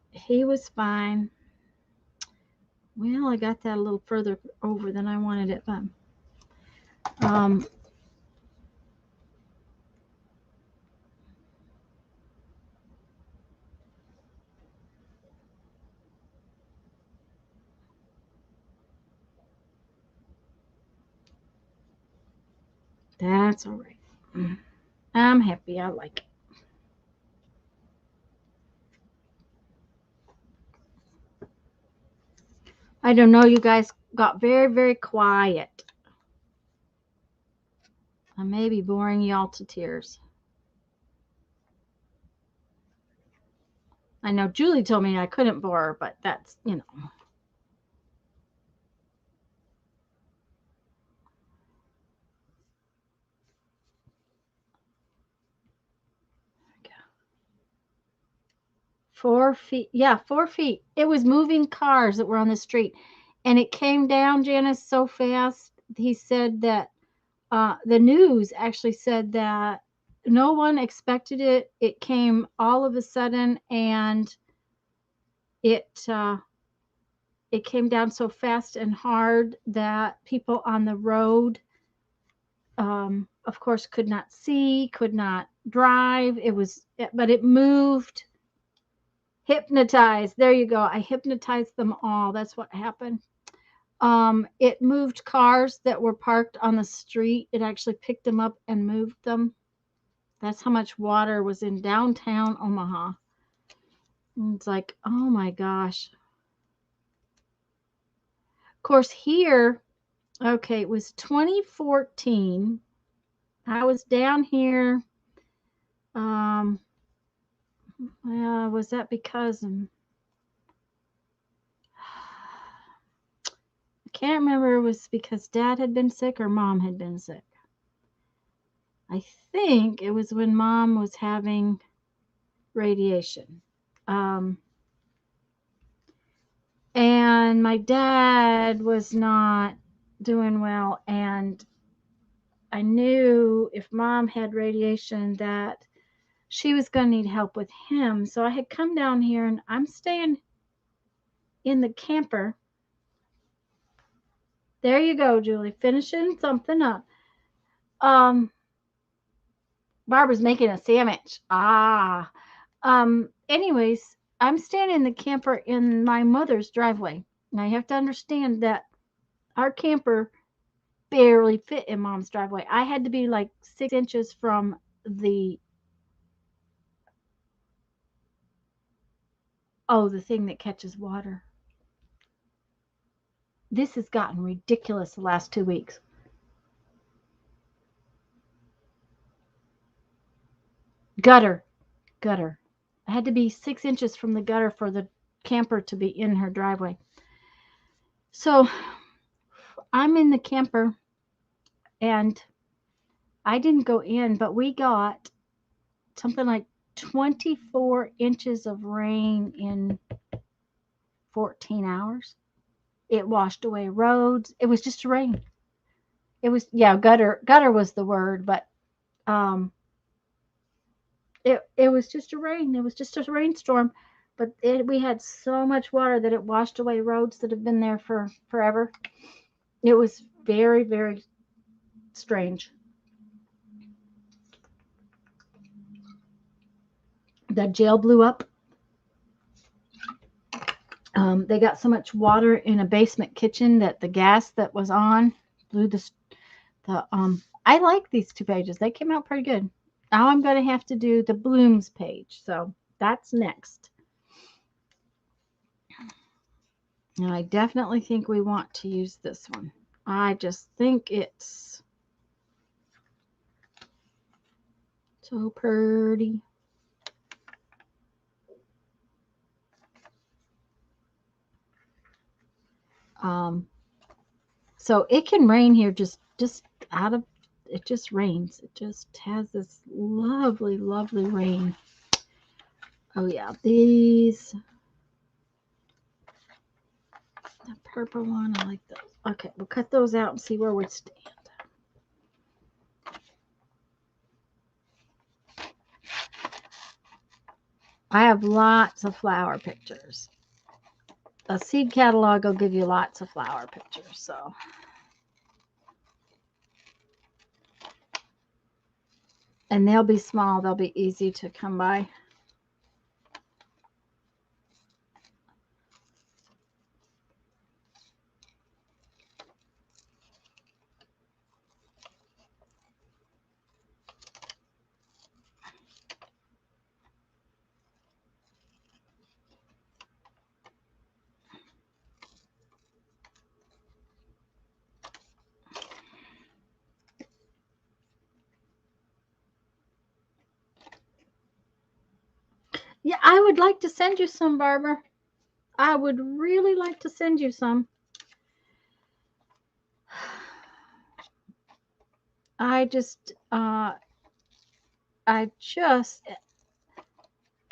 he was fine. Well, I got that a little further over than I wanted it, but um, that's all right. I'm happy. I like it. I don't know. You guys got very, very quiet. I may be boring y'all to tears. I know Julie told me I couldn't bore her, but that's, you know. 4 feet. Yeah, 4 feet. It was moving cars that were on the street. And it came down, Janice, so fast. He said that the news actually said that no one expected it. It came all of a sudden, and it it came down so fast and hard that people on the road, of course, could not see, could not drive. But it moved. Hypnotized. There you go. I hypnotized them all. That's what happened. It moved cars that were parked on the street. It actually picked them up and moved them. That's how much water was in downtown Omaha. And it's like, oh my gosh. Of course, here, okay, it was 2014. I was down here. Was that because I can't remember. It was because Dad had been sick or Mom had been sick. I think it was when Mom was having radiation. And my dad was not doing well. And I knew if Mom had radiation that she was going to need help with him. So I had come down here, and I'm staying in the camper. There you go, Julie, finishing something up. Barbara's making a sandwich. Anyways, I'm staying in the camper in my mother's driveway. Now you have to understand that our camper barely fit in Mom's driveway. I had to be like 6 inches from the the thing that catches water. This has gotten ridiculous the last 2 weeks. Gutter. I had to be 6 inches from the gutter for the camper to be in her driveway. So I'm in the camper, and I didn't go in, but we got something like 24 inches of rain in 14 hours. It washed away roads. It was just rain. It was, yeah, gutter was the word, but it was just a rain. It was just a rainstorm, but we had so much water that it washed away roads that have been there for forever. It was very, very strange. The jail blew up. They got so much water in a basement kitchen that the gas that was on blew the I like these 2 pages. They came out pretty good. Now I'm going to have to do the blooms page. So that's next. And I definitely think we want to use this one. I just think it's so pretty. So it can rain here just out of, it just rains. It just has this lovely, lovely rain. Oh yeah, these, the purple one, I like those. Okay, we'll cut those out and see where we stand. I have lots of flower pictures. A seed catalog will give you lots of flower pictures, so. And they'll be small. They'll be easy to come by. Yeah, I would like to send you some, Barbara. I would really like to send you some. I just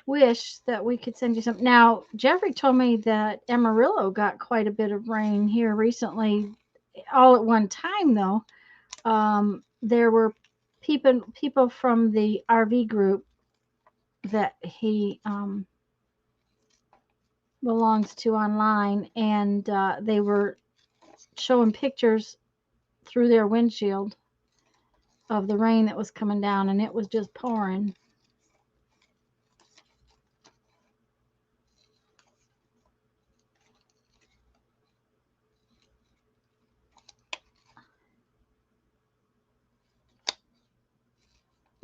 wish that we could send you some. Now, Jeffrey told me that Amarillo got quite a bit of rain here recently, all at one time though. There were people from the RV group that he belongs to online, and they were showing pictures through their windshield of the rain that was coming down, and it was just pouring.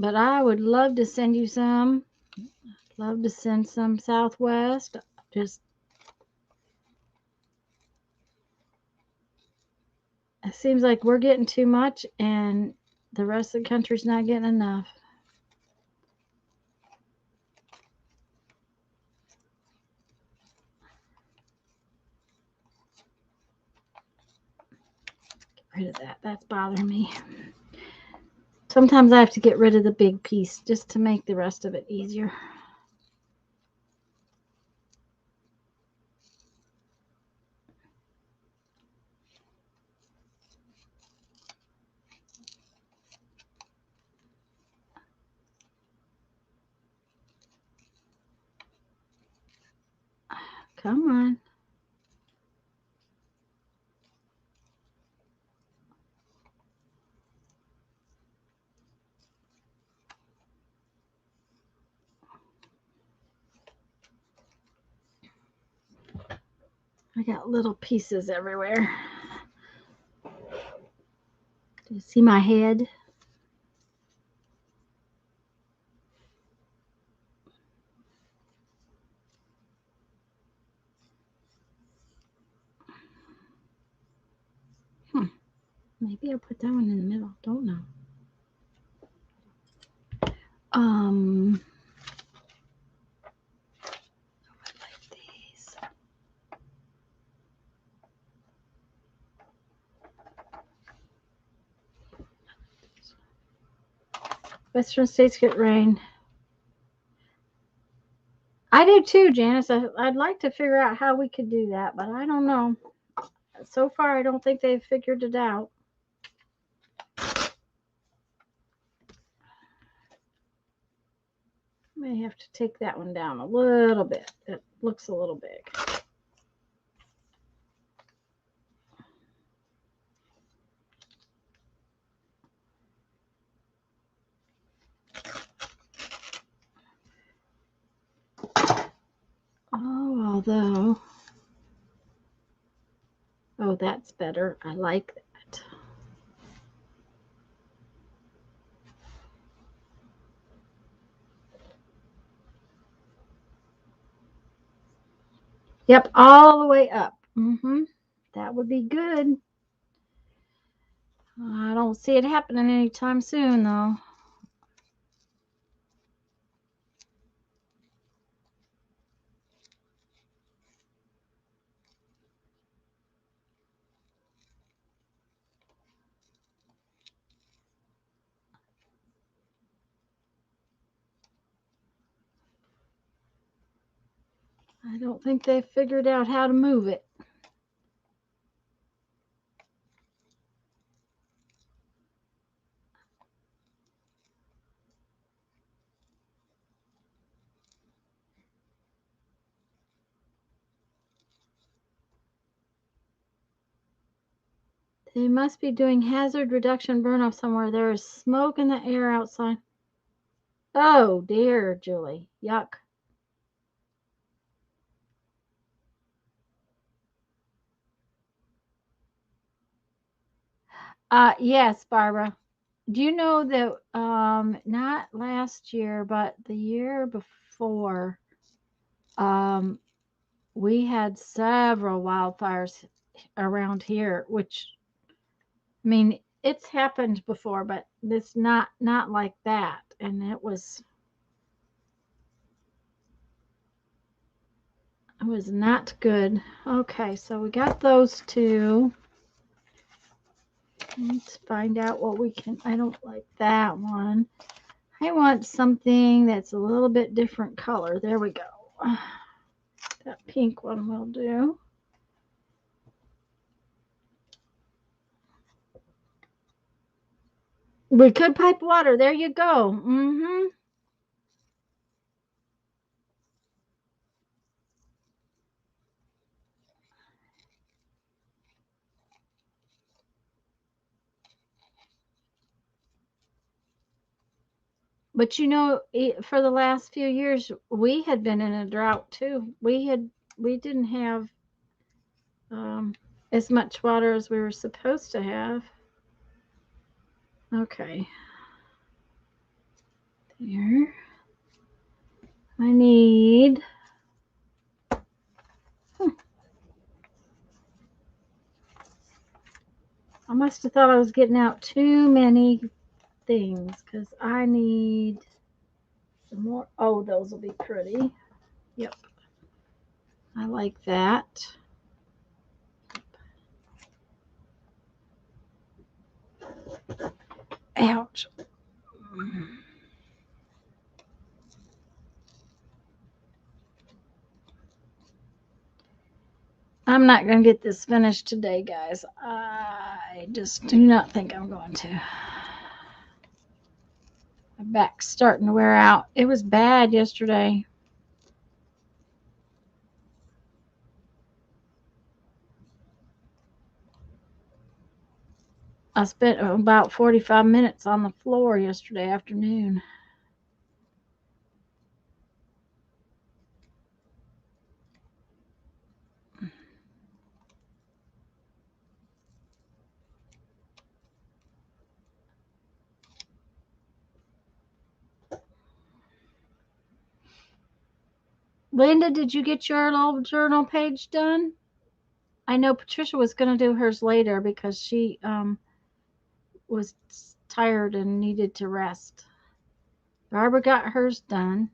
But I would love to send you some. Love to send some Southwest. Just it seems like we're getting too much and the rest of the country's not getting enough. Get rid of that. That's bothering me. Sometimes I have to get rid of the big piece just to make the rest of it easier. Come on. I got little pieces everywhere. Do you see my head? Maybe I'll put that one in the middle. Don't know. I like these. Western states get rain. I do too, Janice. I'd like to figure out how we could do that, but I don't know. So far, I don't think they've figured it out. May have to take that one down a little bit. It looks a little big. Oh, that's better. I like that. Yep, all the way up. That would be good. I don't see it happening anytime soon, though. I don't think they've figured out how to move it. They must be doing hazard reduction burn off somewhere. There is smoke in the air outside. Oh dear, Julie. Yuck. Yes, Barbara. Do you know that not last year, but the year before, um we had several wildfires around here, which I mean, it's happened before, but it's not like that. And it was not good. Okay, so we got those two. Let's find out what we can. I don't like that one. I want something that's a little bit different color. There we go. That pink one will do. We could pipe water. There you go. Mm-hmm. But you know, for the last few years, we had been in a drought too. We didn't have um, as much water as we were supposed to have. Okay, there. I need. I must have thought I was getting out too many things because I need some more. Oh, those will be pretty. Yep, I like that. Ouch. I'm not going to get this finished today, guys. I just do not think I'm going to. My back's starting to wear out. It was bad yesterday. I spent about 45 minutes on the floor yesterday afternoon. Linda, did you get your little journal page done? I know Patricia was going to do hers later because she was tired and needed to rest. Barbara got hers done.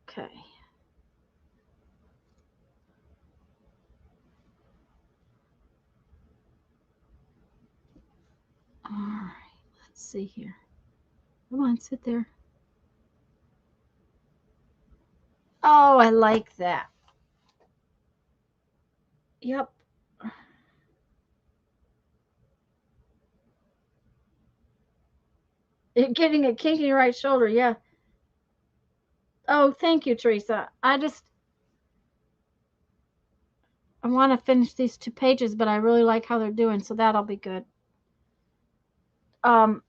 Okay. All right. Let's see here. Come on, sit there. Oh, I like that. Yep. You're getting a kink in your right shoulder. Yeah. Oh, thank you, Teresa. I want to finish these 2 pages, but I really like how they're doing, so that'll be good. Um,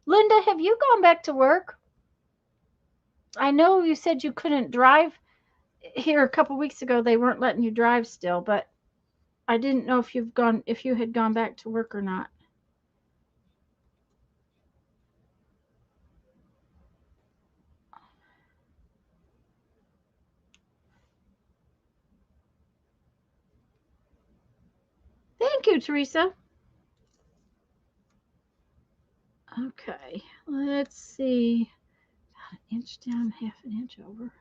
Linda, have you gone back to work? I know you said you couldn't drive here a couple weeks ago. They weren't letting you drive still, but I didn't know if you had gone back to work or not. Thank you, Teresa. Okay, let's see. About an inch down, half an inch over.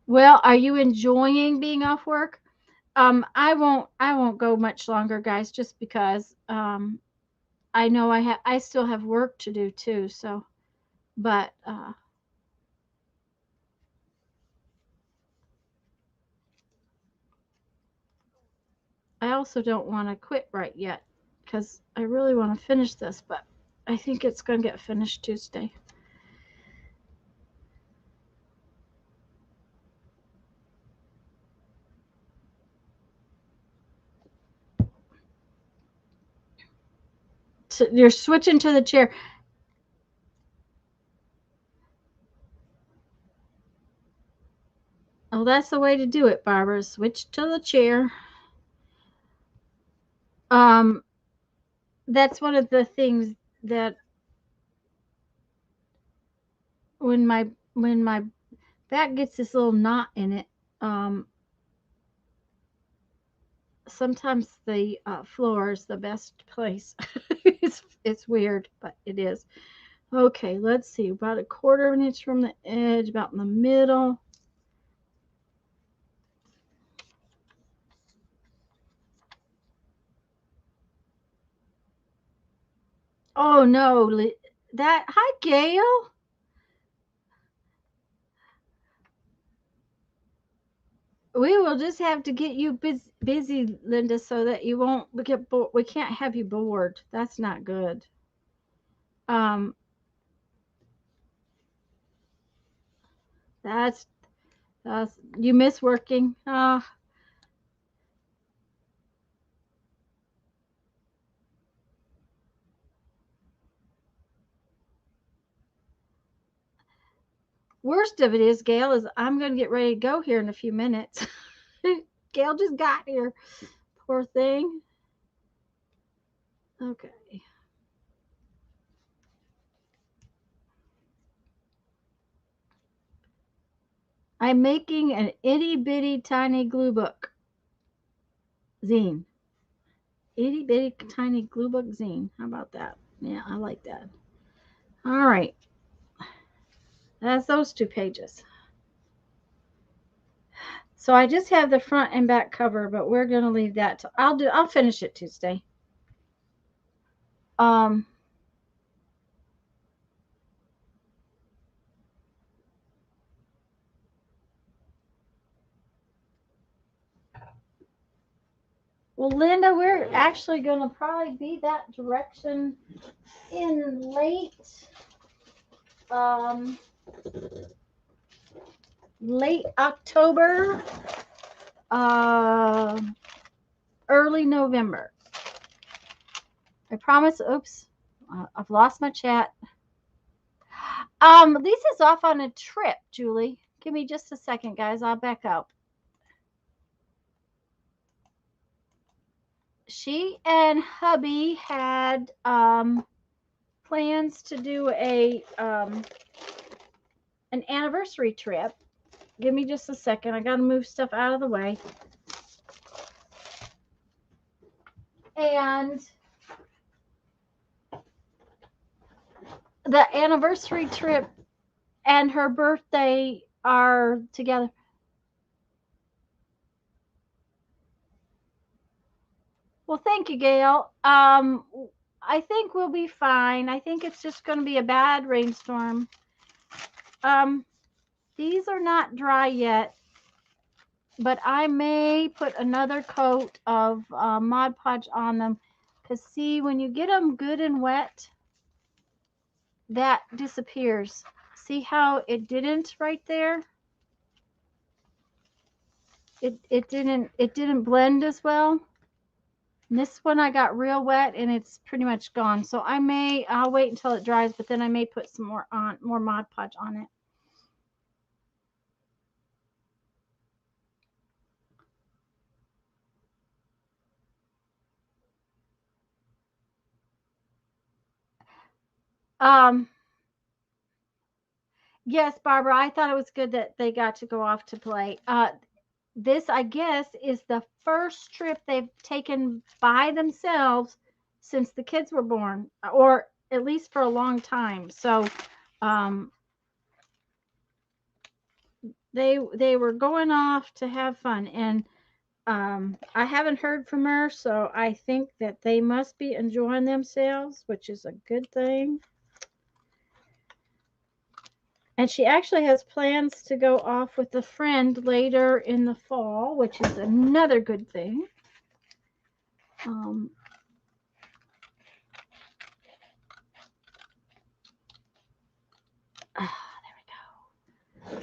Well, are you enjoying being off work? I won't go much longer, guys, just because I know I still have work to do too. So, but I also don't want to quit right yet because I really want to finish this. But I think it's going to get finished Tuesday. So you're switching to the chair. Oh, that's the way to do it, Barbara. Switch to the chair. Um, that's one of the things that when my back gets this little knot in it, um, sometimes the floor is the best place. It's weird, but it is. Okay, let's see. About a quarter of an inch from the edge, about in the middle. Oh no, hi Gail. We will just have to get you busy, Linda, so that you won't get bored. We can't have you bored. That's not good. Um, that's you miss working. Worst of it is, Gail, is I'm going to get ready to go here in a few minutes. Gail just got here. Poor thing. Okay. I'm making an itty bitty tiny glue book zine. Itty bitty tiny glue book zine. How about that? Yeah, I like that. All right. That's those 2 pages. So I just have the front and back cover, but we're going to leave that. I'll finish it Tuesday. Um, well, Linda, we're actually going to probably be that direction in um, late October, uh, early November. I promise. Oops, I've lost my chat. Lisa's off on a trip, Julie. Give me just a second, guys. I'll back up. She and hubby had plans to do an anniversary trip. Give me just a second. I got to move stuff out of the way. And the anniversary trip and her birthday are together. Well, thank you, Gail. I think we'll be fine. I think it's just going to be a bad rainstorm. These are not dry yet, but I may put another coat of Mod Podge on them, because see, when you get them good and wet, that disappears. See how it didn't right there? It didn't blend as well. And this one I got real wet and it's pretty much gone. So I'll wait until it dries, but then I may put some more Mod Podge on it. Yes, Barbara, I thought it was good that they got to go off to play. This, I guess, is the first trip they've taken by themselves since the kids were born, or at least for a long time. So they were going off to have fun, and I haven't heard from her, so I think that they must be enjoying themselves, which is a good thing. And she actually has plans to go off with a friend later in the fall, which is another good thing. There we go.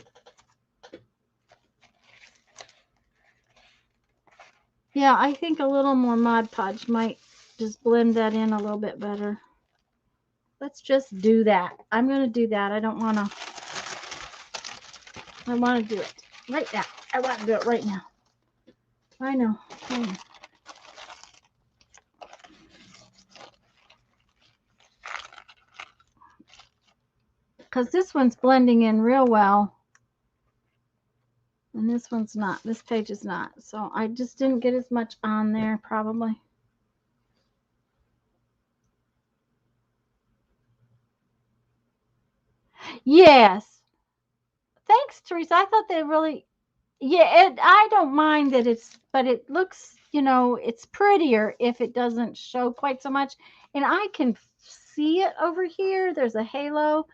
Yeah, I think a little more Mod Podge might just blend that in a little bit better. Let's just do that. I'm going to do that. I want to do it right now. I want to do it right now. I know. Because this one's blending in real well. And this one's not. This page is not. So I just didn't get as much on there probably. Yes. Thanks, Teresa. I thought they really, yeah, I don't mind that but it looks, it's prettier if it doesn't show quite so much. And I can see it over here. There's a halo,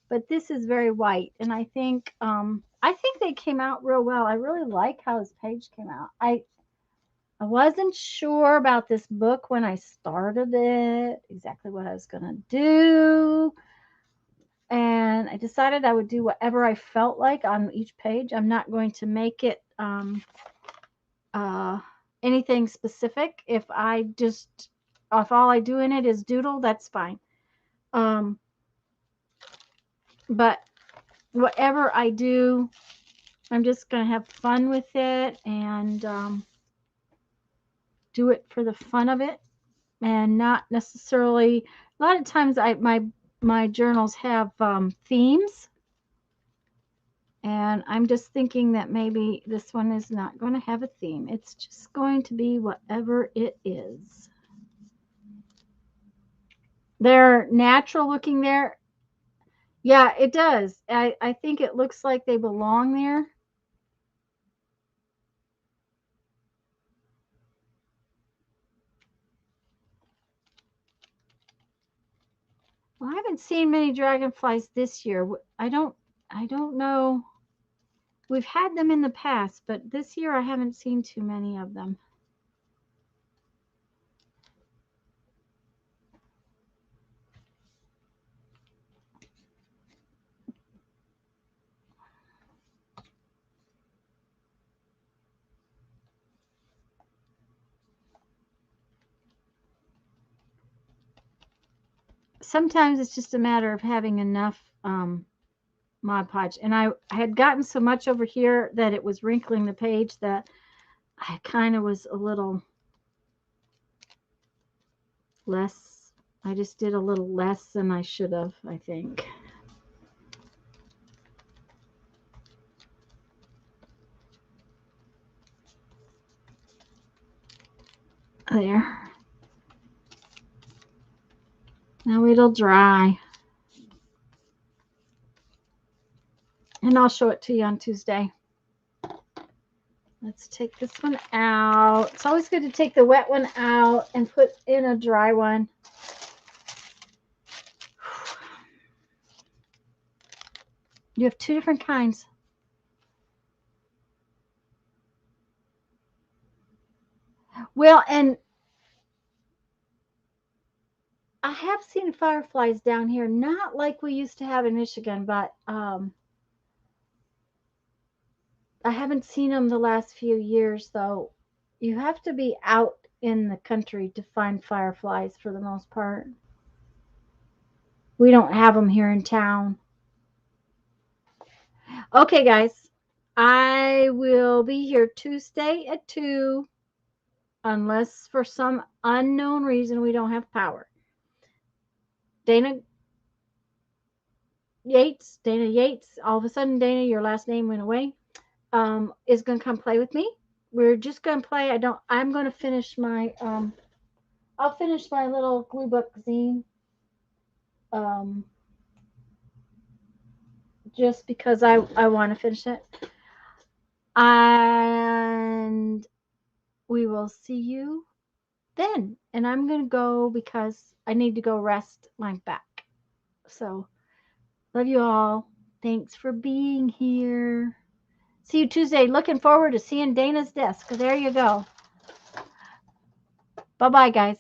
but this is very white. And I think they came out real well. I really like how this page came out. I wasn't sure about this book when I started it, exactly what I was going to do. And I decided I would do whatever I felt like on each page. I'm not going to make it anything specific. If all I do in it is doodle, that's fine. But whatever I do, I'm just going to have fun with it and do it for the fun of it, and not necessarily. A lot of times, my journals have themes, and I'm just thinking that maybe this one is not going to have a theme. It's just going to be whatever it is. They're natural looking there. Yeah, it does. I think it looks like they belong there. Well, I haven't seen many dragonflies this year. I don't know. We've had them in the past, but this year I haven't seen too many of them. Sometimes it's just a matter of having enough Mod Podge. And I had gotten so much over here that it was wrinkling the page that I kind of was a little less. I just did a little less than I should have, I think. There. Now it'll dry. And I'll show it to you on Tuesday. Let's take this one out. It's always good to take the wet one out and put in a dry one. You have two different kinds. Well, and I have seen fireflies down here, not like we used to have in Michigan, but I haven't seen them the last few years, though. You have to be out in the country to find fireflies for the most part. We don't have them here in town. Okay, guys. I will be here Tuesday at 2, unless for some unknown reason we don't have power. Dana Yates, all of a sudden, Dana, your last name went away, is going to come play with me. We're just going to play. I'm going to finish my, I'll finish my little glue book zine. Just because I want to finish it. And we will see you then. And I'm going to go because I need to go rest my back. So, love you all. Thanks for being here. See you Tuesday. Looking forward to seeing Dana's desk. There you go. Bye-bye, guys.